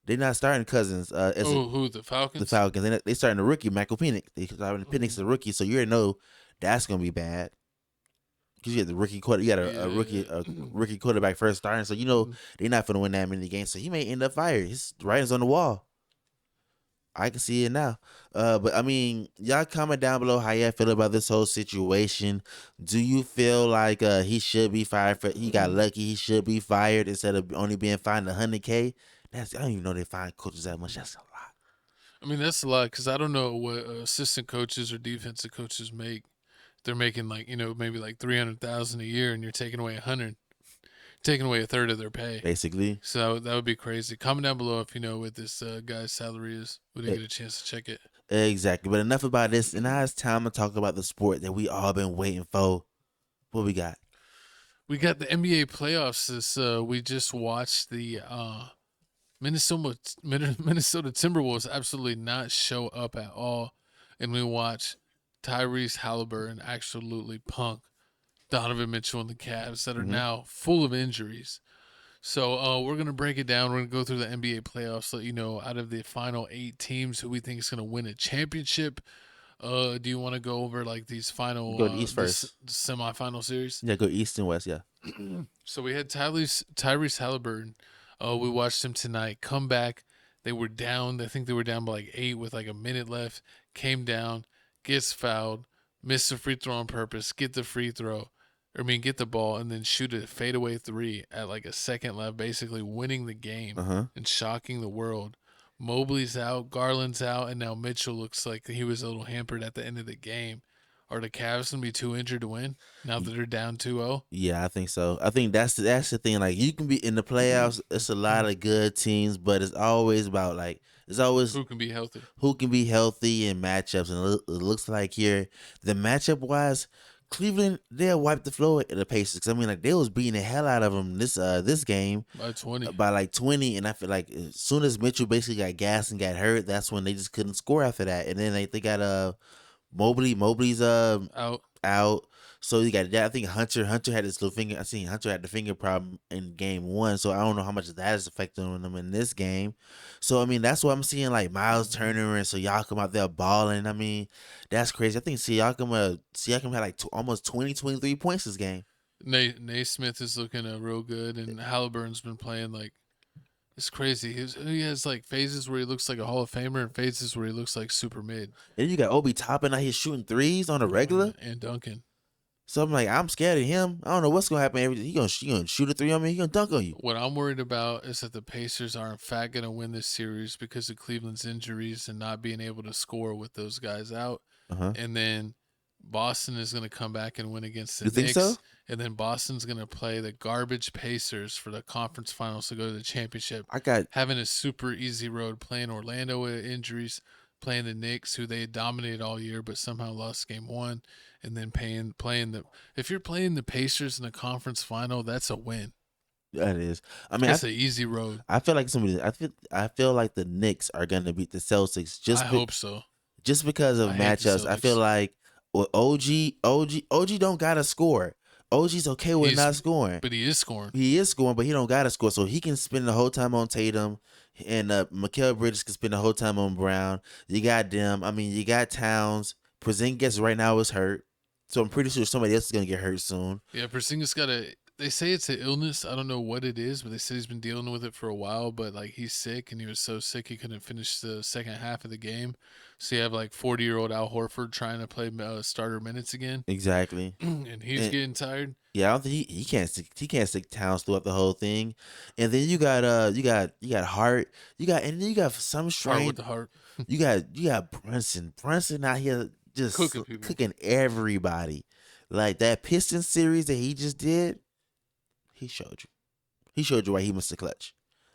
They're not starting Cousins. Who the Falcons? The Falcons. They starting the rookie Michael Penix. They starting Penix the rookie, so you already know that's gonna be bad. Because you had the rookie quarter, you got a rookie quarterback first starting, so they're not gonna win that many games. So he may end up fired. His writing's on the wall. I can see it now. But I mean, y'all comment down below how y'all feel about this whole situation. Do you feel like he should be fired? He got lucky. He should be fired instead of only being fined $100K. I don't even know they fine coaches that much. That's a lot. I mean, that's a lot because I don't know what assistant coaches or defensive coaches make. They're making like maybe like $300,000 a year, and you're taking away $100,000, taking away a third of their pay, basically. So that would be crazy. Comment down below if you know what this guy's salary is. We didn't get a chance to check it. Exactly. But enough about this, and now it's time to talk about the sport that we all been waiting for. What we got? We got the NBA playoffs. We just watched the Minnesota Timberwolves absolutely not show up at all, and we watched Tyrese Halliburton absolutely punk Donovan Mitchell and the Cavs that are now full of injuries. So we're going to break it down. We're going to go through the NBA playoffs, let you know out of the final 8 teams who we think is going to win a championship. Do you want to go over like these final go East first. Semifinal series? Yeah, go East and West, yeah. So we had Tyrese Halliburton. We watched him tonight come back. They were down. I think they were down by like 8 with like a minute left. Came down, gets fouled, missed a free throw on purpose, get the ball, and then shoot a fadeaway 3 at like a second left, basically winning the game and shocking the world. Mobley's out, Garland's out, and now Mitchell looks like he was a little hampered at the end of the game. Are the Cavs going to be too injured to win now that they're down 2-0? Yeah, I think so. I think that's the thing. Like, you can be in the playoffs. It's a lot of good teams, but it's always about who can be healthy. Who can be healthy in matchups. And it looks like here, the matchup wise, Cleveland, they'll wipe the floor at the Pacers. Because, I mean, like, they was beating the hell out of them this game. By 20. By like 20. And I feel like as soon as Mitchell basically got gassed and got hurt, that's when they just couldn't score after that. And then they got Mobley's out. So you got that. I think Hunter had his little finger. I seen Hunter had the finger problem in game 1. So I don't know how much that is affecting them in this game. So I mean, that's what I'm seeing, like Miles Turner and Siakam out there balling. I mean, that's crazy. I think Siakam had like almost 23 points this game. Naismith is looking real good, and Halliburton's been playing like it's crazy. He has like phases where he looks like a Hall of Famer and phases where he looks like super mid. And you got Obi Toppin out here shooting threes on a regular. And Duncan. So I'm like, I'm scared of him. I don't know what's gonna happen. He gonna shoot a 3 on me. He gonna dunk on you. What I'm worried about is that the Pacers are in fact gonna win this series because of Cleveland's injuries and not being able to score with those guys out. And then Boston is going to come back and win against the You think Knicks. so? And then Boston's going to play the garbage Pacers for the conference finals to go to the championship. Having a super easy road, playing Orlando with injuries, playing the Knicks, who they dominated all year but somehow lost game one, and then if you're playing the Pacers in the conference final, that's a win. That is. I mean, that's an easy road. I feel like I feel like the Knicks are going to beat the Celtics. I hope so. Just because of matchups. I feel like OG don't gotta score. OG's okay with not scoring. But he is scoring. He is scoring, but he don't gotta score. So he can spend the whole time on Tatum, and Mikal Bridges can spend the whole time on Brown. You got them. I mean, you got Towns. Porzingis right now is hurt. So I'm pretty sure somebody else is gonna get hurt soon. Yeah, Porzingis got they say it's an illness. I don't know what it is, but they said he's been dealing with it for a while. But like he's sick, and he was so sick he couldn't finish the second half of the game. So you have like 40-year-old Al Horford trying to play starter minutes again. Exactly, and he's getting tired. Yeah, I don't think he can't stick Towns throughout the whole thing. And then you got Hart, you got some strange Hart with the heart. you got Brunson out here just cooking everybody. Like that Pistons series that he just did. He showed you why he missed the clutch.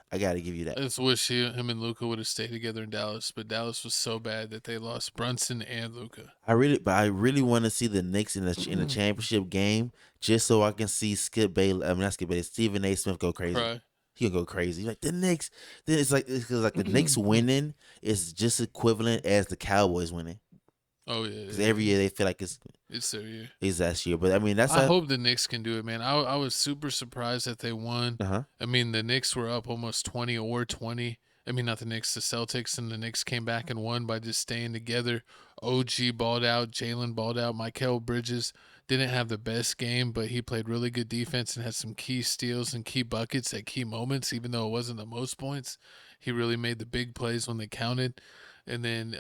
I got to give you that. I just wish him and Luka would have stayed together in Dallas, but Dallas was so bad that they lost Brunson and Luka. I really want to see the Knicks in the championship game just so I can see Stephen A. Smith go crazy. Right. He'll go crazy. Like the Knicks, then it's like the Knicks winning is just equivalent as the Cowboys winning. Oh yeah. Because every year they feel like it's their year. It's that year, but I mean I hope the Knicks can do it, man. I was super surprised that they won. I mean, the Knicks were up almost 20 or 20. I mean, not the Knicks, the Celtics, and the Knicks came back and won by just staying together. OG balled out, Jalen balled out, Mikal Bridges didn't have the best game, but he played really good defense and had some key steals and key buckets at key moments, even though it wasn't the most points. He really made the big plays when they counted. And then,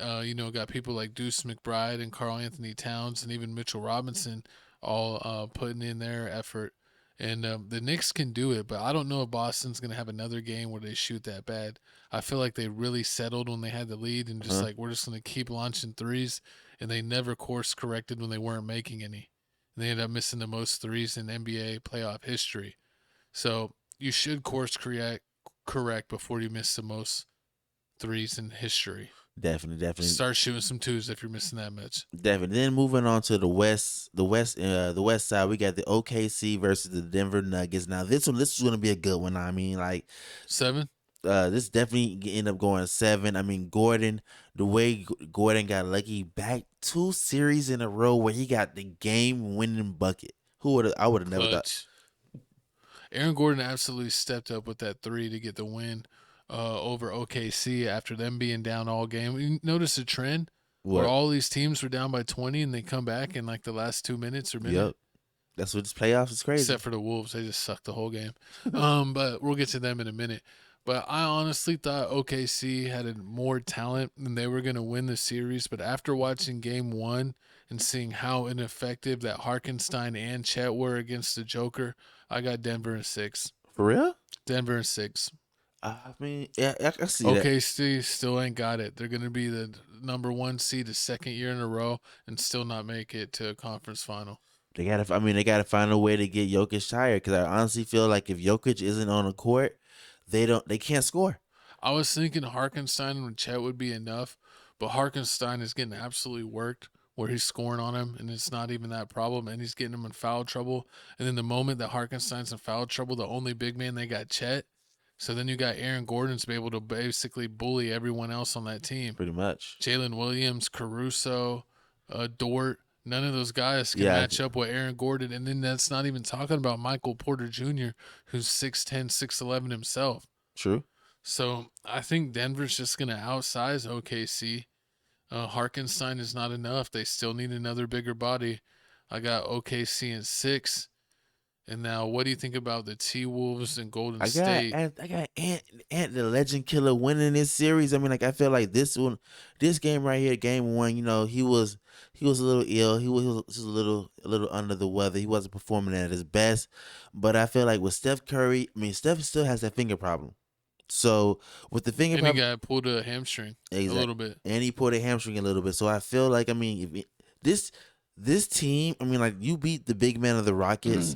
got people like Deuce McBride and Karl Anthony Towns and even Mitchell Robinson all putting in their effort. And the Knicks can do it, but I don't know if Boston's going to have another game where they shoot that bad. I feel like they really settled when they had the lead and just we're just going to keep launching threes. And they never course corrected when they weren't making any. And they ended up missing the most threes in NBA playoff history. So you should course correct before you miss the most threes in history. Definitely. Start shooting some twos if you're missing that much. Definitely. Then moving on to the west side, we got the OKC versus the Denver Nuggets. Now this is going to be a good one. I mean, like 7. This definitely end up going 7. I mean, Gordon, the way Gordon got lucky back 2 series in a row where he got the game-winning bucket. I would have never thought. Aaron Gordon absolutely stepped up with that 3 to get the win. Over OKC after them being down all game. You notice a trend where all these teams were down by 20 and they come back in like the last 2 minutes or minute. Yep. That's what this playoffs is crazy. Except for the Wolves. They just sucked the whole game. But we'll get to them in a minute. But I honestly thought OKC had more talent and they were going to win the series. But after watching game 1 and seeing how ineffective that Hartenstein and Chet were against the Joker, I got Denver in 6. For real? Denver in 6. I mean, yeah, I see that. OKC still ain't got it. They're going to be the number 1 seed the second year in a row and still not make it to a conference final. They got to find a way to get Jokic tired because I honestly feel like if Jokic isn't on the court, they can't score. I was thinking Hartenstein and Chet would be enough, but Hartenstein is getting absolutely worked where he's scoring on him, and it's not even that problem, and he's getting him in foul trouble. And then the moment that Hartenstein's in foul trouble, the only big man they got Chet. So then you got Aaron Gordon to be able to basically bully everyone else on that team. Pretty much. Jalen Williams, Caruso, Dort, none of those guys can match up with Aaron Gordon. And then that's not even talking about Michael Porter Jr., who's 6'10", 6'11" himself. True. So I think Denver's just going to outsize OKC. Hartenstein is not enough. They still need another bigger body. I got OKC in 6. And now, what do you think about the T-Wolves and Golden State? I got Ant the Legend Killer winning this series. I mean, like I feel like this game right here, game 1. You know, he was a little ill. He was just a little under the weather. He wasn't performing at his best. But I feel like with Steph Curry, I mean, Steph still has that finger problem. So with the finger problem, he got pulled a hamstring a little bit, and he pulled a hamstring a little bit. So I feel like, I mean, this this team, I mean, like you beat the big man of the Rockets,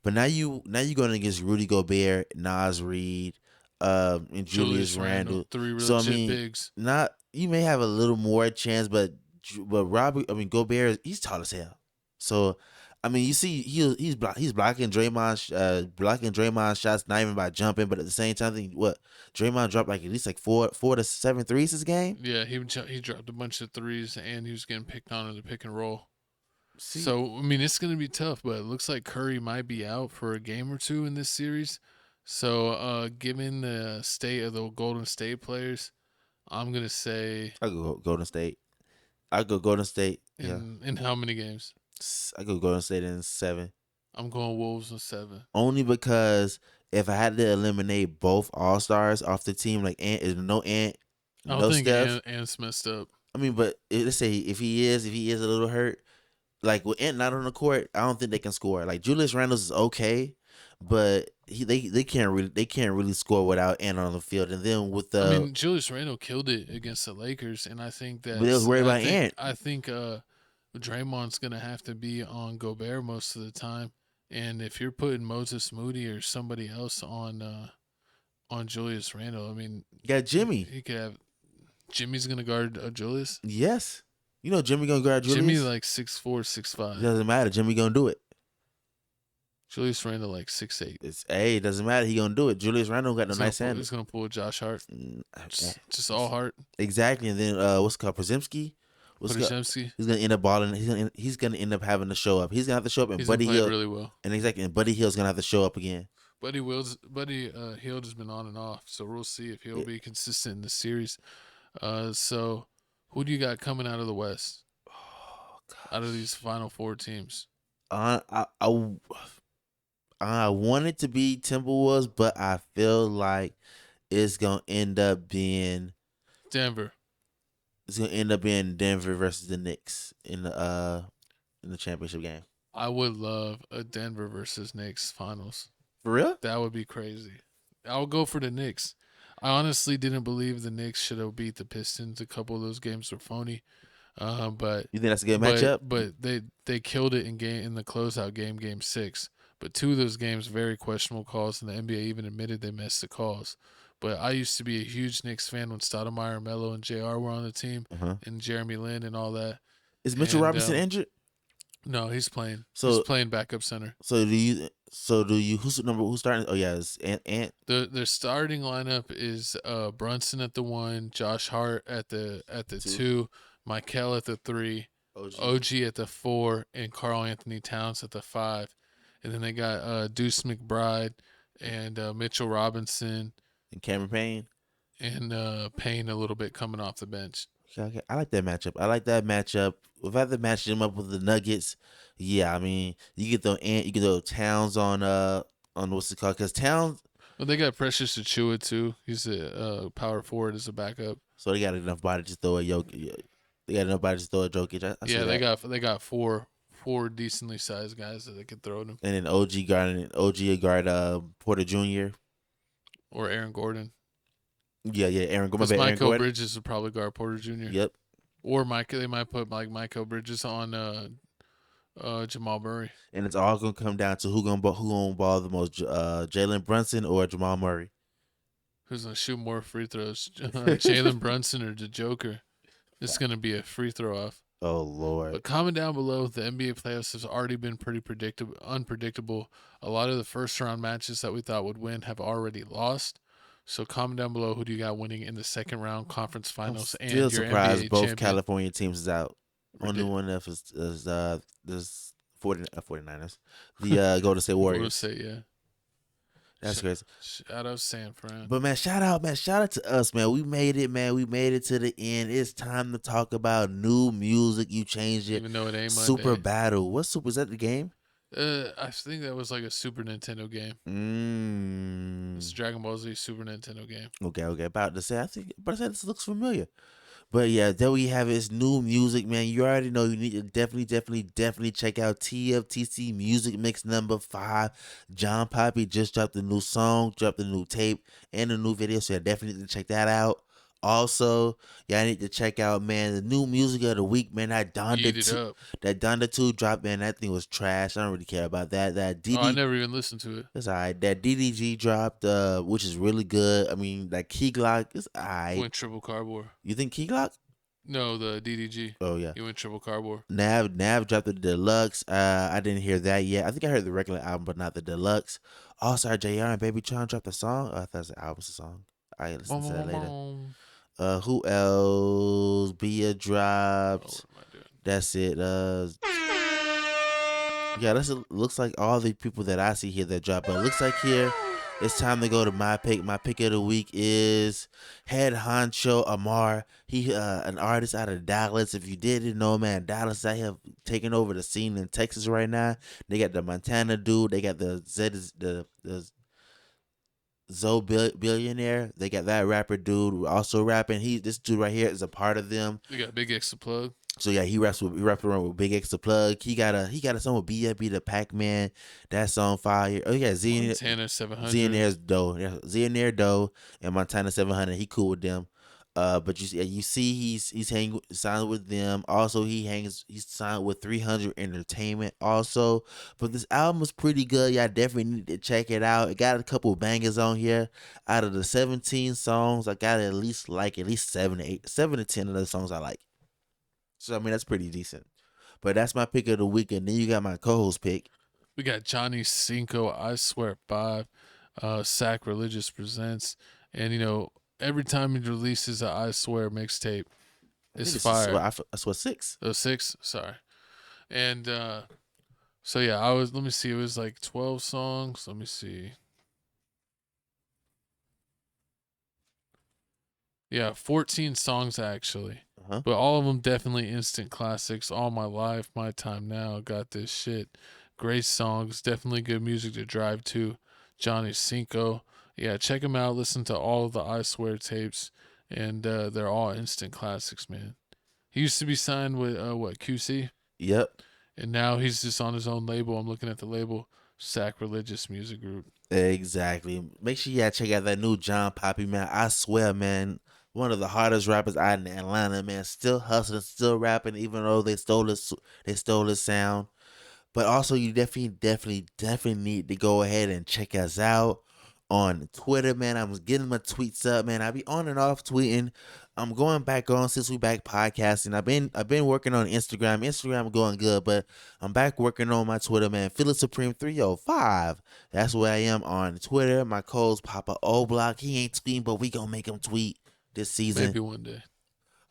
but now you going against Rudy Gobert, Nas Reed, and Julius Randle. 3 real So I legit mean, bigs. not you may have a little more chance, but Gobert, he's tall as hell. So I mean, you see, he's blocking Draymond's shots, not even by jumping, but at the same time, Draymond dropped like at least like four to 7 threes this game. Yeah, he dropped a bunch of threes, and he was getting picked on in the pick and roll. So I mean, it's gonna be tough, but it looks like Curry might be out for a game or two in this series. So, given the state of the Golden State players, I'm gonna say I go Golden State. I go Golden State. In how many games? I go Golden State in 7. I'm going Wolves in 7. Only because if I had to eliminate both All Stars off the team, like Ant, I don't think Steph. Ant's messed up. I mean, but let's say if he is a little hurt, like with Ant not on the court, I don't think they can score. Like Julius Randle is okay, but they can't really score without Ant on the field. And then with I mean, Julius Randle killed it against the Lakers, and I think that they was worried about Ant. I think Draymond's gonna have to be on Gobert most of the time, and if you're putting Moses Moody or somebody else on Julius Randle, I mean, you got Jimmy. He could have Jimmy's gonna guard Julius. Yes, you know Jimmy gonna guard Julius. Jimmy like 6'4", 6'5". Doesn't matter. Jimmy gonna do it. Julius Randle like 6'8". It doesn't matter. He gonna do it. Julius Randle got no nice hand. He's gonna pull a Josh Hart. Just all Hart. Exactly, and then what's it called Podziemski. He's gonna end up balling. He's gonna end up having to show up. He's gonna have to show up, and Buddy Hield really well. And Buddy Hield's gonna have to show up again. Buddy Hield has been on and off, so we'll see if he'll be consistent in the series. So who do you got coming out of the West? Out of these final 4 teams, I want it to be Timberwolves, but I feel like it's gonna end up being Denver. It's gonna end up being Denver versus the Knicks in the championship game. I would love a Denver versus Knicks finals. For real? That would be crazy. I would go for the Knicks. I honestly didn't believe the Knicks should have beat the Pistons. A couple of those games were phony. But you think that's a good matchup? But they killed it in the closeout game 6. But 2 of those games, very questionable calls, and the NBA even admitted they missed the calls. But I used to be a huge Knicks fan when Stoudemire, Melo, and JR were on the team, and Jeremy Lin and all that. Is Mitchell Robinson injured? No, he's playing. He's playing backup center. So do you? Who's starting? Oh yeah, it's Ant. The starting lineup is Brunson at the 1, Josh Hart at the 2, Michael at the 3, OG at the 4, and Karl Anthony Towns at the 5. And then they got Deuce McBride and Mitchell Robinson. And Cameron Payne. And Payne a little bit coming off the bench. Okay. I like that matchup. If I had to match them up with the Nuggets, yeah, I mean, you get the Towns on what's it called? Because Towns. Well, they got Precious Achiuwa too. He's a power forward as a backup. So they got enough body to throw a Jokic. They got enough body to throw a Jokic. They got four decently sized guys that they could throw them. And then OG guard Porter Jr. Or Aaron Gordon. Yeah, Aaron Gordon. Because Michael Bridges will probably guard Porter Jr. Yep. Or they might put like Michael Bridges on Jamal Murray. And it's all gonna come down to who gonna ball the most, Jalen Brunson or Jamal Murray. Who's gonna shoot more free throws, Jalen Brunson or the Joker? It's gonna be a free throw off. Oh Lord! But comment down below. The NBA playoffs has already been pretty unpredictable. A lot of the first round matches that we thought would win have already lost. So comment down below who do you got winning in the second round conference finals and your surprised NBA both champion. California teams is out. Only one left is the 49ers. The Golden State Warriors. Golden State, yeah. That's crazy. Shout out San Fran. But man, shout out to us, man. We made it, man. We made it to the end. It's time to talk about new music. You changed it. Even though it ain't Monday. Super Battle. What super is that? The game? I think that was like a Super Nintendo game. It's Dragon Ball Z Super Nintendo game. Okay. About to say, this looks familiar. But yeah, there we have it. It's new music, man. You already know you need to definitely check out TFTC Music Mix number 5. John Poppy just dropped a new song, dropped a new tape, and a new video. So yeah, definitely need to check that out. Also, y'all need to check out, man, the new music of the week, man. That Donda 2 drop, man. That thing was trash. I don't really care about that. That DD. Oh, I never even listened to it. It's alright. That DDG dropped, which is really good. I mean, that Key Glock is alright. Went triple cardboard. You think Key Glock? No, the DDG. Oh yeah. He went triple cardboard. Nav dropped the deluxe. I didn't hear that yet. I think I heard the regular album, but not the deluxe. Also, JR and Baby Tron dropped a song. I thought it was the album's a song. I listen to that later. Who else? Bia dropped. That's it. Yeah, looks like all the people that I see here that dropped. But it looks like here it's time to go to my pick. My pick of the week is Head Honcho Amar. He an artist out of Dallas. If you didn't know, man, Dallas out here taking over the scene in Texas right now. They got the Montana dude. They got the Zoe Billionaire. They got that rapper dude also rapping. This dude right here is a part of them. They got Big X the Plug. So yeah, he raps around with Big X the Plug. He got a song with B.I.B. the Pac-Man. That song fire. Oh yeah, Montana 700. Xionaire's Doe. Yeah, Xionaire Doe and Montana 700. He cool with them. But you see he's signed with them. Also he's signed with 300 Entertainment also. But this album is pretty good. Y'all definitely need to check it out. It got a couple bangers on here. Out of the 17 songs, I got at least 7 to 10 of those songs I like. So I mean that's pretty decent. But that's my pick of the week, and then you got my co-host pick. We got Johnny Cinco, I Swear 5, Sacrilegious Presents, and every time he releases a I Swear mixtape, it's fire. I swear 6. Oh, 6? Sorry. And so yeah, let me see, it was like 12 songs. Let me see. Yeah, 14 songs actually. But all of them definitely instant classics. All My Life, My Time Now, Got This Shit. Great songs. Definitely good music to drive to. Johnny Cinco. Yeah, check him out. Listen to all of the I Swear tapes. And they're all instant classics, man. He used to be signed with, QC? Yep. And now he's just on his own label. I'm looking at the label. Sacrilegious Music Group. Exactly. Make sure you check out that new John Poppy, man. I swear, man. One of the hardest rappers out in Atlanta, man. Still hustling, still rapping, even though they stole his sound. But also, you definitely need to go ahead and check us out on Twitter, man. I'm getting my tweets up, man. I be on and off tweeting. I'm going back on since we back podcasting. I've been working on Instagram. Instagram going good, but I'm back working on my Twitter, man. Philip Supreme 305. That's where I am on Twitter. My code's Papa O Block. He ain't tweeting, but we gonna make him tweet this season. Maybe one day.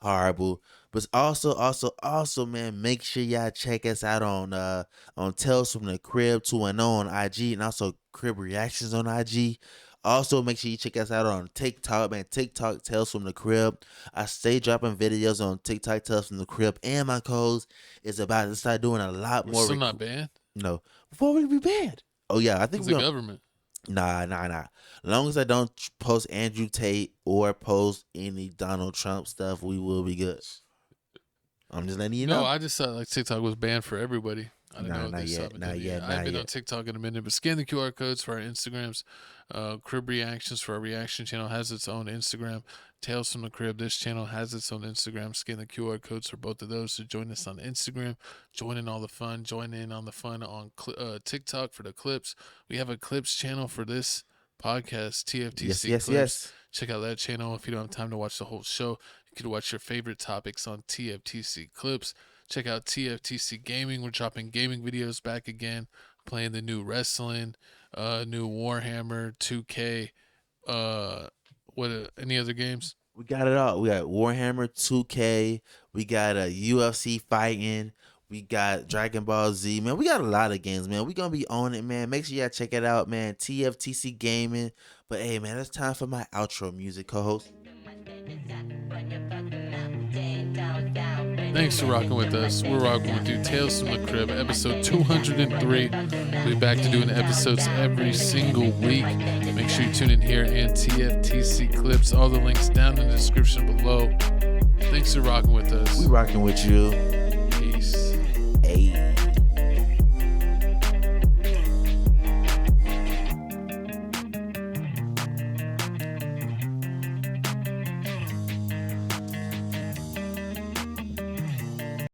Horrible. But also, man, make sure y'all check us out on Tales from the Crib 210 on IG, and also Crib Reactions on IG. Also, make sure you check us out on TikTok, man. TikTok Tales from the Crib. I stay dropping videos on TikTok Tales from the Crib, and my codes is about to start doing a lot more. We're still not banned? No. Before we be banned. Oh yeah, I think it's the government. Nah. As long as I don't post Andrew Tate or post any Donald Trump stuff, we will be good. I'm just letting you know. No, I just thought TikTok was banned for everybody. I don't know. Not yet. I haven't been on TikTok in a minute, but scan the QR codes for our Instagrams. Crib Reactions for our reaction channel has its own Instagram. Tales from the Crib, this channel has its own Instagram. Scan the QR codes for both of those. So join us on Instagram. Join in all the fun. Join in on the fun on TikTok for the clips. We have a clips channel for this podcast, TFTC Clips. Yes. Check out that channel if you don't have time to watch the whole show. You can watch your favorite topics on TFTC Clips. Check out TFTC Gaming. We're dropping gaming videos back again. Playing the new wrestling, new Warhammer, 2K. Any other games? We got it all. We got Warhammer, 2K. We got UFC fighting. We got Dragon Ball Z. Man, we got a lot of games, man. We gonna be on it, man. Make sure y'all check it out, man. TFTC Gaming. But hey, man, it's time for my outro music, co-host. Thanks for rocking with us. We're rocking with you. Tales from the Crib, episode 203. We'll be back to doing episodes every single week. Make sure you tune in here and TFTC Clips. All the links down in the description below. Thanks for rocking with us. We rocking with you.